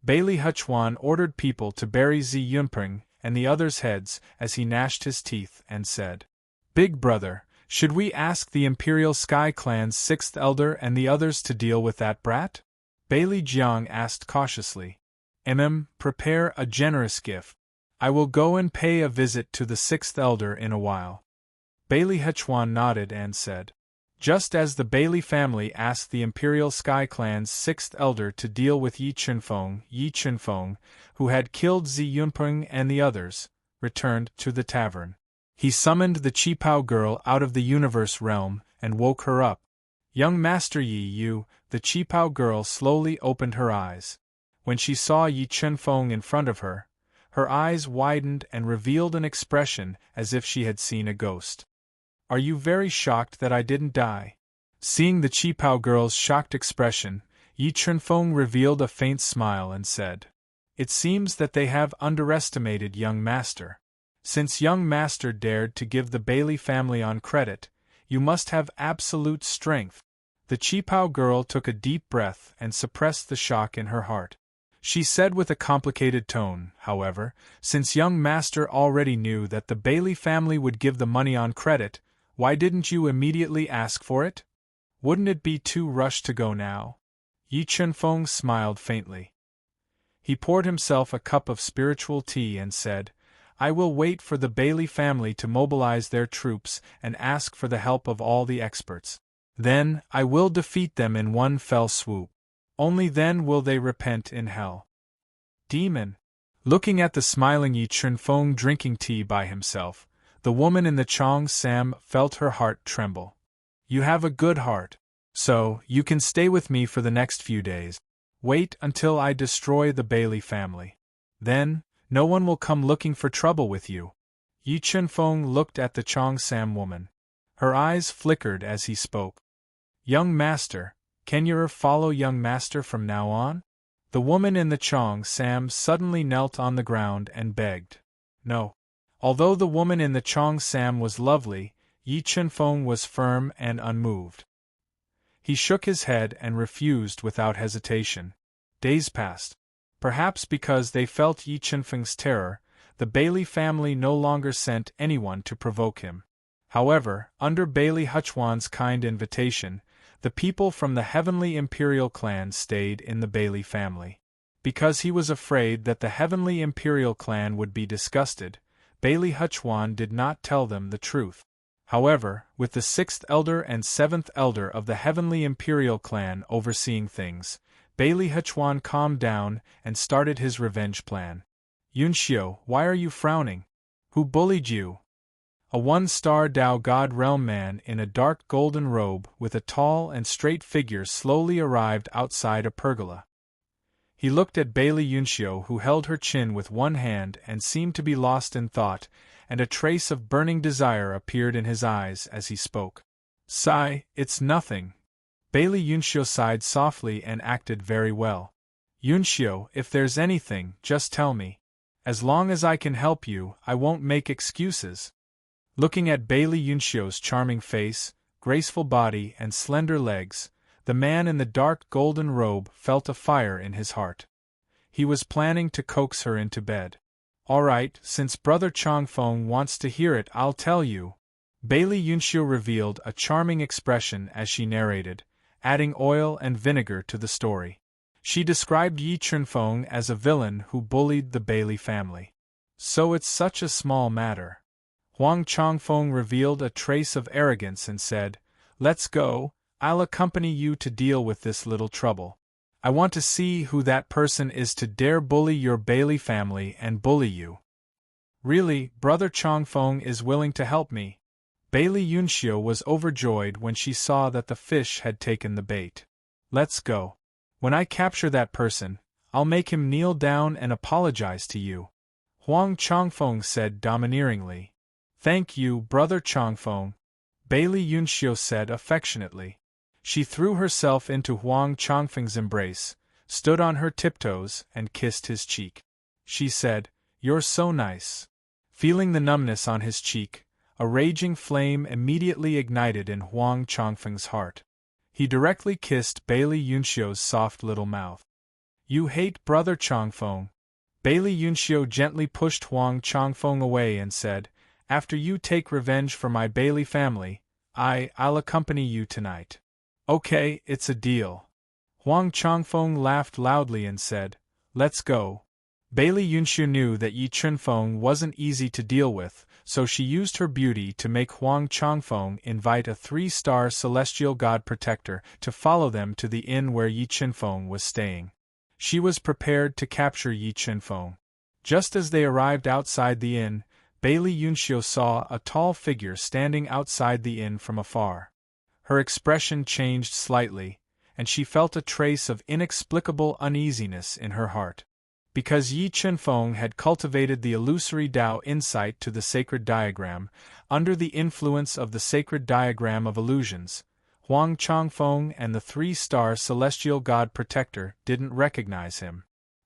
Bailey Hechuan ordered people to bury Zi Yunpeng and the others' heads as he gnashed his teeth and said, Big brother, should we ask the Imperial Sky Clan's 6th elder and the others to deal with that brat? Bailey Jiang asked cautiously. Prepare a generous gift. I will go and pay a visit to the 6th elder in a while. Bailey Hechuan nodded and said, Just as the Bailey family asked the Imperial Sky Clan's 6th elder to deal with Yi Chunfeng, who had killed Zi Yunpeng and the others, returned to the tavern. He summoned the Qipao girl out of the universe realm and woke her up. Young Master Yi, the Qipao girl slowly opened her eyes. When she saw Yi Chunfeng in front of her, her eyes widened and revealed an expression as if she had seen a ghost. Are you very shocked that I didn't die? Seeing the Qipao girl's shocked expression, Yi Chunfeng revealed a faint smile and said, It seems that they have underestimated young master. Since young master dared to give the Bailey family on credit, you must have absolute strength. The Qipao girl took a deep breath and suppressed the shock in her heart. She said with a complicated tone, however, since young master already knew that the Bailey family would give the money on credit, why didn't you immediately ask for it? Wouldn't it be too rushed to go now? Yi Chunfeng smiled faintly. He poured himself a cup of spiritual tea and said, I will wait for the Bailey family to mobilize their troops and ask for the help of all the experts. Then, I will defeat them in one fell swoop. Only then will they repent in hell. Demon! Looking at the smiling Yi Chunfeng drinking tea by himself, the woman in the Chong Sam felt her heart tremble. You have a good heart. So, you can stay with me for the next few days. Wait until I destroy the Bailey family. Then, no one will come looking for trouble with you. Yi Chunfeng looked at the Chong Sam woman. Her eyes flickered as he spoke. Young master, can you follow young master from now on? The woman in the Chong Sam suddenly knelt on the ground and begged. No. Although the woman in the Chong Sam was lovely, Yi Chunfeng was firm and unmoved. He shook his head and refused without hesitation. Days passed. Perhaps because they felt Yi Chunfeng's terror, the Bailey family no longer sent anyone to provoke him. However, under Bailey Huchuan's kind invitation, the people from the Heavenly Imperial clan stayed in the Bailey family. Because he was afraid that the Heavenly Imperial clan would be disgusted, Bailey Huchuan did not tell them the truth. However, with the 6th elder and 7th elder of the Heavenly Imperial clan overseeing things, Bailey Huchuan calmed down and started his revenge plan. Yunxiu, why are you frowning? Who bullied you? A 1-star Dao God realm man in a dark golden robe with a tall and straight figure slowly arrived outside a pergola. He looked at Bailey Yunxiu, who held her chin with one hand and seemed to be lost in thought, and a trace of burning desire appeared in his eyes as he spoke. Sigh, it's nothing. Bailey Yunxiu sighed softly and acted very well. Yunxiu, if there's anything, just tell me. As long as I can help you, I won't make excuses. Looking at Bailey Yunxiu's charming face, graceful body and slender legs, the man in the dark golden robe felt a fire in his heart. He was planning to coax her into bed. All right, since Brother Chongfeng wants to hear it, I'll tell you. Bailey Yunxiu revealed a charming expression as she narrated, adding oil and vinegar to the story. She described Yi Chunfeng as a villain who bullied the Bailey family. So it's such a small matter. Huang Chongfeng revealed a trace of arrogance and said, Let's go, I'll accompany you to deal with this little trouble. I want to see who that person is to dare bully your Bailey family and bully you. Really, Brother Chongfeng is willing to help me. Bailey Yunxiu was overjoyed when she saw that the fish had taken the bait. Let's go. When I capture that person, I'll make him kneel down and apologize to you. Huang Chongfeng said domineeringly. Thank you, Brother Chongfeng, Bailey Yunxiu said affectionately. She threw herself into Huang Chongfeng's embrace, stood on her tiptoes, and kissed his cheek. She said, You're so nice. Feeling the numbness on his cheek, a raging flame immediately ignited in Huang Chongfeng's heart. He directly kissed Bailey Yunxiu's soft little mouth. You hate Brother Chongfeng. Bailey Yunxiu gently pushed Huang Chongfeng away and said, After you take revenge for my Bailey family, I'll accompany you tonight. Okay, it's a deal. Huang Chongfeng laughed loudly and said, Let's go. Bailey Yunxiu knew that Yi Chunfeng wasn't easy to deal with, so she used her beauty to make Huang Chongfeng invite a 3-star celestial god protector to follow them to the inn where Yi Chunfeng was staying. She was prepared to capture Yi Chunfeng. Just as they arrived outside the inn, Bailey Yunxiu saw a tall figure standing outside the inn from afar. Her expression changed slightly, and she felt a trace of inexplicable uneasiness in her heart. Because Yi Chunfeng had cultivated the illusory Tao insight to the sacred diagram, under the influence of the sacred diagram of illusions, Huang Chongfeng and the 3-star celestial god protector didn't recognize him.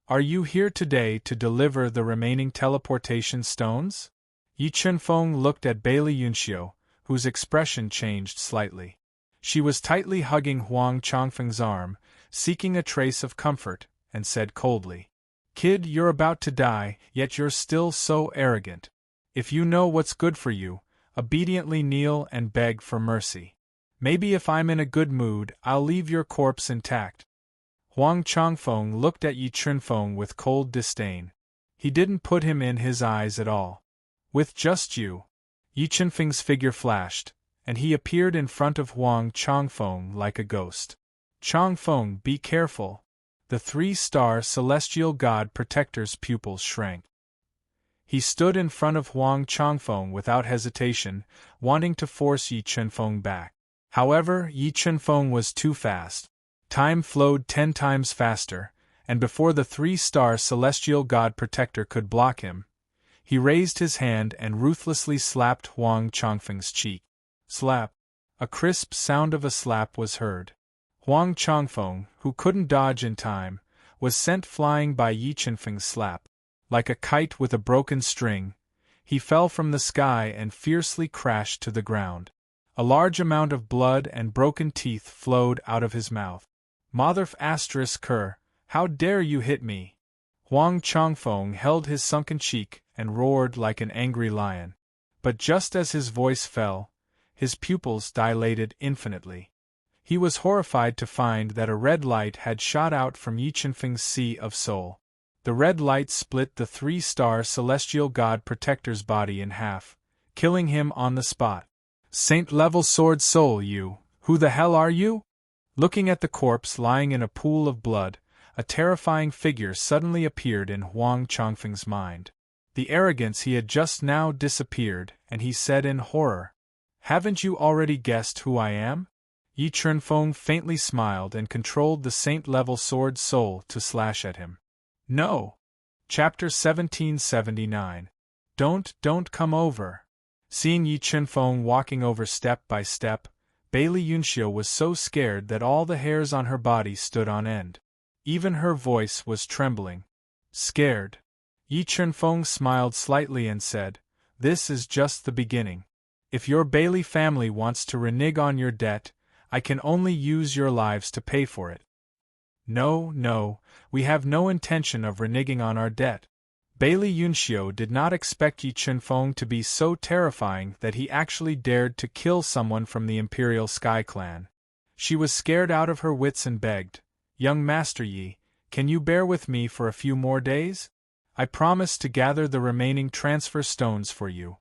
Are you here today to deliver the remaining teleportation stones? Yi Chunfeng looked at Bailey Yunxiu, whose expression changed slightly. She was tightly hugging Huang Chongfeng's arm, seeking a trace of comfort, and said coldly, Kid, you're about to die, yet you're still so arrogant. If you know what's good for you, obediently kneel and beg for mercy. Maybe if I'm in a good mood, I'll leave your corpse intact. Huang Chongfeng looked at Yi Chunfeng with cold disdain. He didn't put him in his eyes at all. With just you. Yi Chunfeng's figure flashed, and he appeared in front of Huang Chongfeng like a ghost. Chongfeng, be careful. The 3-star celestial god protector's pupils shrank. He stood in front of Huang Chongfeng without hesitation, wanting to force Yi Chunfeng back. However, Yi Chunfeng was too fast. Time flowed 10 times faster, and before the 3-star celestial god protector could block him, he raised his hand and ruthlessly slapped Huang Chongfeng's cheek. Slap. A crisp sound of a slap was heard. Huang Chongfeng, who couldn't dodge in time, was sent flying by Yi Chenfeng's slap. Like a kite with a broken string, he fell from the sky and fiercely crashed to the ground. A large amount of blood and broken teeth flowed out of his mouth. Motherf *Ker, how dare you hit me? Huang Chongfeng held his sunken cheek and roared like an angry lion. But just as his voice fell, his pupils dilated infinitely. He was horrified to find that a red light had shot out from Yi Chenfeng's Sea of Soul. The red light split the 3-star celestial god protector's body in half, killing him on the spot. Saint-level sword soul, you, who the hell are you? Looking at the corpse lying in a pool of blood, a terrifying figure suddenly appeared in Huang Chongfeng's mind. The arrogance he had just now disappeared, and he said in horror, "Haven't you already guessed who I am?" Yi Chenfeng faintly smiled and controlled the saint-level sword soul to slash at him. No. Chapter 1779. Don't come over. Seeing Yi Chenfeng walking over step by step, Bailey Yunxiu was so scared that all the hairs on her body stood on end. Even her voice was trembling. Scared. Yi Chenfeng smiled slightly and said, "This is just the beginning. If your Bailey family wants to renege on your debt, I can only use your lives to pay for it." No, we have no intention of reneging on our debt. Bailey Yunxiu did not expect Yi Chenfeng to be so terrifying that he actually dared to kill someone from the Imperial Sky Clan. She was scared out of her wits and begged, "Young Master Yi, can you bear with me for a few more days? I promise to gather the remaining transfer stones for you.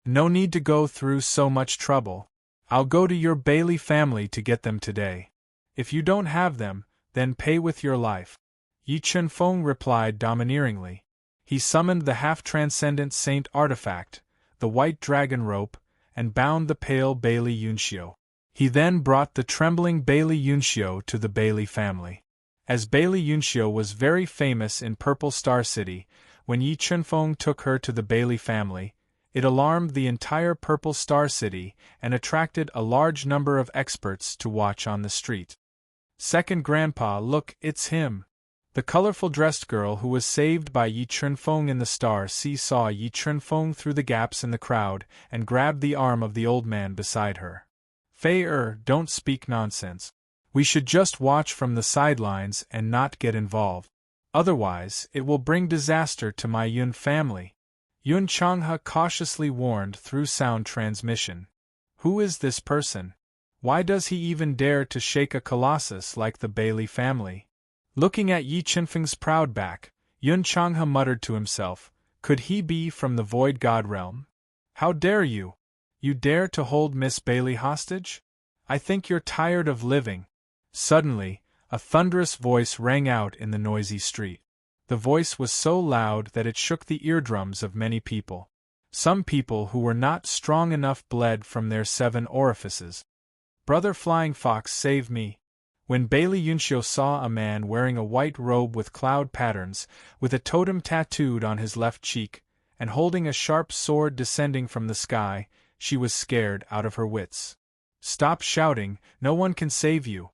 No need to go through so much trouble. I'll go to your Bailey family to get them today. If you don't have them, then pay with your life." Yi Chenfeng replied domineeringly. He summoned the half-transcendent saint artifact, the white dragon rope, and bound the pale Bailey Yunxiu. He then brought the trembling Bailey Yunxiu to the Bailey family. As Bailey Yunxiu was very famous in Purple Star City, when Yi Chenfeng took her to the Bailey family, it alarmed the entire Purple Star City and attracted a large number of experts to watch on the street. "Second Grandpa, look, it's him." The colorful dressed girl who was saved by Yi Chenfeng in the Star Sea saw Yi Chenfeng through the gaps in the crowd and grabbed the arm of the old man beside her. "Fei don't speak nonsense. We should just watch from the sidelines and not get involved. Otherwise, it will bring disaster to my Yun family," Yun Changhe cautiously warned through sound transmission. "Who is this person? Why does he even dare to shake a colossus like the Bailey family?" Looking at Yi Chenfeng's proud back, Yun Changhe muttered to himself, "Could he be from the Void God realm? How dare you? You dare to hold Miss Bailey hostage? I think you're tired of living." Suddenly, a thunderous voice rang out in the noisy street. The voice was so loud that it shook the eardrums of many people. Some people who were not strong enough bled from their 7 orifices. "Brother Flying Fox, save me." When Bailey Yunxiu saw a man wearing a white robe with cloud patterns, with a totem tattooed on his left cheek, and holding a sharp sword descending from the sky, she was scared out of her wits. "Stop shouting, no one can save you,"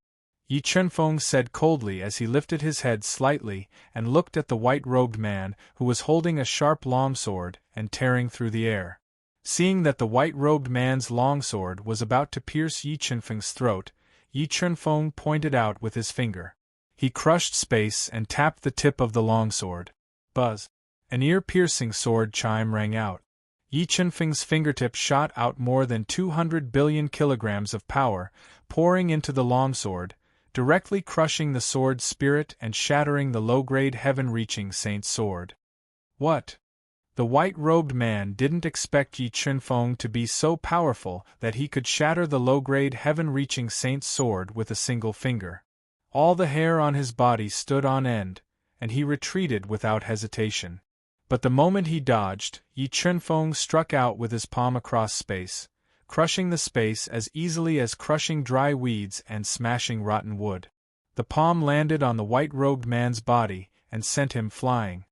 Yi Chenfeng said coldly as he lifted his head slightly and looked at the white-robed man who was holding a sharp longsword and tearing through the air. Seeing that the white-robed man's longsword was about to pierce Yi Chenfeng's throat, Yi Chenfeng pointed out with his finger. He crushed space and tapped the tip of the longsword. Buzz! An ear-piercing sword chime rang out. Yi Chenfeng's fingertip shot out more than 200 billion kilograms of power, pouring into the longsword, directly crushing the sword's spirit and shattering the low-grade heaven-reaching saint's sword. What? The white-robed man didn't expect Yi Chenfeng to be so powerful that he could shatter the low-grade heaven-reaching saint's sword with a single finger. All the hair on his body stood on end, and he retreated without hesitation. But the moment he dodged, Yi Chenfeng struck out with his palm across space, crushing the space as easily as crushing dry weeds and smashing rotten wood. The palm landed on the white-robed man's body and sent him flying.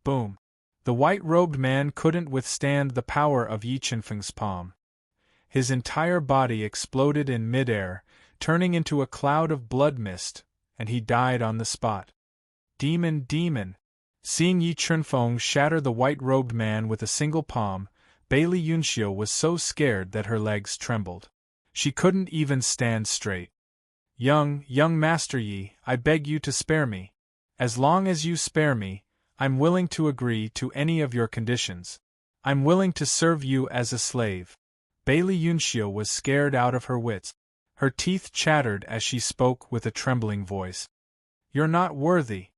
Boom! The white-robed man couldn't withstand the power of Yi Chenfeng's palm. His entire body exploded in mid-air, turning into a cloud of blood mist, and he died on the spot. Demon, demon! Seeing Yi Chunfeng shatter the white-robed man with a single palm, Bailey Yunxiu was so scared that her legs trembled. She couldn't even stand straight. Young Master Yi, I beg you to spare me. As long as you spare me, I'm willing to agree to any of your conditions. I'm willing to serve you as a slave. Bailey Yunxiu was scared out of her wits. Her teeth chattered as she spoke with a trembling voice. You're not worthy.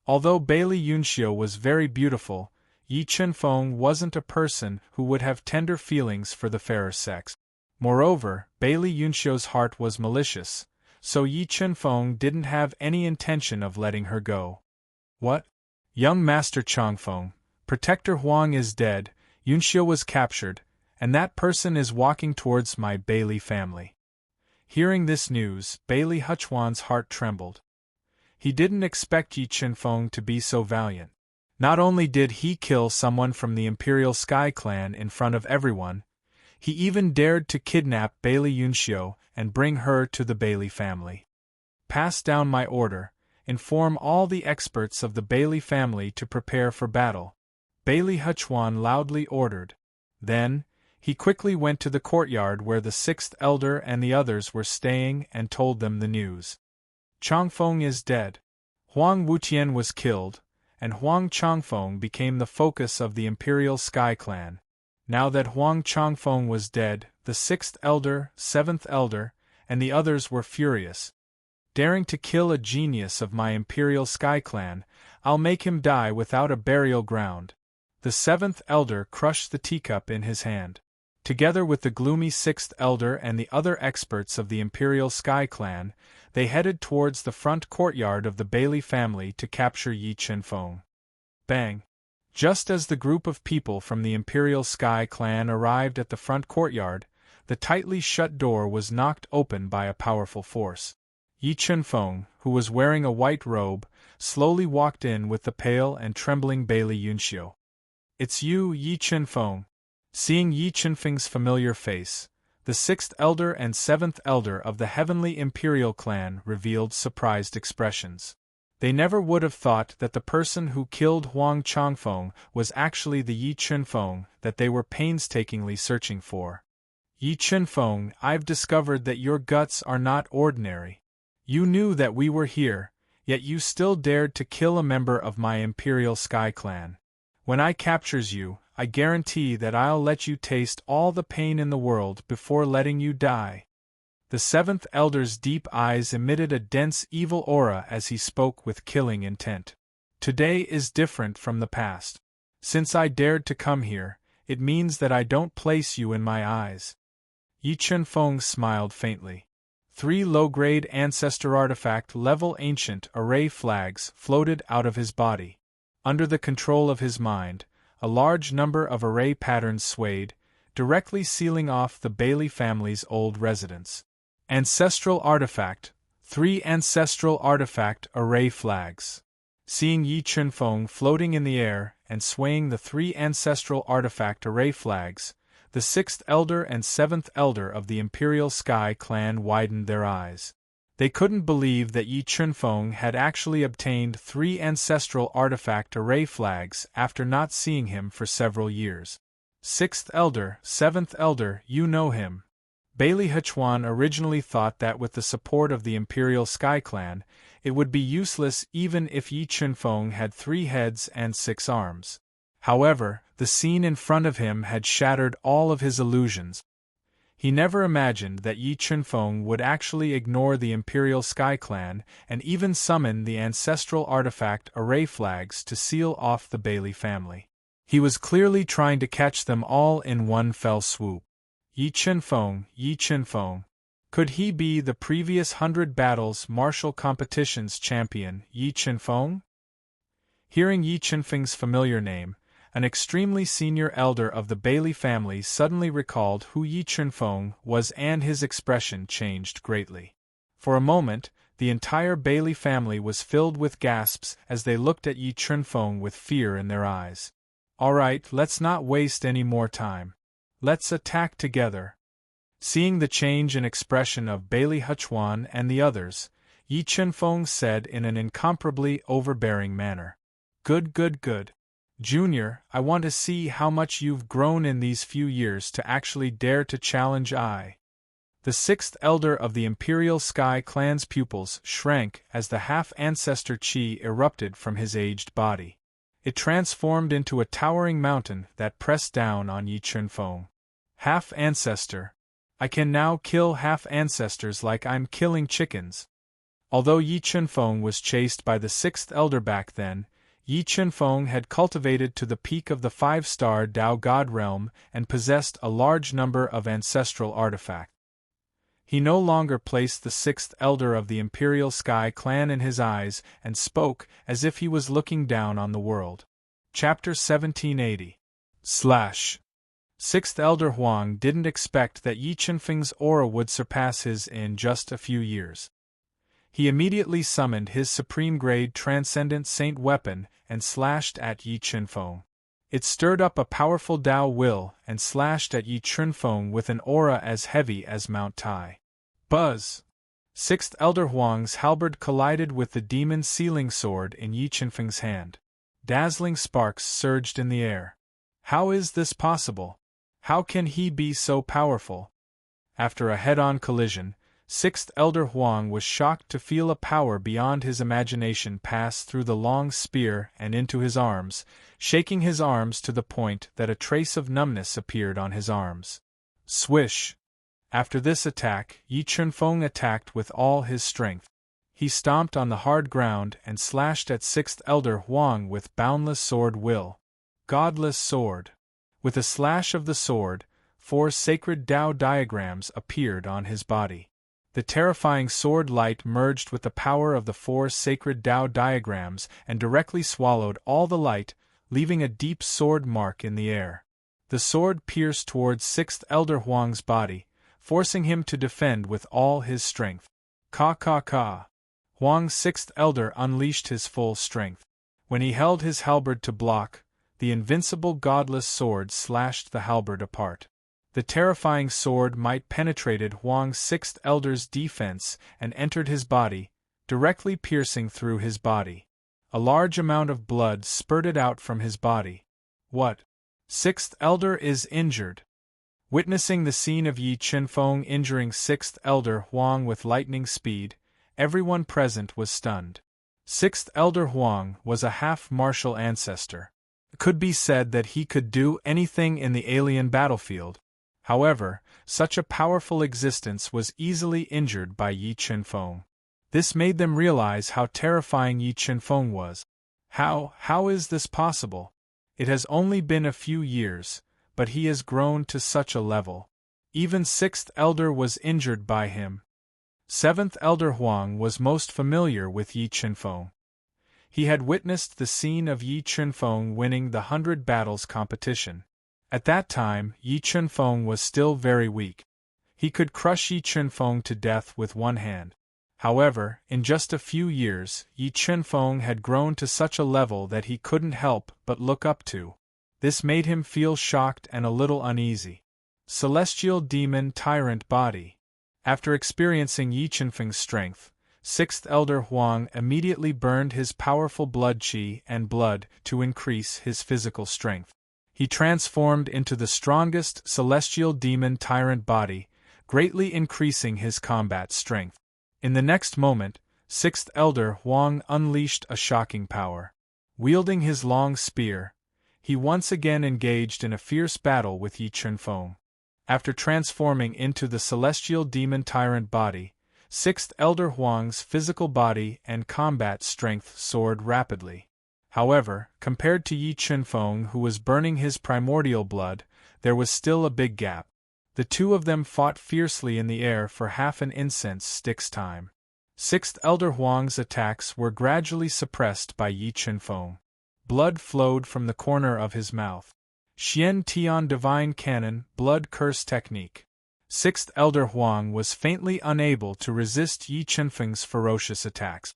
Although Bailey Yunxiu was very beautiful, Yi Chunfeng wasn't a person who would have tender feelings for the fairer sex. Moreover, Bailey Yunxiu's heart was malicious, so Yi Chunfeng didn't have any intention of letting her go. What? Young Master Changfeng, Protector Huang is dead, Yunxiu was captured, and that person is walking towards my Bailey family. Hearing this news, Bailey Huchuan's heart trembled. He didn't expect Yi Chunfeng to be so valiant. Not only did he kill someone from the Imperial Sky Clan in front of everyone, he even dared to kidnap Bailey Yunxiu and bring her to the Bailey family. Pass down my order, inform all the experts of the Bailey family to prepare for battle, Bailey Huchuan loudly ordered. Then, he quickly went to the courtyard where the sixth elder and the others were staying and told them the news. Changfeng is dead. Huang Wutian was killed, and Huang Changfeng became the focus of the Imperial Sky Clan. Now that Huang Changfeng was dead, the sixth elder, seventh elder, and the others were furious. Daring to kill a genius of my Imperial Sky Clan, I'll make him die without a burial ground. The seventh elder crushed the teacup in his hand. Together with the gloomy sixth elder and the other experts of the Imperial Sky Clan, they headed towards the front courtyard of the Bailey family to capture Yi Chunfeng. Bang! Just as the group of people from the Imperial Sky Clan arrived at the front courtyard, the tightly shut door was knocked open by a powerful force. Yi Chunfeng, who was wearing a white robe, slowly walked in with the pale and trembling Bailey Yunxiu. It's you, Yi Chunfeng. Seeing Yi Chunfeng's familiar face, the sixth elder and seventh elder of the Heavenly Imperial Clan revealed surprised expressions. They never would have thought that the person who killed Huang Changfeng was actually the Yi Chunfeng that they were painstakingly searching for. Yi Chunfeng, I've discovered that your guts are not ordinary. You knew that we were here, yet you still dared to kill a member of my Imperial Sky Clan. When I captures you, I guarantee that I'll let you taste all the pain in the world before letting you die. The seventh elder's deep eyes emitted a dense evil aura as he spoke with killing intent. Today is different from the past. Since I dared to come here, it means that I don't place you in my eyes. Yi Chunfeng smiled faintly. 3 low-grade Ancestor Artifact-level Ancient Array flags floated out of his body. Under the control of his mind, a large number of array patterns swayed, directly sealing off the Bailey family's old residence. Ancestral Artifact, 3 Ancestral Artifact Array flags. Seeing Yi Chunfeng floating in the air and swaying the 3 Ancestral Artifact Array flags, the 6th Elder and 7th Elder of the Imperial Sky Clan widened their eyes. They couldn't believe that Yi Chunfeng had actually obtained 3 Ancestral Artifact Array flags after not seeing him for several years. 6th Elder, 7th Elder, you know him. Bailey Huchuan originally thought that with the support of the Imperial Sky Clan, it would be useless even if Yi Chunfeng had 3 heads and 6 arms. However, the scene in front of him had shattered all of his illusions. He never imagined that Yi Chunfeng would actually ignore the Imperial Sky Clan and even summon the Ancestral Artifact Array flags to seal off the Bailey family. He was clearly trying to catch them all in one fell swoop. Yi Chunfeng. Could he be the previous 100 battles martial competitions champion, Yi Chunfeng? Hearing Yi Chunfeng's familiar name, an extremely senior elder of the Bailey family suddenly recalled who Yi Chunfeng was, and his expression changed greatly. For a moment, the entire Bailey family was filled with gasps as they looked at Yi Chunfeng with fear in their eyes. All right, let's not waste any more time. Let's attack together. Seeing the change in expression of Bailey Huchuan and the others, Yi Chunfeng said in an incomparably overbearing manner. Good, good, good. Junior, I want to see how much you've grown in these few years to actually dare to challenge I. The sixth elder of the Imperial Sky Clan's pupils shrank as the half-ancestor chi erupted from his aged body. It transformed into a towering mountain that pressed down on Yi Chunfeng. Half-ancestor. I can now kill half-ancestors like I'm killing chickens. Although Yi Chunfeng was chased by the sixth elder back then, Yi Chunfeng had cultivated to the peak of the 5-star Dao God realm and possessed a large number of ancestral artifacts. He no longer placed the sixth elder of the Imperial Sky Clan in his eyes and spoke as if he was looking down on the world. Chapter 1780 Sixth Elder Huang didn't expect that Yi Chunfeng's aura would surpass his in just a few years. He immediately summoned his supreme-grade Transcendent Saint weapon and slashed at Yi Chunfeng. It stirred up a powerful Dao will and slashed at Yi Chunfeng with an aura as heavy as Mount Tai. Buzz! Sixth Elder Huang's halberd collided with the demon sealing sword in Yi Chunfeng's hand. Dazzling sparks surged in the air. How is this possible? How can he be so powerful? After a head-on collision, Sixth Elder Huang was shocked to feel a power beyond his imagination pass through the long spear and into his arms, shaking his arms to the point that a trace of numbness appeared on his arms. Swish! After this attack, Yi Chunfeng attacked with all his strength. He stomped on the hard ground and slashed at Sixth Elder Huang with boundless sword will. Godless sword. With a slash of the sword, 4 sacred Dao diagrams appeared on his body. The terrifying sword light merged with the power of the 4 sacred Dao diagrams and directly swallowed all the light, leaving a deep sword mark in the air. The sword pierced towards Sixth Elder Huang's body, forcing him to defend with all his strength. Ka. Huang's sixth elder unleashed his full strength. When he held his halberd to block, the invincible godless sword slashed the halberd apart. The terrifying sword might penetrated Huang's sixth elder's defense and entered his body, directly piercing through his body. A large amount of blood spurted out from his body. What? Sixth elder is injured. Witnessing the scene of Yi Chunfeng injuring sixth elder Huang with lightning speed, everyone present was stunned. Sixth elder Huang was a half-martial ancestor. It could be said that he could do anything in the alien battlefield. However, such a powerful existence was easily injured by Yi Chunfeng. This made them realize how terrifying Yi Chunfeng was. How is this possible? It has only been a few years, but he has grown to such a level. Even sixth elder was injured by him. Seventh elder Huang was most familiar with Yi Chunfeng. He had witnessed the scene of Yi Chunfeng winning the 100 battles competition. At that time, Yi Chunfeng was still very weak. He could crush Yi Chunfeng to death with one hand. However, in just a few years, Yi Chunfeng had grown to such a level that he couldn't help but look up to. This made him feel shocked and a little uneasy. Celestial Demon Tyrant Body. After experiencing Yi Chunfeng's strength, sixth elder Huang immediately burned his powerful blood chi and blood to increase his physical strength. He transformed into the strongest celestial demon tyrant body, greatly increasing his combat strength. In the next moment, sixth elder Huang unleashed a shocking power. Wielding his long spear, he once again engaged in a fierce battle with Yi Chunfeng. After transforming into the celestial demon tyrant body, sixth elder Huang's physical body and combat strength soared rapidly. However, compared to Yi Chunfeng, who was burning his primordial blood, there was still a big gap. The two of them fought fiercely in the air for half an incense stick's time. Sixth elder Huang's attacks were gradually suppressed by Yi Chunfeng. Blood flowed from the corner of his mouth. Xian Tian Divine Cannon Blood Curse Technique. Sixth elder Huang was faintly unable to resist Yi Chunfeng's ferocious attacks.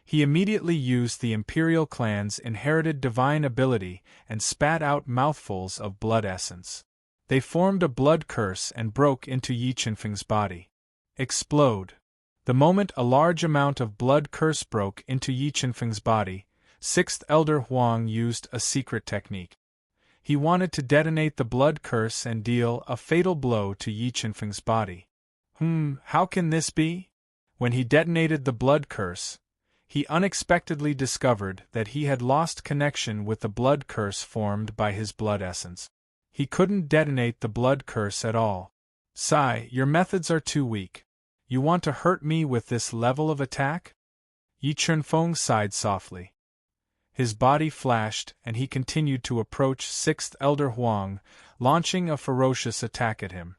He immediately used the Imperial clan's inherited divine ability and spat out mouthfuls of blood essence. They formed a blood curse and broke into Yi Chunfeng's body. Explode! The moment a large amount of blood curse broke into Yi Qinfeng's body, Sixth Elder Huang used a secret technique. He wanted to detonate the blood curse and deal a fatal blow to Yi Qinfeng's body. How can this be? When he detonated the blood curse, he unexpectedly discovered that he had lost connection with the blood curse formed by his blood essence. He couldn't detonate the blood curse at all. Sai, your methods are too weak. You want to hurt me with this level of attack? Yi Qinfeng sighed softly. His body flashed, and he continued to approach Sixth Elder Huang, launching a ferocious attack at him.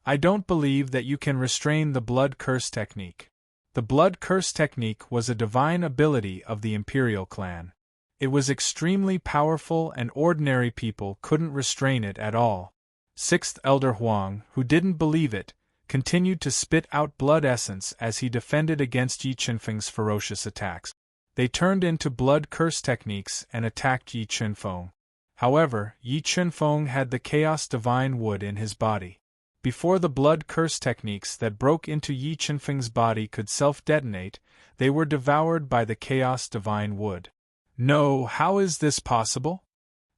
I don't believe that you can restrain the blood curse technique. The blood curse technique was a divine ability of the Imperial clan. It was extremely powerful and ordinary people couldn't restrain it at all. Sixth Elder Huang, who didn't believe it, continued to spit out blood essence as he defended against Yi Qinfeng's ferocious attacks. They turned into blood curse techniques and attacked Yi Qinfeng. However, Yi Qinfeng had the Chaos Divine Wood in his body. Before the blood curse techniques that broke into Yi Qinfeng's body could self-detonate, they were devoured by the Chaos Divine Wood. No, how is this possible?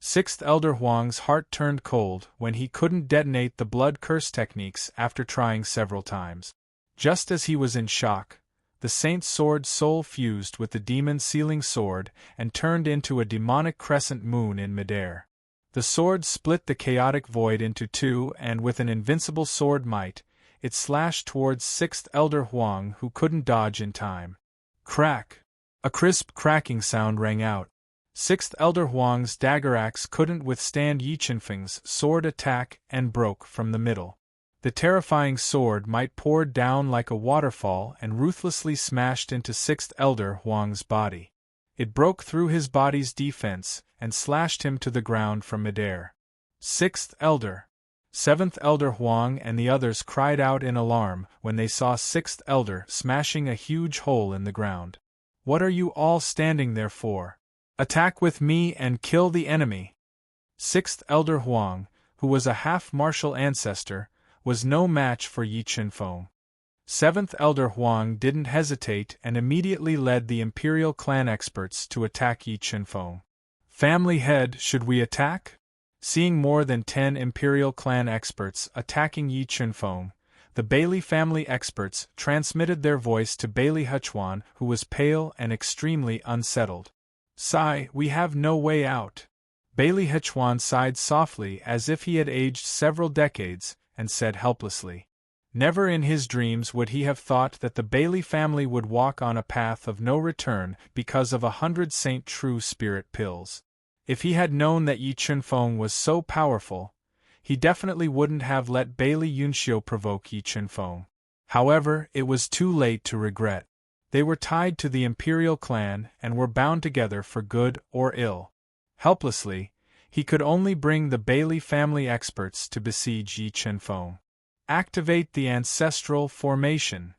Sixth Elder Huang's heart turned cold when he couldn't detonate the blood curse techniques after trying several times. Just as he was in shock, the Saint's sword soul fused with the demon sealing sword and turned into a demonic crescent moon in midair. The sword split the chaotic void into two, and with an invincible sword might, it slashed towards Sixth Elder Huang, who couldn't dodge in time. Crack! A crisp cracking sound rang out. Sixth Elder Huang's dagger axe couldn't withstand Yi Qinfeng's sword attack and broke from the middle. The terrifying sword might poured down like a waterfall and ruthlessly smashed into Sixth Elder Huang's body. It broke through his body's defense and slashed him to the ground from midair. Sixth Elder, Seventh Elder Huang and the others cried out in alarm when they saw Sixth Elder smashing a huge hole in the ground. What are you all standing there for? Attack with me and kill the enemy! Sixth Elder Huang, who was a half-martial ancestor, was no match for Yi Qinfeng. Seventh Elder Huang didn't hesitate and immediately led the Imperial clan experts to attack Yi Qinfeng. Family head, should we attack? Seeing more than 10 Imperial clan experts attacking Yi Qinfeng, the Bailey family experts transmitted their voice to Bailey Huchuan, who was pale and extremely unsettled. Sigh, we have no way out. Bailey Huchuan sighed softly as if he had aged several decades, and said helplessly. Never in his dreams would he have thought that the Bailey family would walk on a path of no return because of 100 Saint True Spirit pills. If he had known that Yi Qinfeng was so powerful, he definitely wouldn't have let Bailey Yunxiu provoke Yi Qinfeng. However, it was too late to regret. They were tied to the Imperial clan and were bound together for good or ill. Helplessly, he could only bring the Bailey family experts to besiege Yi Qinfeng. Activate the ancestral formation.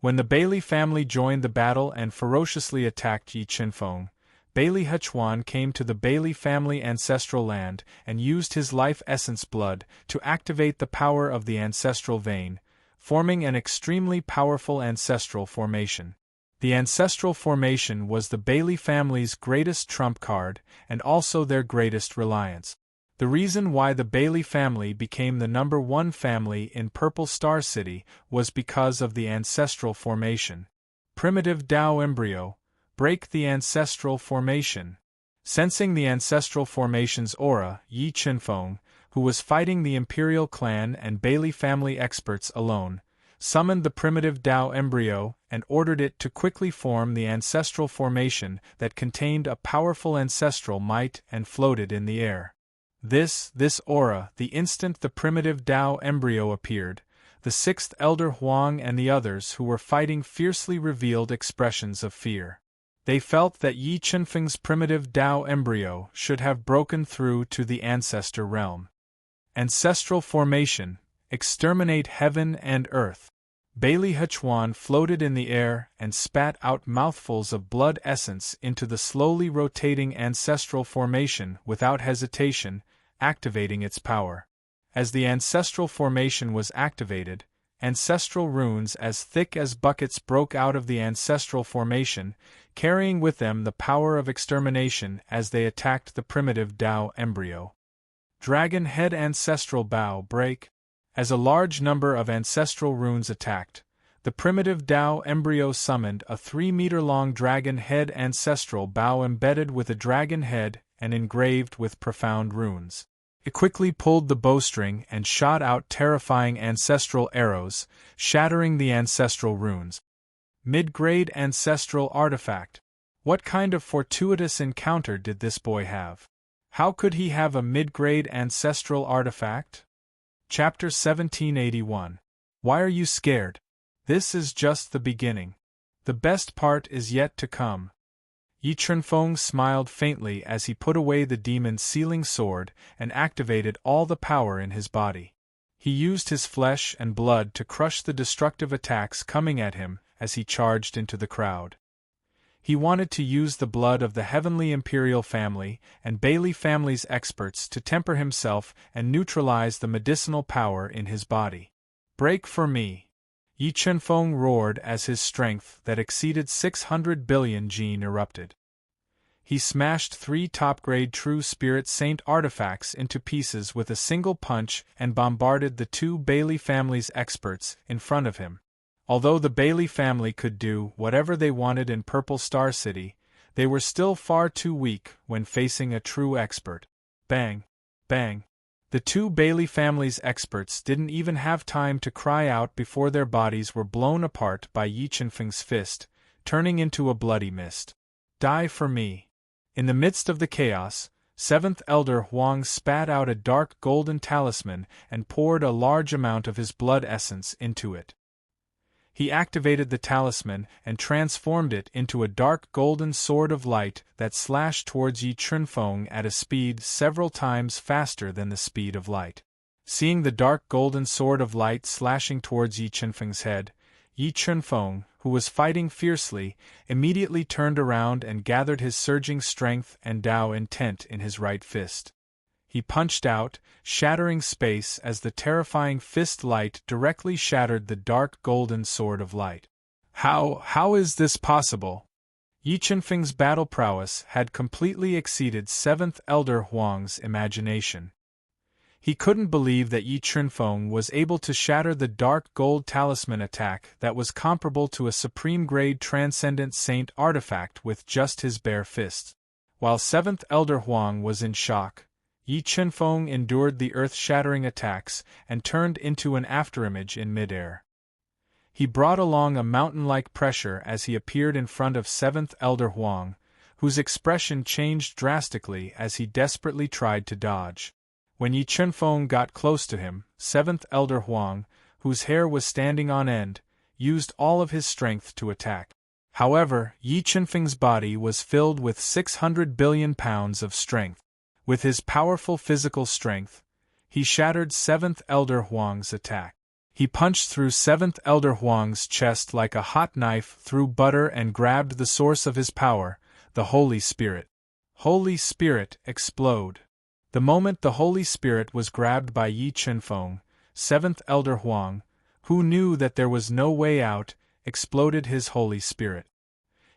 When the Bailey family joined the battle and ferociously attacked Yi Qinfeng, Bailey Huchuan came to the Bailey family ancestral land and used his life essence blood to activate the power of the ancestral vein, forming an extremely powerful ancestral formation. The ancestral formation was the Bailey family's greatest trump card and also their greatest reliance. The reason why the Bailey family became the #1 family in Purple Star City was because of the ancestral formation. Primitive Tao embryo, break the ancestral formation. Sensing the ancestral formation's aura, Yi Qinfeng, who was fighting the Imperial clan and Bailey family experts alone, summoned the primitive Tao embryo and ordered it to quickly form the ancestral formation that contained a powerful ancestral might and floated in the air. This aura, the instant the primitive Tao embryo appeared, the Sixth Elder Huang and the others who were fighting fiercely revealed expressions of fear. They felt that Yi Qinfeng's primitive Tao embryo should have broken through to the ancestor realm. Ancestral formation, exterminate heaven and earth. Bailey Huchuan floated in the air and spat out mouthfuls of blood essence into the slowly rotating ancestral formation without hesitation, activating its power. As the ancestral formation was activated, Ancestral runes as thick as buckets broke out of the ancestral formation, carrying with them the power of extermination as they attacked the primitive Tao embryo. Dragon Head Ancestral Bow Break. As a large number of ancestral runes attacked, the primitive Tao embryo summoned a 3-meter-long dragon head ancestral bow embedded with a dragon head and engraved with profound runes. It quickly pulled the bowstring and shot out terrifying ancestral arrows, shattering the ancestral runes. Mid-grade ancestral artifact. What kind of fortuitous encounter did this boy have? How could he have a mid-grade ancestral artifact? Chapter 1781. Why are you scared? This is just the beginning. The best part is yet to come. Yi Chunfeng smiled faintly as he put away the demon's sealing sword and activated all the power in his body. He used his flesh and blood to crush the destructive attacks coming at him as he charged into the crowd. He wanted to use the blood of the Heavenly Imperial family and Bailey family's experts to temper himself and neutralize the medicinal power in his body. Break for me! Yi Chunfeng roared as his strength that exceeded 600 billion gene erupted. He smashed 3 top-grade True Spirit Saint artifacts into pieces with a single punch and bombarded the 2 Bailey family's experts in front of him. Although the Bailey family could do whatever they wanted in Purple Star City, they were still far too weak when facing a true expert. Bang! Bang! The 2 Bailey family's experts didn't even have time to cry out before their bodies were blown apart by Yi Chunfeng's fist, turning into a bloody mist. Die for me! In the midst of the chaos, 7th Elder Huang spat out a dark golden talisman and poured a large amount of his blood essence into it. He activated the talisman and transformed it into a dark golden sword of light that slashed towards Yi Chunfeng at a speed several times faster than the speed of light. Seeing the dark golden sword of light slashing towards Yi Chunfeng's head, Yi Chunfeng, who was fighting fiercely, immediately turned around and gathered his surging strength and Tao intent in his right fist. He punched out, shattering space as the terrifying fist light directly shattered the dark golden sword of light. How is this possible? Yi Chunfeng's battle prowess had completely exceeded 7th Elder Huang's imagination. He couldn't believe that Yi Chunfeng was able to shatter the dark gold talisman attack that was comparable to a supreme-grade transcendent saint artifact with just his bare fists. While 7th Elder Huang was in shock, Yi Chunfeng endured the earth-shattering attacks and turned into an afterimage in midair. He brought along a mountain-like pressure as he appeared in front of 7th Elder Huang, whose expression changed drastically as he desperately tried to dodge. When Yi Chunfeng got close to him, 7th Elder Huang, whose hair was standing on end, used all of his strength to attack. However, Yi Chunfeng's body was filled with 600 billion pounds of strength. With his powerful physical strength, he shattered 7th Elder Huang's attack. He punched through 7th Elder Huang's chest like a hot knife through butter and grabbed the source of his power, the Holy Spirit. Holy Spirit, explode! The moment the Holy Spirit was grabbed by Yi Chunfeng, 7th Elder Huang, who knew that there was no way out, exploded his Holy Spirit.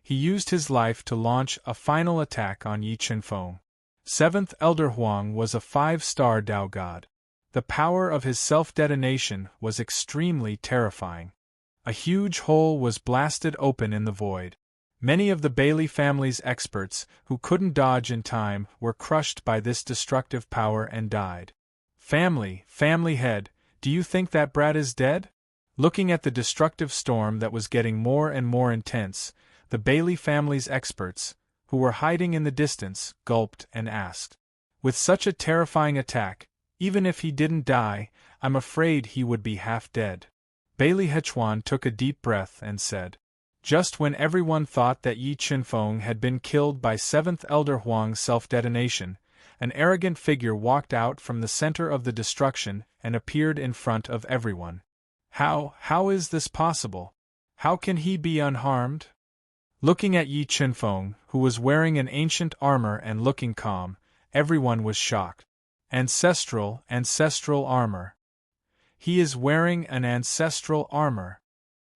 He used his life to launch a final attack on Yi Chunfeng. 7th Elder Huang was a 5-star Tao god. The power of his self-detonation was extremely terrifying. A huge hole was blasted open in the void. Many of the Bailey family's experts, who couldn't dodge in time, were crushed by this destructive power and died. Family head, do you think that brat is dead? Looking at the destructive storm that was getting more and more intense, the Bailey family's experts, who were hiding in the distance, gulped and asked. With such a terrifying attack, even if he didn't die, I'm afraid he would be half dead. Bailey Hechuan took a deep breath and said. Just when everyone thought that Yi Chunfeng had been killed by 7th Elder Huang's self-detonation, an arrogant figure walked out from the center of the destruction and appeared in front of everyone. How is this possible? How can he be unharmed? Looking at Yi Chunfeng, who was wearing an ancient armor and looking calm, everyone was shocked. Ancestral armor. He is wearing an ancestral armor.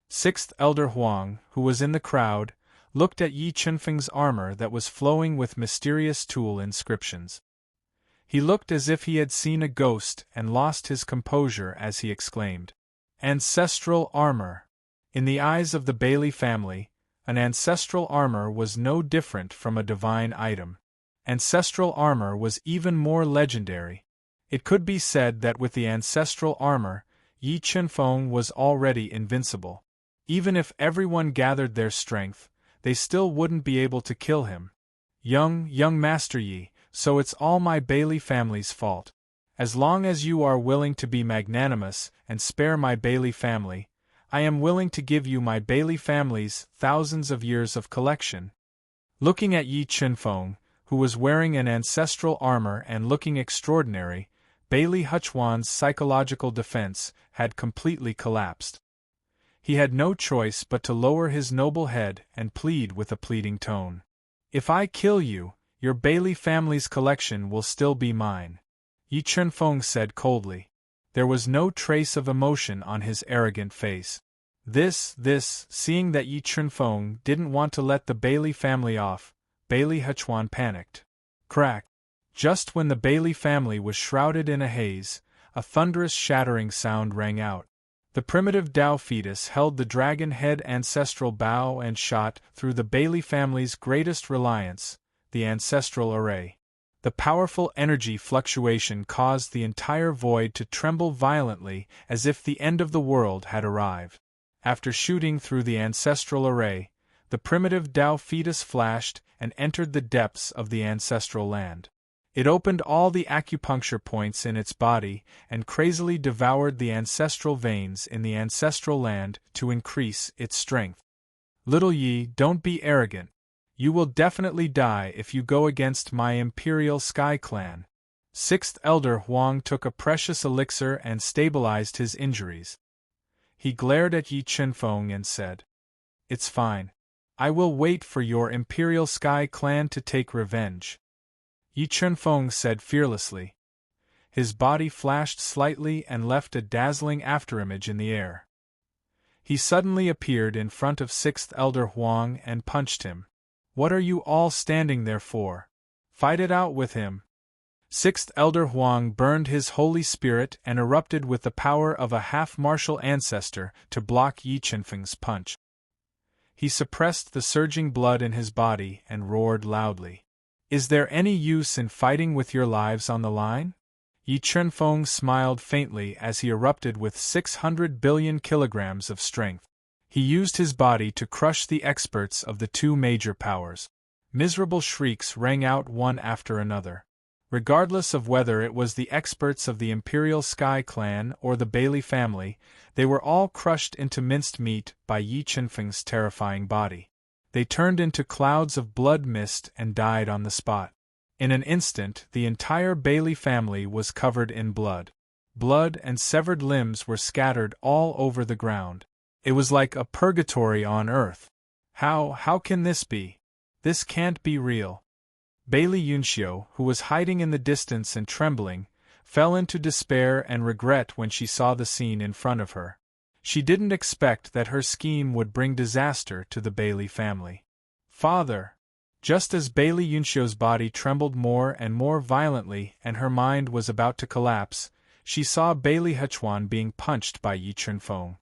Sixth Elder Huang, who was in the crowd, looked at Yi Chunfeng's armor that was flowing with mysterious tool inscriptions. He looked as if he had seen a ghost and lost his composure as he exclaimed, "Ancestral armor!" In the eyes of the Bailey family, an ancestral armor was no different from a divine item. Ancestral armor was even more legendary. It could be said that with the ancestral armor, Yi Chunfeng was already invincible. Even if everyone gathered their strength, they still wouldn't be able to kill him. Young Master Yi, so it's all my Bailey family's fault. As long as you are willing to be magnanimous and spare my Bailey family, I am willing to give you my Bailey family's thousands of years of collection. Looking at Yi Chunfeng, who was wearing an ancestral armor and looking extraordinary, Bailey Huchuan's psychological defense had completely collapsed. He had no choice but to lower his noble head and plead with a pleading tone. "If I kill you, your Bailey family's collection will still be mine," Yi Chunfeng said coldly. There was no trace of emotion on his arrogant face. Seeing that Yi Chunfeng didn't want to let the Bailey family off, Bailey Huchuan panicked. Crack! Just when the Bailey family was shrouded in a haze, a thunderous shattering sound rang out. The primitive Tao fetus held the dragon head ancestral bow and shot through the Bailey family's greatest reliance, the ancestral array. The powerful energy fluctuation caused the entire void to tremble violently as if the end of the world had arrived. After shooting through the ancestral array, the primitive Tao fetus flashed and entered the depths of the ancestral land. It opened all the acupuncture points in its body and crazily devoured the ancestral veins in the ancestral land to increase its strength. "Little Yi, don't be arrogant. You will definitely die if you go against my Imperial Sky Clan." Sixth Elder Huang took a precious elixir and stabilized his injuries. He glared at Yi Chunfeng and said, "It's fine. I will wait for your Imperial Sky Clan to take revenge," Yi Chunfeng said fearlessly. His body flashed slightly and left a dazzling afterimage in the air. He suddenly appeared in front of Sixth Elder Huang and punched him. "What are you all standing there for? Fight it out with him." Sixth Elder Huang burned his holy spirit and erupted with the power of a half-martial ancestor to block Yi Chunfeng's punch. He suppressed the surging blood in his body and roared loudly. "Is there any use in fighting with your lives on the line?" Yi Chunfeng smiled faintly as he erupted with 600 billion kilograms of strength. He used his body to crush the experts of the two major powers. Miserable shrieks rang out one after another. Regardless of whether it was the experts of the Imperial Sky Clan or the Bailey family, they were all crushed into minced meat by Yi Chunfeng's terrifying body. They turned into clouds of blood mist and died on the spot. In an instant, the entire Bailey family was covered in blood. Blood and severed limbs were scattered all over the ground. It was like a purgatory on earth. How can this be? This can't be real. Bailey Yunxiu, who was hiding in the distance and trembling, fell into despair and regret when she saw the scene in front of her. She didn't expect that her scheme would bring disaster to the Bailey family. "Father!" Just as Bailey Yunxiu's body trembled more and more violently and her mind was about to collapse, she saw Bailey Huchuan being punched by Yi Chunfeng.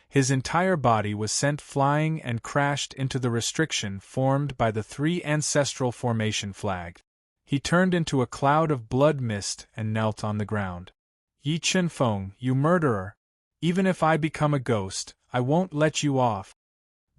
His entire body was sent flying and crashed into the restriction formed by the three ancestral formation flag. He turned into a cloud of blood mist and knelt on the ground. "Yi Chunfeng, you murderer! Even if I become a ghost, I won't let you off."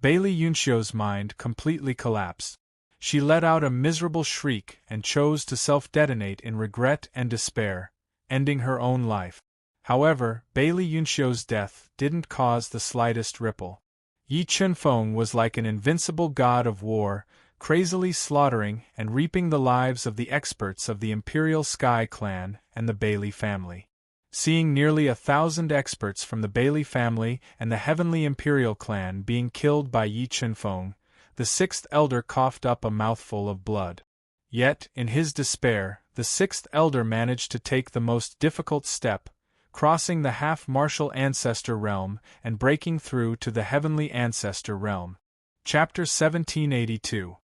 Bailey Yunxiu's mind completely collapsed. She let out a miserable shriek and chose to self-detonate in regret and despair, ending her own life. However, Bailey Yunxiu's death didn't cause the slightest ripple. Yi Chunfeng was like an invincible god of war, crazily slaughtering and reaping the lives of the experts of the Imperial Sky Clan and the Bailey family. Seeing nearly 1,000 experts from the Bailey family and the Heavenly Imperial Clan being killed by Yi Chunfeng, the sixth elder coughed up a mouthful of blood. Yet, in his despair, the sixth elder managed to take the most difficult step, crossing the half-martial ancestor realm and breaking through to the heavenly ancestor realm. Chapter 1782.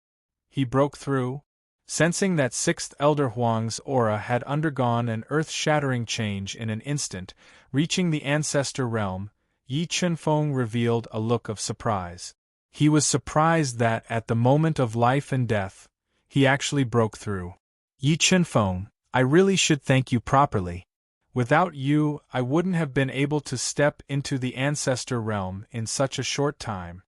He broke through? Sensing that Sixth Elder Huang's aura had undergone an earth-shattering change in an instant, reaching the ancestor realm, Yi Chunfeng revealed a look of surprise. He was surprised that, at the moment of life and death, he actually broke through. Yi Chunfeng, I really should thank you properly. Without you, I wouldn't have been able to step into the ancestor realm in such a short time.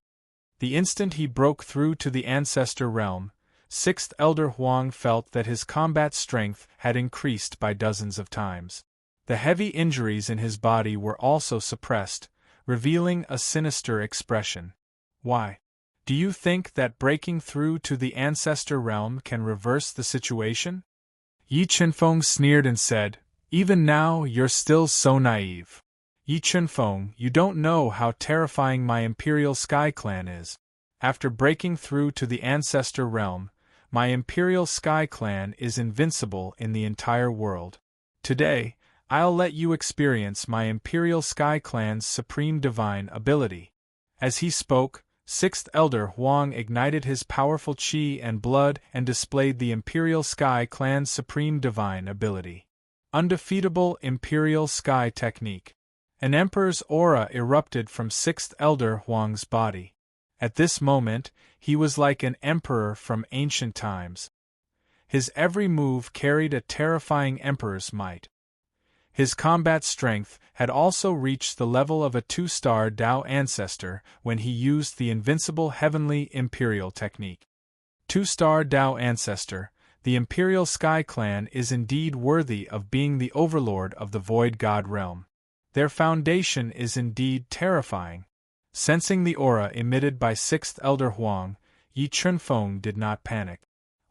The instant he broke through to the ancestor realm, Sixth Elder Huang felt that his combat strength had increased by dozens of times. The heavy injuries in his body were also suppressed, revealing a sinister expression. Why? Do you think that breaking through to the ancestor realm can reverse the situation? Yi Chunfeng sneered and said, Even now you're still so naive. Yi Chunfeng, you don't know how terrifying my Imperial Sky Clan is. After breaking through to the ancestor realm, my Imperial Sky Clan is invincible in the entire world. Today, I'll let you experience my Imperial Sky Clan's supreme divine ability. As he spoke, Sixth Elder Huang ignited his powerful qi and blood and displayed the Imperial Sky Clan's supreme divine ability. Undefeatable Imperial Sky Technique. An Emperor's aura erupted from Sixth Elder Huang's body. At this moment, he was like an emperor from ancient times. His every move carried a terrifying emperor's might. His combat strength had also reached the level of a two-star Dao ancestor when he used the invincible heavenly imperial technique. Two-star Dao ancestor, the Imperial Sky Clan is indeed worthy of being the overlord of the Void God realm. Their foundation is indeed terrifying. Sensing the aura emitted by Sixth Elder Huang, Yi Chunfeng did not panic.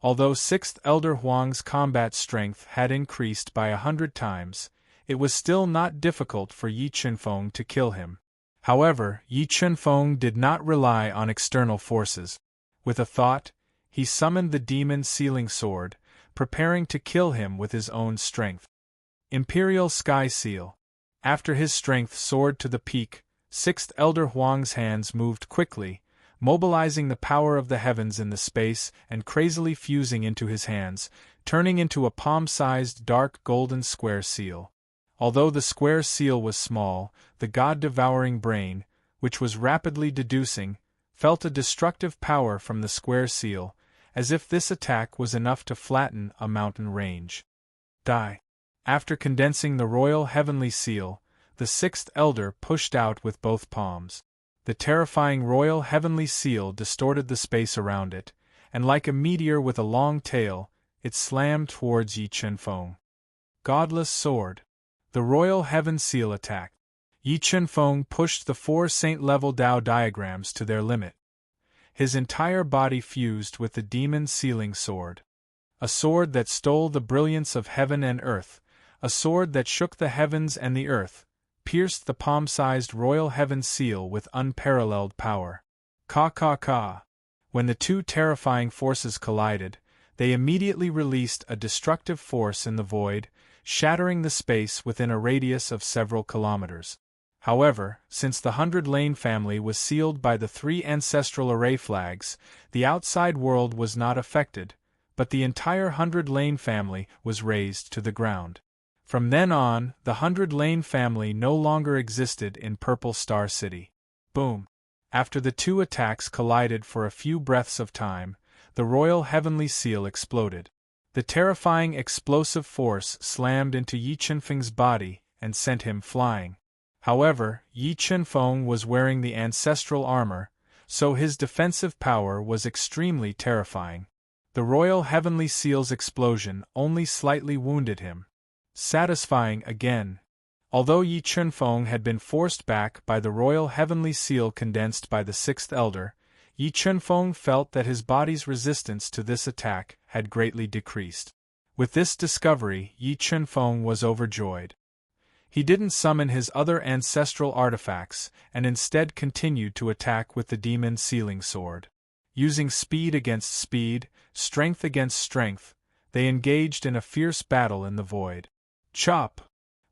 Although Sixth Elder Huang's combat strength had increased by 100 times, it was still not difficult for Yi Chunfeng to kill him. However, Yi Chunfeng did not rely on external forces. With a thought, he summoned the demon sealing sword, preparing to kill him with his own strength. Imperial Sky Seal. After his strength soared to the peak, Sixth Elder Huang's hands moved quickly, mobilizing the power of the heavens in the space and crazily fusing into his hands, turning into a palm-sized dark golden square seal. Although the square seal was small, the god-devouring brain, which was rapidly deducing, felt a destructive power from the square seal, as if this attack was enough to flatten a mountain range. Die. After condensing the royal heavenly seal, the Sixth Elder pushed out with both palms. The terrifying royal heavenly seal distorted the space around it, and like a meteor with a long tail, it slammed towards Yi Chunfeng. Godless Sword. The royal heaven seal attacked. Yi Chunfeng pushed the 4 saint-level Dao diagrams to their limit. His entire body fused with the demon sealing sword. A sword that stole the brilliance of heaven and earth, a sword that shook the heavens and the earth, pierced the palm-sized royal heaven seal with unparalleled power. Ka. When the two terrifying forces collided, they immediately released a destructive force in the void, shattering the space within a radius of several kilometers. However, since the 100 Lane family was sealed by the 3 ancestral array flags, the outside world was not affected, but the entire 100 Lane family was razed to the ground. From then on, the 100 Lane family no longer existed in Purple Star City. Boom! After the two attacks collided for a few breaths of time, the royal heavenly seal exploded. The terrifying explosive force slammed into Yi Chunfeng's body and sent him flying. However, Yi Chunfeng was wearing the ancestral armor, so his defensive power was extremely terrifying. The royal heavenly seal's explosion only slightly wounded him. Satisfying again. Although Yi Chunfeng had been forced back by the royal heavenly seal condensed by the Sixth Elder, Yi Chunfeng felt that his body's resistance to this attack had greatly decreased. With this discovery, Yi Chunfeng was overjoyed. He didn't summon his other ancestral artifacts and instead continued to attack with the demon sealing sword. Using speed against speed, strength against strength, they engaged in a fierce battle in the void. Chop!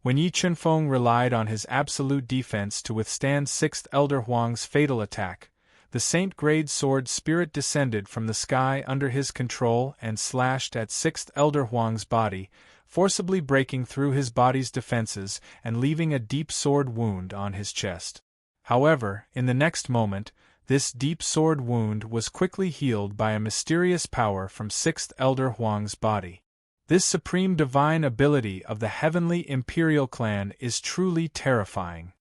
When Yi Chunfeng relied on his absolute defense to withstand 6th Elder Huang's fatal attack, the Saint-grade sword spirit descended from the sky under his control and slashed at 6th Elder Huang's body, forcibly breaking through his body's defenses and leaving a deep sword wound on his chest. However, in the next moment, this deep sword wound was quickly healed by a mysterious power from 6th Elder Huang's body. This supreme divine ability of the Heavenly Imperial Clan is truly terrifying.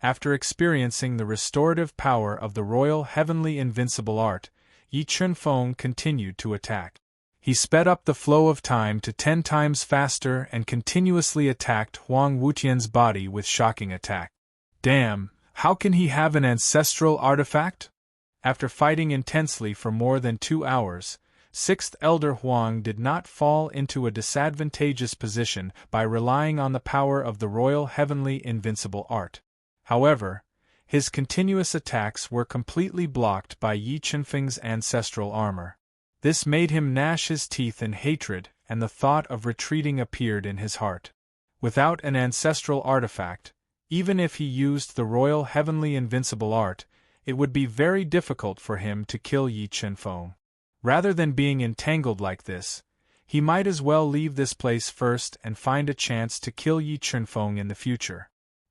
After experiencing the restorative power of the Royal Heavenly Invincible Art, Yi Chunfeng continued to attack. He sped up the flow of time to 10 times faster and continuously attacked Huang Wutian's body with shocking attack. Damn, how can he have an ancestral artifact? After fighting intensely for more than 2 hours, 6th Elder Huang did not fall into a disadvantageous position by relying on the power of the Royal Heavenly Invincible Art. However, his continuous attacks were completely blocked by Yi Chunfeng's ancestral armor. This made him gnash his teeth in hatred, and the thought of retreating appeared in his heart. Without an ancestral artifact, even if he used the Royal Heavenly Invincible Art, it would be very difficult for him to kill Yi Chunfeng. Rather than being entangled like this, he might as well leave this place first and find a chance to kill Yi Chunfeng in the future.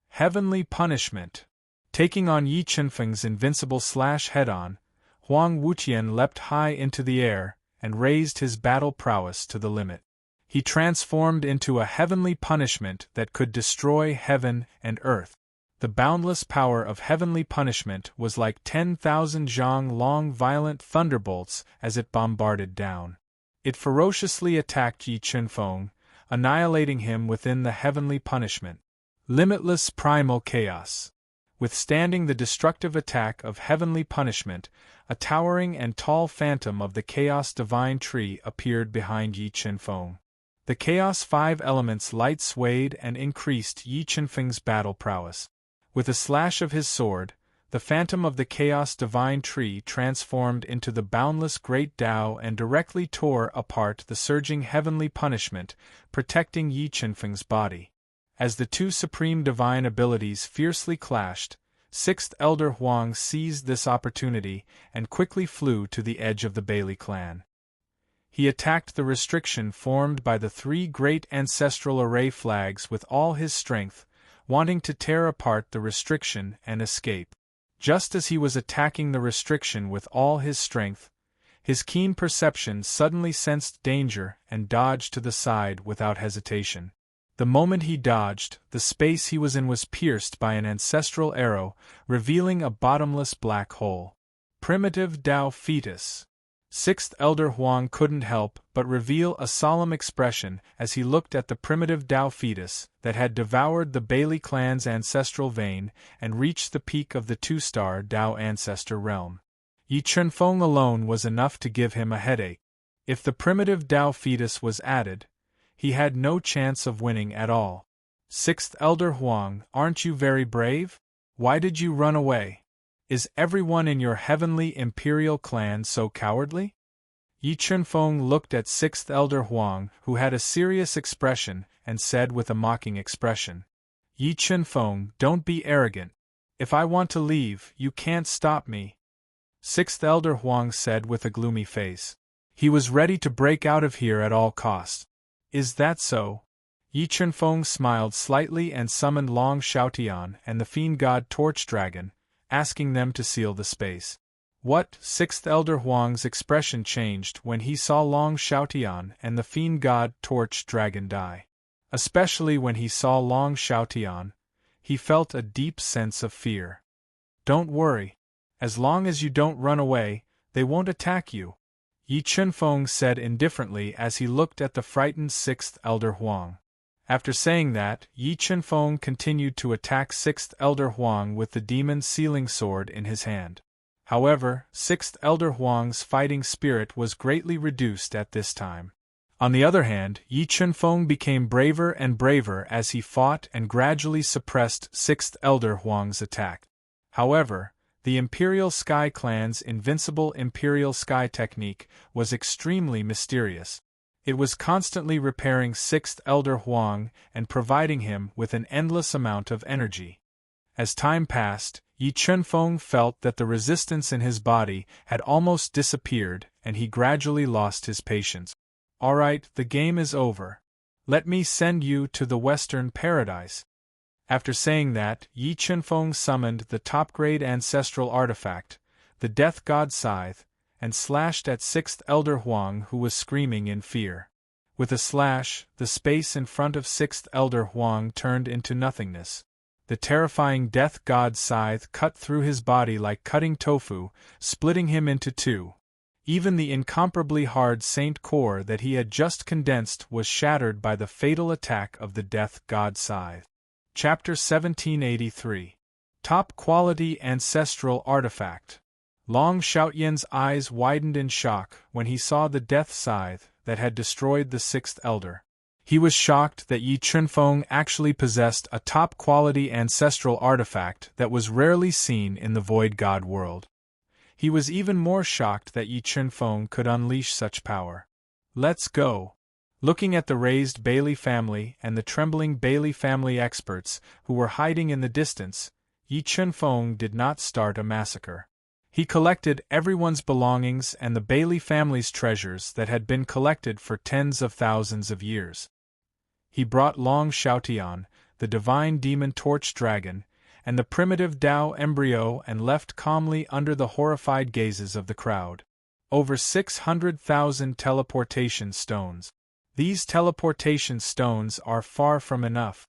Heavenly Punishment. Taking on Yi Chunfeng's invincible slash head-on, Huang Wutian leapt high into the air and raised his battle prowess to the limit. He transformed into a heavenly punishment that could destroy heaven and earth. The boundless power of heavenly punishment was like 10,000 zhang-long violent thunderbolts as it bombarded down. It ferociously attacked Yi Chunfeng, annihilating him within the heavenly punishment. Limitless primal chaos. Withstanding the destructive attack of heavenly punishment, a towering and tall phantom of the Chaos Divine Tree appeared behind Yi Chunfeng. The Chaos 5 Elements light swayed and increased Yi Chunfeng's battle prowess. With a slash of his sword, the phantom of the Chaos Divine Tree transformed into the boundless Great Tao and directly tore apart the surging heavenly punishment, protecting Yi Chunfeng's body. As the two supreme divine abilities fiercely clashed, 6th Elder Huang seized this opportunity and quickly flew to the edge of the Bailey clan. He attacked the restriction formed by the 3 great ancestral array flags with all his strength, wanting to tear apart the restriction and escape. Just as he was attacking the restriction with all his strength, his keen perception suddenly sensed danger and dodged to the side without hesitation. The moment he dodged, the space he was in was pierced by an ancestral arrow, revealing a bottomless black hole. Primitive Tao Fetus. 6th Elder Huang couldn't help but reveal a solemn expression as he looked at the primitive Tao fetus that had devoured the Bailey clan's ancestral vein and reached the peak of the 2-star Tao ancestor realm. Yi Chunfeng alone was enough to give him a headache. If the primitive Tao fetus was added, he had no chance of winning at all. 6th Elder Huang, aren't you very brave? Why did you run away? Is everyone in your heavenly imperial clan so cowardly? Yi Chunfeng looked at 6th Elder Huang, who had a serious expression, and said with a mocking expression, Yi Chunfeng, don't be arrogant. If I want to leave, you can't stop me. 6th Elder Huang said with a gloomy face. He was ready to break out of here at all costs. Is that so? Yi Chunfeng smiled slightly and summoned Long Xiaotian and the fiend god Torch Dragon, asking them to seal the space. What? 6th Elder Huang's expression changed when he saw Long Xiaotian and the fiend god Torch Dragon die. Especially when he saw Long Xiaotian, he felt a deep sense of fear. Don't worry. As long as you don't run away, they won't attack you, Yi Chunfeng said indifferently as he looked at the frightened 6th Elder Huang. After saying that, Yi Chunfeng continued to attack 6th Elder Huang with the demon sealing sword in his hand. However, 6th Elder Huang's fighting spirit was greatly reduced at this time. On the other hand, Yi Chunfeng became braver and braver as he fought and gradually suppressed 6th Elder Huang's attack. However, the Imperial Sky Clan's invincible Imperial Sky technique was extremely mysterious. It was constantly repairing Sixth Elder Huang and providing him with an endless amount of energy. As time passed, Yi Chunfeng felt that the resistance in his body had almost disappeared and he gradually lost his patience. "All right, the game is over. Let me send you to the Western Paradise." After saying that, Yi Chunfeng summoned the top-grade ancestral artifact, the Death God Scythe, and slashed at Sixth Elder Huang, who was screaming in fear. With a slash, the space in front of Sixth Elder Huang turned into nothingness. The terrifying Death God Scythe cut through his body like cutting tofu, splitting him into two. Even the incomparably hard Saint core that he had just condensed was shattered by the fatal attack of the Death God Scythe. Chapter 1783. Top-quality ancestral artifact. Long Xiaoyan's eyes widened in shock when he saw the Death Scythe that had destroyed the Sixth Elder. He was shocked that Yi Chunfeng actually possessed a top-quality ancestral artifact that was rarely seen in the Void God world. He was even more shocked that Yi Chunfeng could unleash such power. "Let's go." Looking at the raised Bailey family and the trembling Bailey family experts who were hiding in the distance, Yi Chunfeng did not start a massacre. He collected everyone's belongings and the Bailey family's treasures that had been collected for tens of thousands of years. He brought Long Xiaotian, the divine demon torch dragon, and the primitive Dao embryo and left calmly under the horrified gazes of the crowd. Over 600,000 teleportation stones. These teleportation stones are far from enough.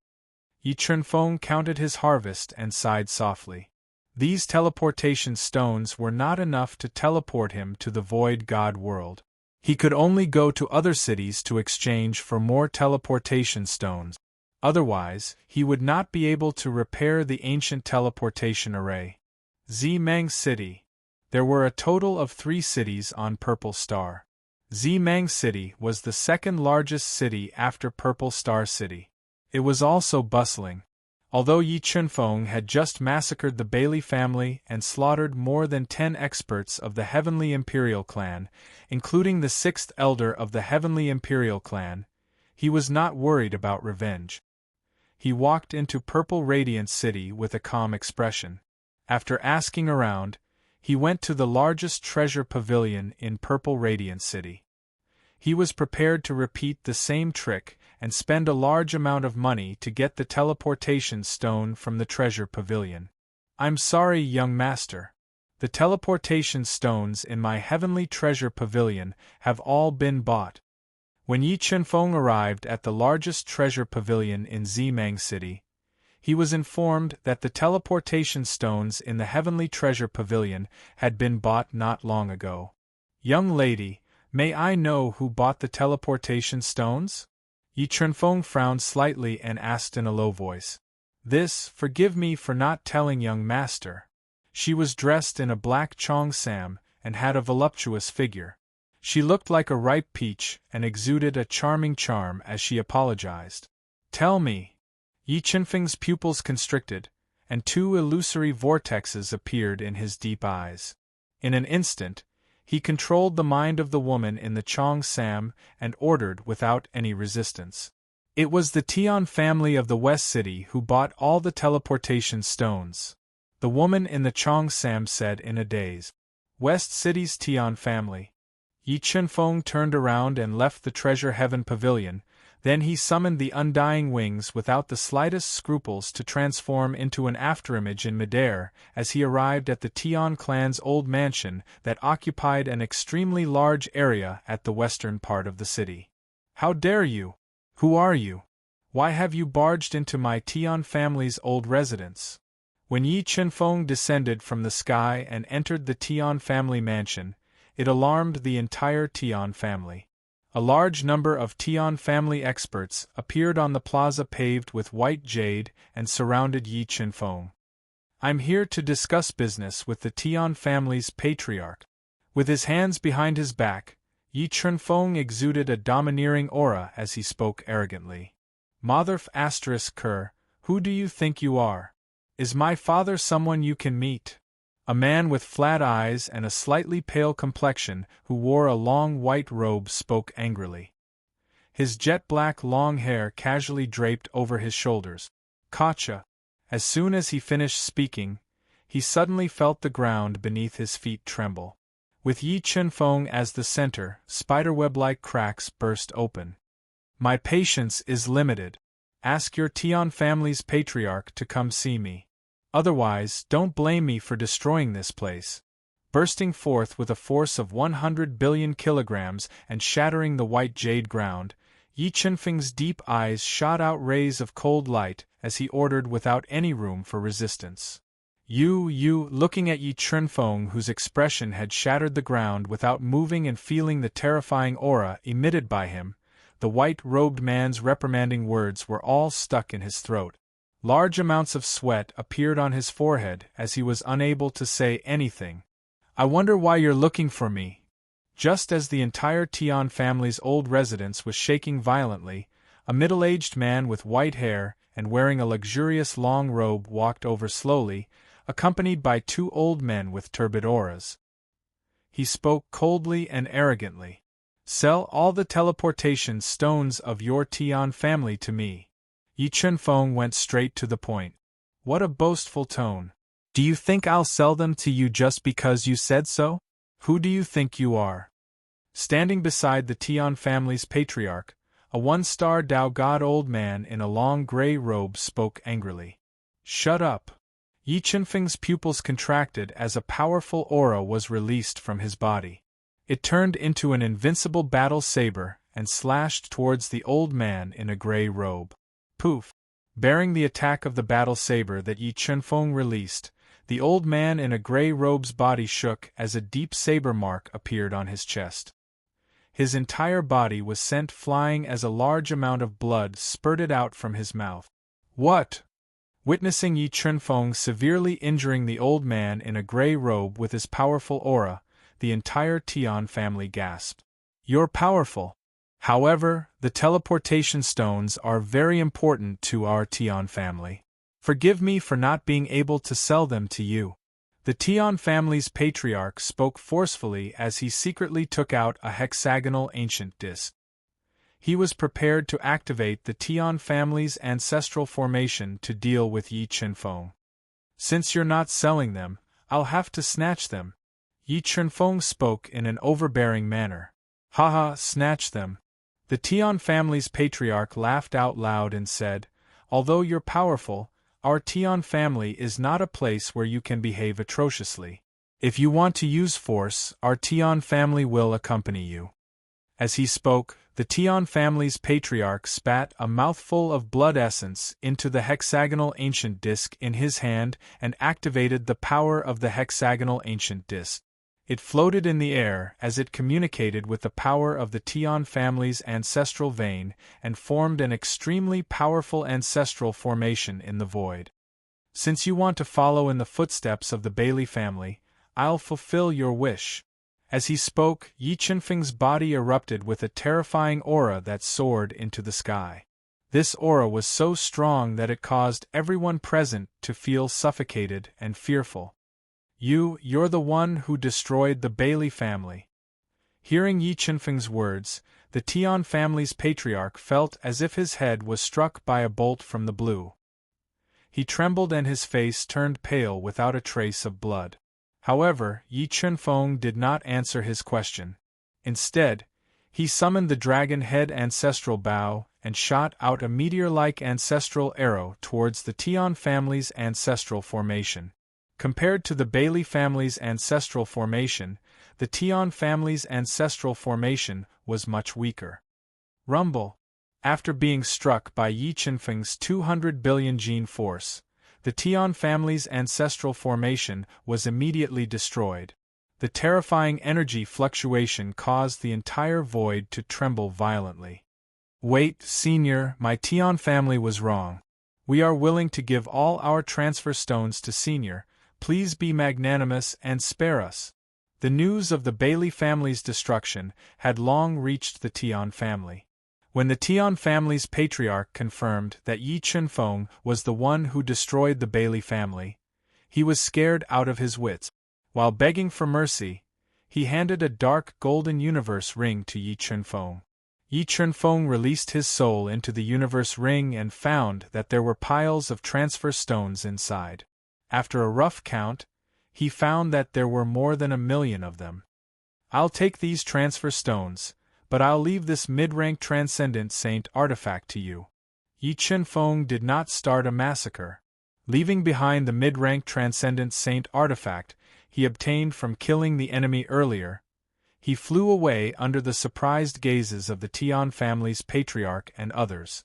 Yi Chunfeng counted his harvest and sighed softly. These teleportation stones were not enough to teleport him to the Void God world. He could only go to other cities to exchange for more teleportation stones. Otherwise, he would not be able to repair the ancient teleportation array. Zimang City. There were a total of 3 cities on Purple Star. Zimang City was the second largest city after Purple Star City. It was also bustling. Although Yi Chunfeng had just massacred the Bailey family and slaughtered more than 10 experts of the Heavenly Imperial Clan, including the 6th elder of the Heavenly Imperial Clan, he was not worried about revenge. He walked into Purple Radiant City with a calm expression. After asking around, he went to the largest treasure pavilion in Purple Radiant City. He was prepared to repeat the same trick and spend a large amount of money to get the teleportation stone from the treasure pavilion. "I'm sorry, young master. The teleportation stones in my heavenly treasure pavilion have all been bought." When Yi Chunfeng arrived at the largest treasure pavilion in Zimang City, he was informed that the teleportation stones in the heavenly treasure pavilion had been bought not long ago. "Young lady, may I know who bought the teleportation stones?" Yi Chunfeng frowned slightly and asked in a low voice. Forgive me for not telling, young master." She was dressed in a black cheongsam and had a voluptuous figure. She looked like a ripe peach and exuded a charming charm as she apologized. "Tell me." Yi Chunfeng's pupils constricted, and 2 illusory vortexes appeared in his deep eyes. In an instant, he controlled the mind of the woman in the cheongsam and ordered without any resistance. It was the Tian family of the West City who bought all the teleportation stones. The woman in the cheongsam said in a daze. "West City's Tian family." Yi Chunfeng turned around and left the Treasure Heaven Pavilion. Then he summoned the Undying Wings without the slightest scruples to transform into an afterimage in midair as he arrived at the Tian clan's old mansion that occupied an extremely large area at the western part of the city. "How dare you? Who are you? Why have you barged into my Tian family's old residence?" When Yi Chunfeng descended from the sky and entered the Tian family mansion, it alarmed the entire Tian family. A large number of Tian family experts appeared on the plaza paved with white jade and surrounded Yi Chunfeng. "I'm here to discuss business with the Tian family's patriarch." With his hands behind his back, Yi Chunfeng exuded a domineering aura as he spoke arrogantly. "Motherf *Ker, who do you think you are? Is my father someone you can meet?" A man with flat eyes and a slightly pale complexion who wore a long white robe spoke angrily. his jet-black long hair casually draped over his shoulders. Gotcha. As soon as he finished speaking, he suddenly felt the ground beneath his feet tremble. With Yi Chunfeng as the center, spiderweb-like cracks burst open. My patience is limited. Ask your Tian family's patriarch to come see me. Otherwise, don't blame me for destroying this place. Bursting forth with a force of 100 billion kilograms and shattering the white jade ground, Yi Chunfeng's deep eyes shot out rays of cold light as he ordered without any room for resistance. Looking at Yi Chunfeng, whose expression had shattered the ground without moving and feeling the terrifying aura emitted by him, the white-robed man's reprimanding words were all stuck in his throat. Large amounts of sweat appeared on his forehead as he was unable to say anything. I wonder why you're looking for me. Just as the entire Tian family's old residence was shaking violently, a middle-aged man with white hair and wearing a luxurious long robe walked over slowly, accompanied by two old men with turbid auras. He spoke coldly and arrogantly. Sell all the teleportation stones of your Tian family to me. Yi Chunfeng went straight to the point. What a boastful tone. Do you think I'll sell them to you just because you said so? Who do you think you are? Standing beside the Tian family's patriarch, a one-star Dao God old man in a long gray robe spoke angrily. Shut up. Yi Chunfeng's pupils contracted as a powerful aura was released from his body. It turned into an invincible battle saber and slashed towards the old man in a gray robe. Poof! Bearing the attack of the battle saber that Yi Chunfeng released, the old man in a gray robe's body shook as a deep saber mark appeared on his chest. His entire body was sent flying as a large amount of blood spurted out from his mouth. What? Witnessing Yi Chunfeng severely injuring the old man in a gray robe with his powerful aura, the entire Tian family gasped. You're powerful. However, the teleportation stones are very important to our Tian family. Forgive me for not being able to sell them to you. The Tian family's patriarch spoke forcefully as he secretly took out a hexagonal ancient disc. He was prepared to activate the Tian family's ancestral formation to deal with Yi Chunfeng. Since you're not selling them, I'll have to snatch them. Yi Chunfeng spoke in an overbearing manner. Haha, snatch them. The Tian family's patriarch laughed out loud and said, Although you're powerful, our Tian family is not a place where you can behave atrociously. If you want to use force, our Tian family will accompany you. As he spoke, the Tian family's patriarch spat a mouthful of blood essence into the hexagonal ancient disc in his hand and activated the power of the hexagonal ancient disc. It floated in the air as it communicated with the power of the Tian family's ancestral vein and formed an extremely powerful ancestral formation in the void. Since you want to follow in the footsteps of the Bailey family, I'll fulfill your wish. As he spoke, Yi Chunfeng's body erupted with a terrifying aura that soared into the sky. This aura was so strong that it caused everyone present to feel suffocated and fearful. You're the one who destroyed the Bailey family. Hearing Yi Chunfeng's words, the Tian family's patriarch felt as if his head was struck by a bolt from the blue. He trembled and his face turned pale without a trace of blood. However, Yi Chunfeng did not answer his question. Instead, he summoned the dragon head ancestral bow and shot out a meteor-like ancestral arrow towards the Tian family's ancestral formation. Compared to the Bailey family's ancestral formation, the Tian family's ancestral formation was much weaker. Rumble. After being struck by Yi Chunfeng's 200 billion gene force, the Tian family's ancestral formation was immediately destroyed. The terrifying energy fluctuation caused the entire void to tremble violently. Wait, Senior, my Tian family was wrong. We are willing to give all our transfer stones to Senior. Please be magnanimous and spare us. The news of the Bailey family's destruction had long reached the Tian family. When the Tian family's patriarch confirmed that Yi Chunfeng was the one who destroyed the Bailey family, he was scared out of his wits. While begging for mercy, he handed a dark golden universe ring to Yi Chunfeng. Yi Chunfeng released his soul into the universe ring and found that there were piles of transfer stones inside. After a rough count, he found that there were more than 1,000,000 of them. "I'll take these transfer stones, but I'll leave this mid-rank transcendent saint artifact to you." Yi Chunfeng did not start a massacre. Leaving behind the mid-rank transcendent saint artifact he obtained from killing the enemy earlier, he flew away under the surprised gazes of the Tian family's patriarch and others.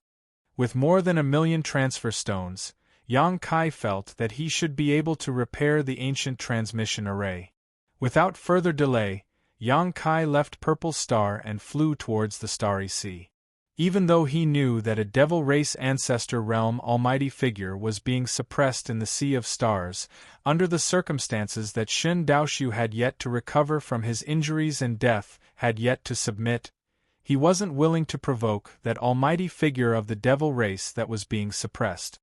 With more than 1,000,000 transfer stones, Yang Kai felt that he should be able to repair the ancient transmission array. Without further delay, Yang Kai left Purple Star and flew towards the Starry Sea. Even though he knew that a devil race ancestor realm almighty figure was being suppressed in the Sea of Stars, under the circumstances that Shen Daoshu had yet to recover from his injuries and death had yet to submit, he wasn't willing to provoke that almighty figure of the devil race that was being suppressed.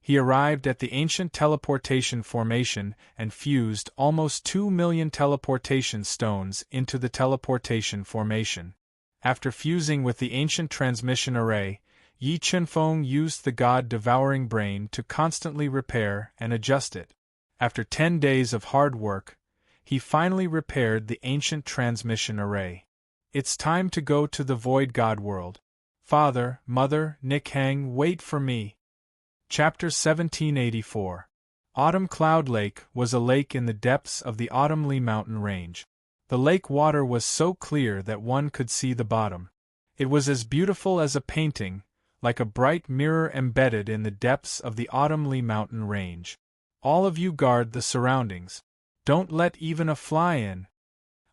He arrived at the ancient teleportation formation and fused almost 2,000,000 teleportation stones into the teleportation formation. After fusing with the ancient transmission array, Yi Chunfeng used the God-devouring brain to constantly repair and adjust it. After 10 days of hard work, he finally repaired the ancient transmission array. "It's time to go to the Void God world. Father, Mother, Nikhang, wait for me." Chapter 1784. Autumn Cloud Lake was a lake in the depths of the Autumnly mountain range. The lake water was so clear that one could see the bottom. It was as beautiful as a painting, like a bright mirror embedded in the depths of the Autumnly mountain range. "All of you guard the surroundings. Don't let even a fly in."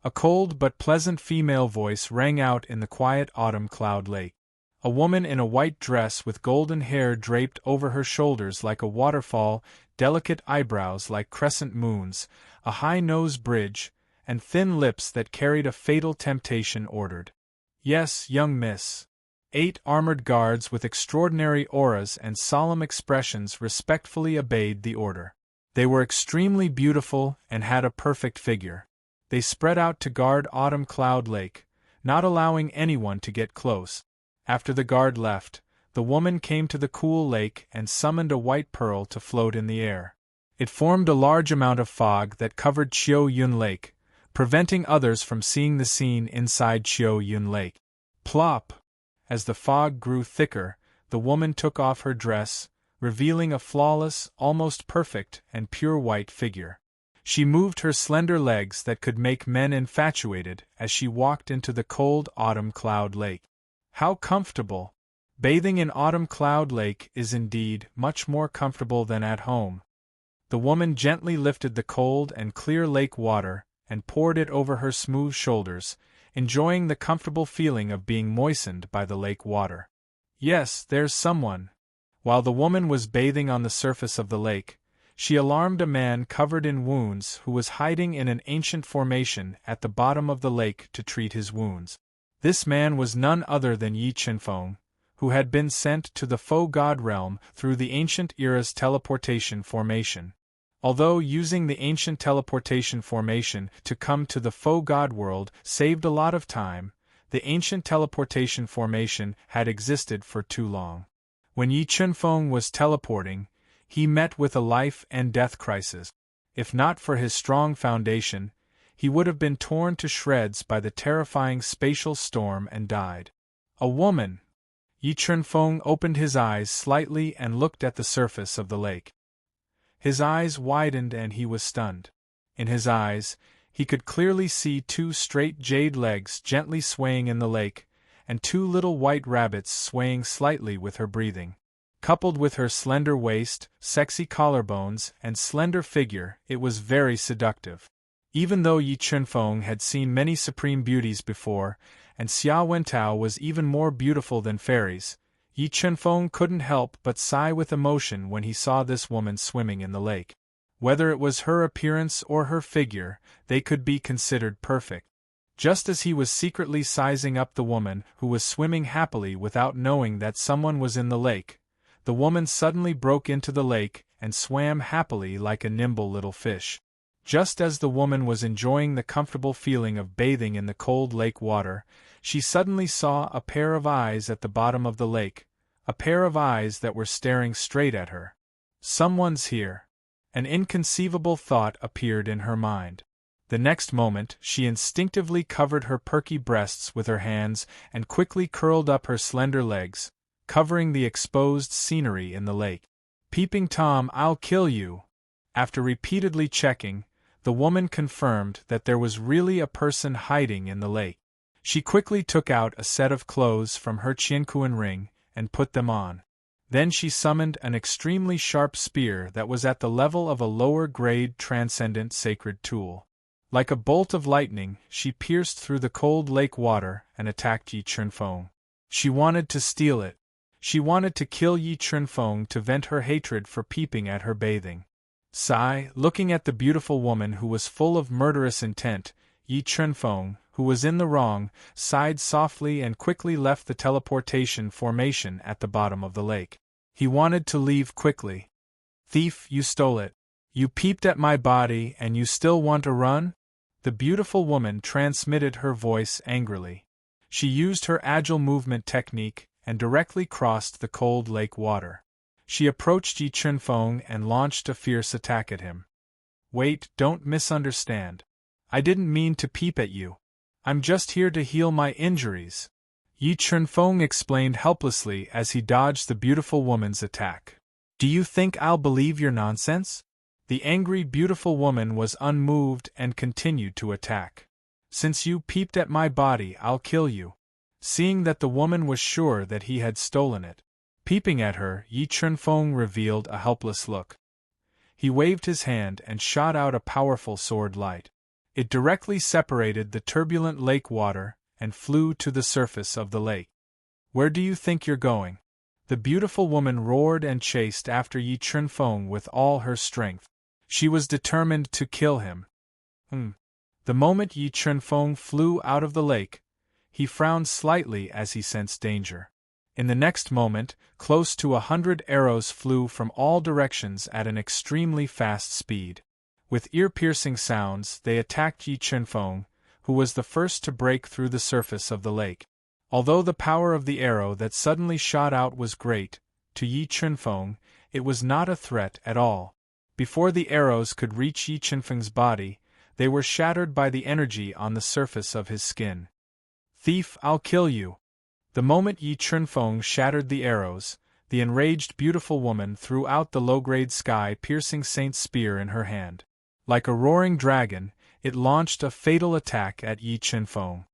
A cold but pleasant female voice rang out in the quiet Autumn Cloud Lake. A woman in a white dress with golden hair draped over her shoulders like a waterfall, delicate eyebrows like crescent moons, a high nose bridge, and thin lips that carried a fatal temptation ordered. "Yes, young miss." 8 armored guards with extraordinary auras and solemn expressions respectfully obeyed the order. They were extremely beautiful and had a perfect figure. They spread out to guard Autumn Cloud Lake, not allowing anyone to get close. After the guard left, the woman came to the cool lake and summoned a white pearl to float in the air. It formed a large amount of fog that covered Chiu Yun Lake, preventing others from seeing the scene inside Chiu Yun Lake. Plop! As the fog grew thicker, the woman took off her dress, revealing a flawless, almost perfect, and pure white figure. She moved her slender legs that could make men infatuated as she walked into the cold Autumn Cloud Lake. How comfortable! Bathing in Autumn Cloud Lake is indeed much more comfortable than at home. The woman gently lifted the cold and clear lake water and poured it over her smooth shoulders, enjoying the comfortable feeling of being moistened by the lake water. "Yes, there's someone." While the woman was bathing on the surface of the lake, she alarmed a man covered in wounds who was hiding in an ancient formation at the bottom of the lake to treat his wounds. This man was none other than Yi Chunfeng, who had been sent to the Faux God realm through the ancient era's teleportation formation. Although using the ancient teleportation formation to come to the Faux God world saved a lot of time, the ancient teleportation formation had existed for too long. When Yi Chunfeng was teleporting, he met with a life and death crisis. If not for his strong foundation, he would have been torn to shreds by the terrifying spatial storm and died. "A woman!" Yi Chunfeng opened his eyes slightly and looked at the surface of the lake. His eyes widened and he was stunned. In his eyes, he could clearly see 2 straight jade legs gently swaying in the lake, and 2 little white rabbits swaying slightly with her breathing. Coupled with her slender waist, sexy collarbones, and slender figure, it was very seductive. Even though Yi Chunfeng had seen many supreme beauties before, and Xia Wentao was even more beautiful than fairies, Yi Chunfeng couldn't help but sigh with emotion when he saw this woman swimming in the lake. Whether it was her appearance or her figure, they could be considered perfect. Just as he was secretly sizing up the woman who was swimming happily without knowing that someone was in the lake, the woman suddenly broke into the lake and swam happily like a nimble little fish. Just as the woman was enjoying the comfortable feeling of bathing in the cold lake water, she suddenly saw a pair of eyes at the bottom of the lake, a pair of eyes that were staring straight at her. Someone's here. An inconceivable thought appeared in her mind. The next moment, she instinctively covered her perky breasts with her hands and quickly curled up her slender legs, covering the exposed scenery in the lake. "Peeping Tom, I'll kill you!" After repeatedly checking, the woman confirmed that there was really a person hiding in the lake. She quickly took out a set of clothes from her Qianquan ring and put them on. Then she summoned an extremely sharp spear that was at the level of a lower-grade transcendent sacred tool. Like a bolt of lightning, she pierced through the cold lake water and attacked Yi Chunfeng. She wanted to steal it. She wanted to kill Yi Chunfeng to vent her hatred for peeping at her bathing. Sigh, looking at the beautiful woman who was full of murderous intent, Yi Chunfeng, who was in the wrong, sighed softly and quickly left the teleportation formation at the bottom of the lake. He wanted to leave quickly. "Thief, you stole it. You peeped at my body and you still want to run?" The beautiful woman transmitted her voice angrily. She used her agile movement technique and directly crossed the cold lake water. She approached Yi Chunfeng and launched a fierce attack at him. "Wait, don't misunderstand. I didn't mean to peep at you. I'm just here to heal my injuries," Yi Chunfeng explained helplessly as he dodged the beautiful woman's attack. "Do you think I'll believe your nonsense?" The angry beautiful woman was unmoved and continued to attack. "Since you peeped at my body, I'll kill you." Seeing that the woman was sure that he had stolen it. Peeping at her, Yi Chunfeng revealed a helpless look. He waved his hand and shot out a powerful sword light. It directly separated the turbulent lake water and flew to the surface of the lake. "Where do you think you're going?" The beautiful woman roared and chased after Yi Chunfeng with all her strength. She was determined to kill him. The moment Yi Chunfeng flew out of the lake, he frowned slightly as he sensed danger. In the next moment, close to 100 arrows flew from all directions at an extremely fast speed. With ear-piercing sounds, they attacked Yi Chunfeng, who was the first to break through the surface of the lake. Although the power of the arrow that suddenly shot out was great, to Yi Chunfeng, it was not a threat at all. Before the arrows could reach Yi Chunfeng's body, they were shattered by the energy on the surface of his skin. "Thief, I'll kill you!" The moment Yi Chunfeng shattered the arrows, the enraged beautiful woman threw out the low-grade sky-piercing saint's spear in her hand. Like a roaring dragon, it launched a fatal attack at Yi Chunfeng.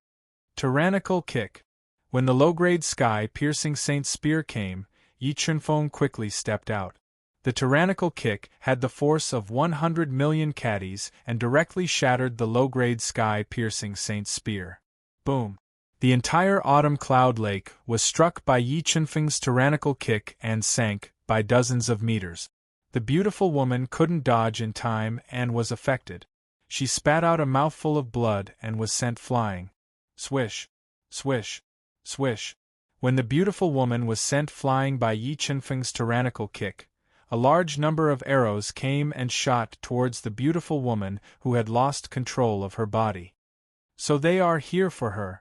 Tyrannical kick. When the low-grade sky-piercing saint's spear came, Yi Chunfeng quickly stepped out. The tyrannical kick had the force of 100 million caddies and directly shattered the low-grade sky-piercing saint's spear. Boom! The entire autumn cloud lake was struck by Yi Chunfeng's tyrannical kick and sank by dozens of meters. The beautiful woman couldn't dodge in time and was affected. She spat out a mouthful of blood and was sent flying. Swish! Swish! Swish! When the beautiful woman was sent flying by Yi Chunfeng's tyrannical kick, a large number of arrows came and shot towards the beautiful woman who had lost control of her body. So they are here for her.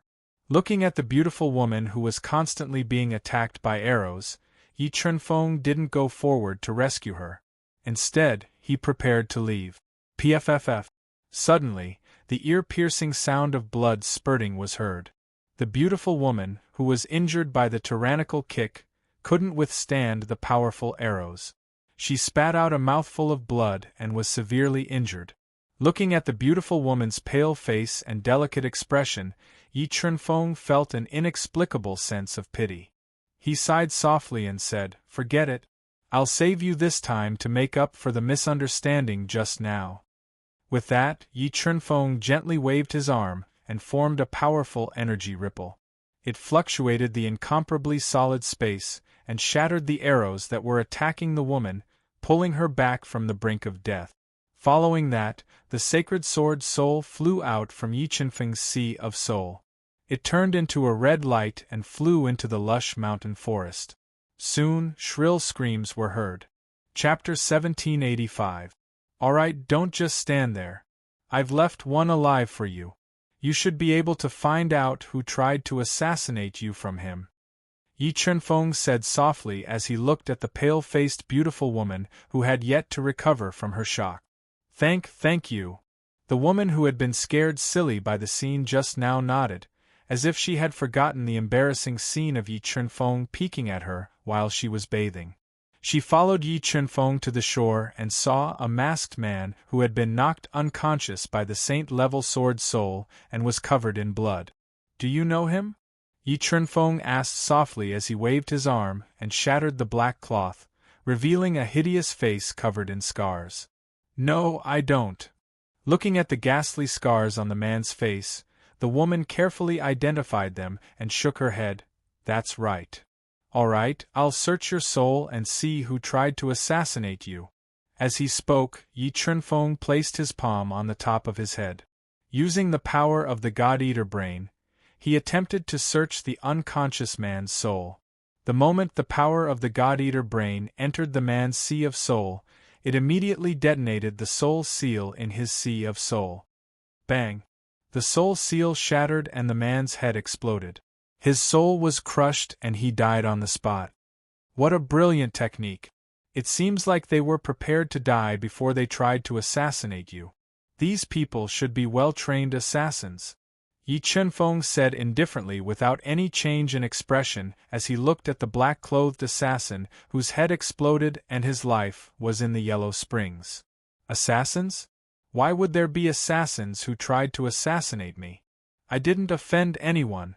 Looking at the beautiful woman who was constantly being attacked by arrows, Yi Chunfeng didn't go forward to rescue her. Instead, he prepared to leave. Pfff. Suddenly, the ear-piercing sound of blood spurting was heard. The beautiful woman, who was injured by the tyrannical kick, couldn't withstand the powerful arrows. She spat out a mouthful of blood and was severely injured. Looking at the beautiful woman's pale face and delicate expression, Yi Chunfeng felt an inexplicable sense of pity. He sighed softly and said, "Forget it. I'll save you this time to make up for the misunderstanding just now." With that, Yi Chunfeng gently waved his arm and formed a powerful energy ripple. It fluctuated the incomparably solid space and shattered the arrows that were attacking the woman, pulling her back from the brink of death. Following that, the sacred sword Soul flew out from Yi Chunfeng's sea of soul. It turned into a red light and flew into the lush mountain forest. Soon, shrill screams were heard. Chapter 1785. Alright, don't just stand there. I've left one alive for you. You should be able to find out who tried to assassinate you from him. Yi Chunfeng said softly as he looked at the pale-faced beautiful woman who had yet to recover from her shock. Thank you. The woman who had been scared silly by the scene just now nodded, as if she had forgotten the embarrassing scene of Yi Chunfeng peeking at her while she was bathing. She followed Yi Chunfeng to the shore and saw a masked man who had been knocked unconscious by the saint-level sword soul and was covered in blood. Do you know him? Yi Chunfeng asked softly as he waved his arm and shattered the black cloth, revealing a hideous face covered in scars. No, I don't. Looking at the ghastly scars on the man's face, the woman carefully identified them and shook her head. That's right. All right, I'll search your soul and see who tried to assassinate you. As he spoke, Yi Chunfeng placed his palm on the top of his head. Using the power of the God-Eater brain, he attempted to search the unconscious man's soul. The moment the power of the God-Eater brain entered the man's sea of soul, it immediately detonated the soul seal in his sea of soul. Bang! The soul seal shattered and the man's head exploded. His soul was crushed and he died on the spot. What a brilliant technique! It seems like they were prepared to die before they tried to assassinate you. These people should be well-trained assassins. Yi Chunfeng said indifferently without any change in expression as he looked at the black-clothed assassin whose head exploded and his life was in the Yellow Springs. Assassins? Why would there be assassins who tried to assassinate me? I didn't offend anyone.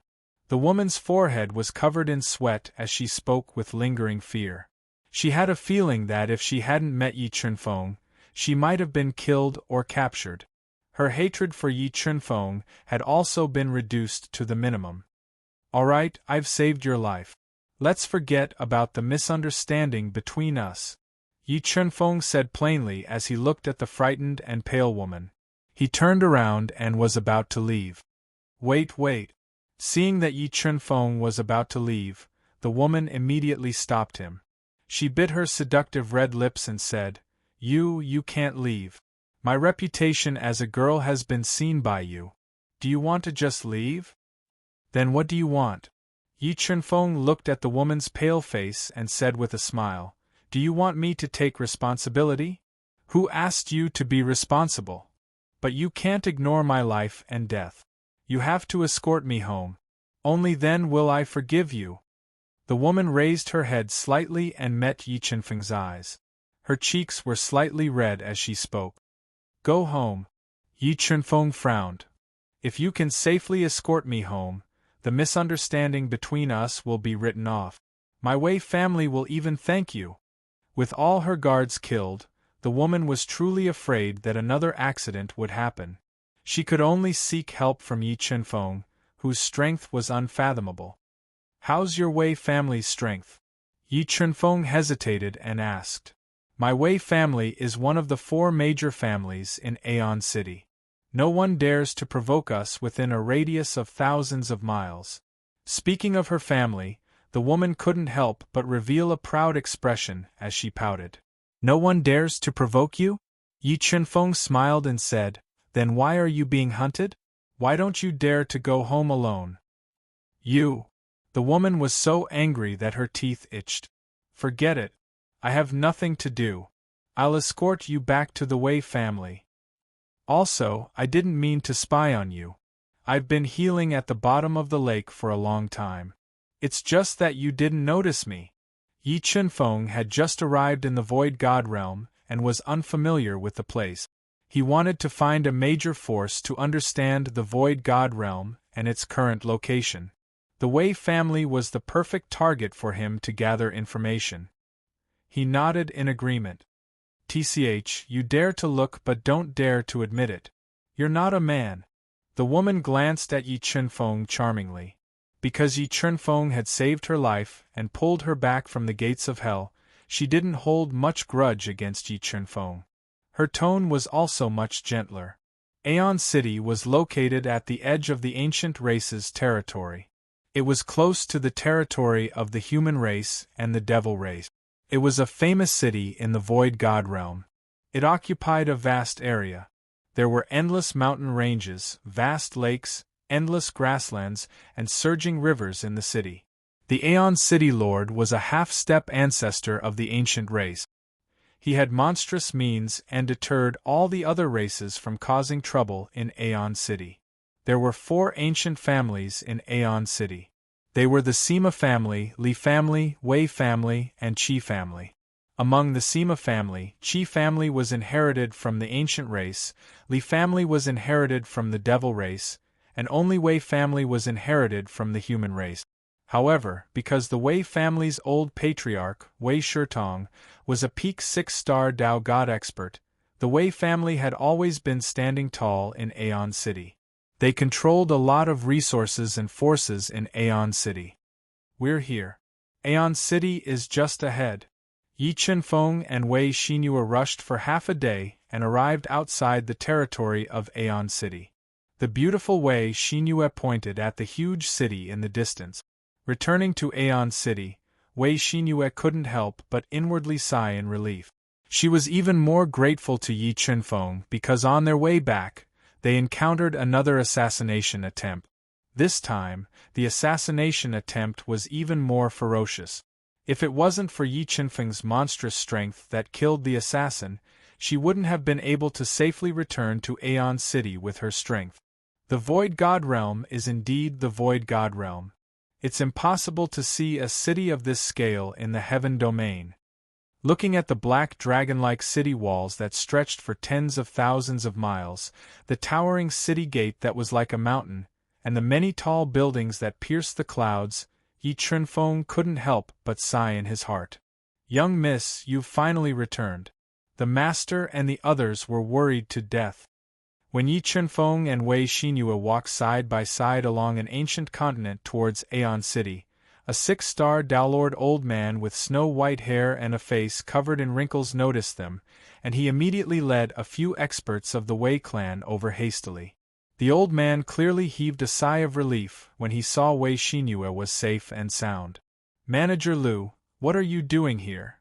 The woman's forehead was covered in sweat as she spoke with lingering fear. She had a feeling that if she hadn't met Yi Chunfeng, she might have been killed or captured. Her hatred for Yi Chunfeng had also been reduced to the minimum. All right, I've saved your life. Let's forget about the misunderstanding between us, Yi Chunfeng said plainly as he looked at the frightened and pale woman. He turned around and was about to leave. Wait. Seeing that Yi Chunfeng was about to leave, the woman immediately stopped him. She bit her seductive red lips and said, You can't leave. My reputation as a girl has been seen by you. Do you want to just leave? Then what do you want? Yi Chunfeng looked at the woman's pale face and said with a smile, Do you want me to take responsibility? Who asked you to be responsible? But you can't ignore my life and death. You have to escort me home. Only then will I forgive you. The woman raised her head slightly and met Yi Chunfeng's eyes. Her cheeks were slightly red as she spoke. Go home. Yi Chunfeng frowned. If you can safely escort me home, the misunderstanding between us will be written off. My Wei family will even thank you. With all her guards killed, the woman was truly afraid that another accident would happen. She could only seek help from Yi Chunfeng, whose strength was unfathomable. How's your Wei family's strength? Yi Chunfeng hesitated and asked. My Wei family is one of the 4 major families in Aeon City. No one dares to provoke us within a radius of thousands of miles. Speaking of her family, the woman couldn't help but reveal a proud expression as she pouted. No one dares to provoke you? Yi Chunfeng smiled and said, Then why are you being hunted? Why don't you dare to go home alone? You! The woman was so angry that her teeth itched. Forget it. I have nothing to do. I'll escort you back to the Wei family. Also, I didn't mean to spy on you. I've been healing at the bottom of the lake for a long time. It's just that you didn't notice me. Yi Chunfeng had just arrived in the Void God realm and was unfamiliar with the place. He wanted to find a major force to understand the Void God realm and its current location. The Wei family was the perfect target for him to gather information. He nodded in agreement. TCH, you dare to look but don't dare to admit it. You're not a man. The woman glanced at Yi Chunfeng charmingly. Because Yi Chunfeng had saved her life and pulled her back from the gates of hell, she didn't hold much grudge against Yi Chunfeng. Her tone was also much gentler. Aeon City was located at the edge of the ancient race's territory. It was close to the territory of the human race and the devil race. It was a famous city in the Void God realm. It occupied a vast area. There were endless mountain ranges, vast lakes, endless grasslands, and surging rivers in the city. The Aeon City Lord was a half-step ancestor of the ancient race. He had monstrous means and deterred all the other races from causing trouble in Aeon City. There were 4 ancient families in Aeon City. They were the Sima family, Li family, Wei family, and Qi family. Among the Sima family, Qi family was inherited from the ancient race, Li family was inherited from the devil race, and only Wei family was inherited from the human race. However, because the Wei family's old patriarch, Wei Shitong, was a peak 6-star Tao God expert, the Wei family had always been standing tall in Aeon City. They controlled a lot of resources and forces in Aeon City. We're here. Aeon City is just ahead. Yi Qinfeng and Wei Xinyue rushed for half a day and arrived outside the territory of Aeon City. The beautiful Wei Xinyue pointed at the huge city in the distance. Returning to Aeon City, Wei Xinyue couldn't help but inwardly sigh in relief. She was even more grateful to Yi Qinfeng because on their way back, they encountered another assassination attempt. This time, the assassination attempt was even more ferocious. If it wasn't for Yi Qinfeng's monstrous strength that killed the assassin, she wouldn't have been able to safely return to Aeon City with her strength. The Void God Realm is indeed the Void God Realm. It's impossible to see a city of this scale in the heaven domain. Looking at the black dragon-like city walls that stretched for tens of thousands of miles, the towering city gate that was like a mountain, and the many tall buildings that pierced the clouds, Yi Qinfeng couldn't help but sigh in his heart. "Young miss, you've finally returned." The master and the others were worried to death. When Yi Qinfeng and Wei Xinyue walked side by side along an ancient continent towards Aeon City, a 6-star Daolord old man with snow-white hair and a face covered in wrinkles noticed them, and he immediately led a few experts of the Wei clan over hastily. The old man clearly heaved a sigh of relief when he saw Wei Xinyue was safe and sound. "Manager Lu, what are you doing here?"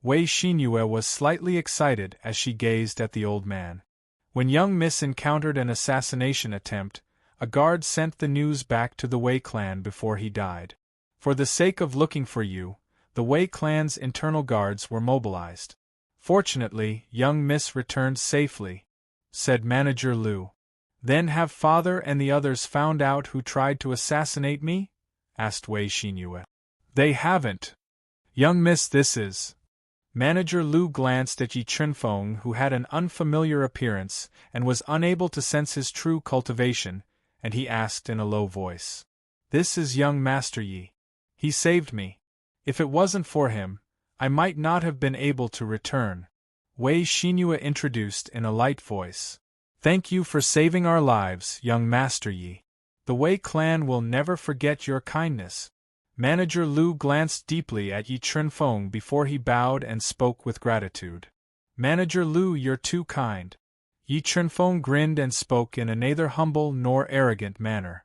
Wei Xinyue was slightly excited as she gazed at the old man. When young miss encountered an assassination attempt, a guard sent the news back to the Wei clan before he died. For the sake of looking for you, the Wei clan's internal guards were mobilized. "Fortunately, young miss returned safely," said Manager Lu. "Then have father and the others found out who tried to assassinate me?" asked Wei Xinyue. "They haven't. Young miss, this is..." Manager Lu glanced at Yi Qinfeng, who had an unfamiliar appearance and was unable to sense his true cultivation, and he asked in a low voice. "This is young Master Yi. He saved me. If it wasn't for him, I might not have been able to return," Wei Xinyue introduced in a light voice. "Thank you for saving our lives, young Master Yi. The Wei clan will never forget your kindness." Manager Lu glanced deeply at Yi Qinfeng before he bowed and spoke with gratitude. "Manager Lu, you're too kind." Yi Qinfeng grinned and spoke in a neither humble nor arrogant manner.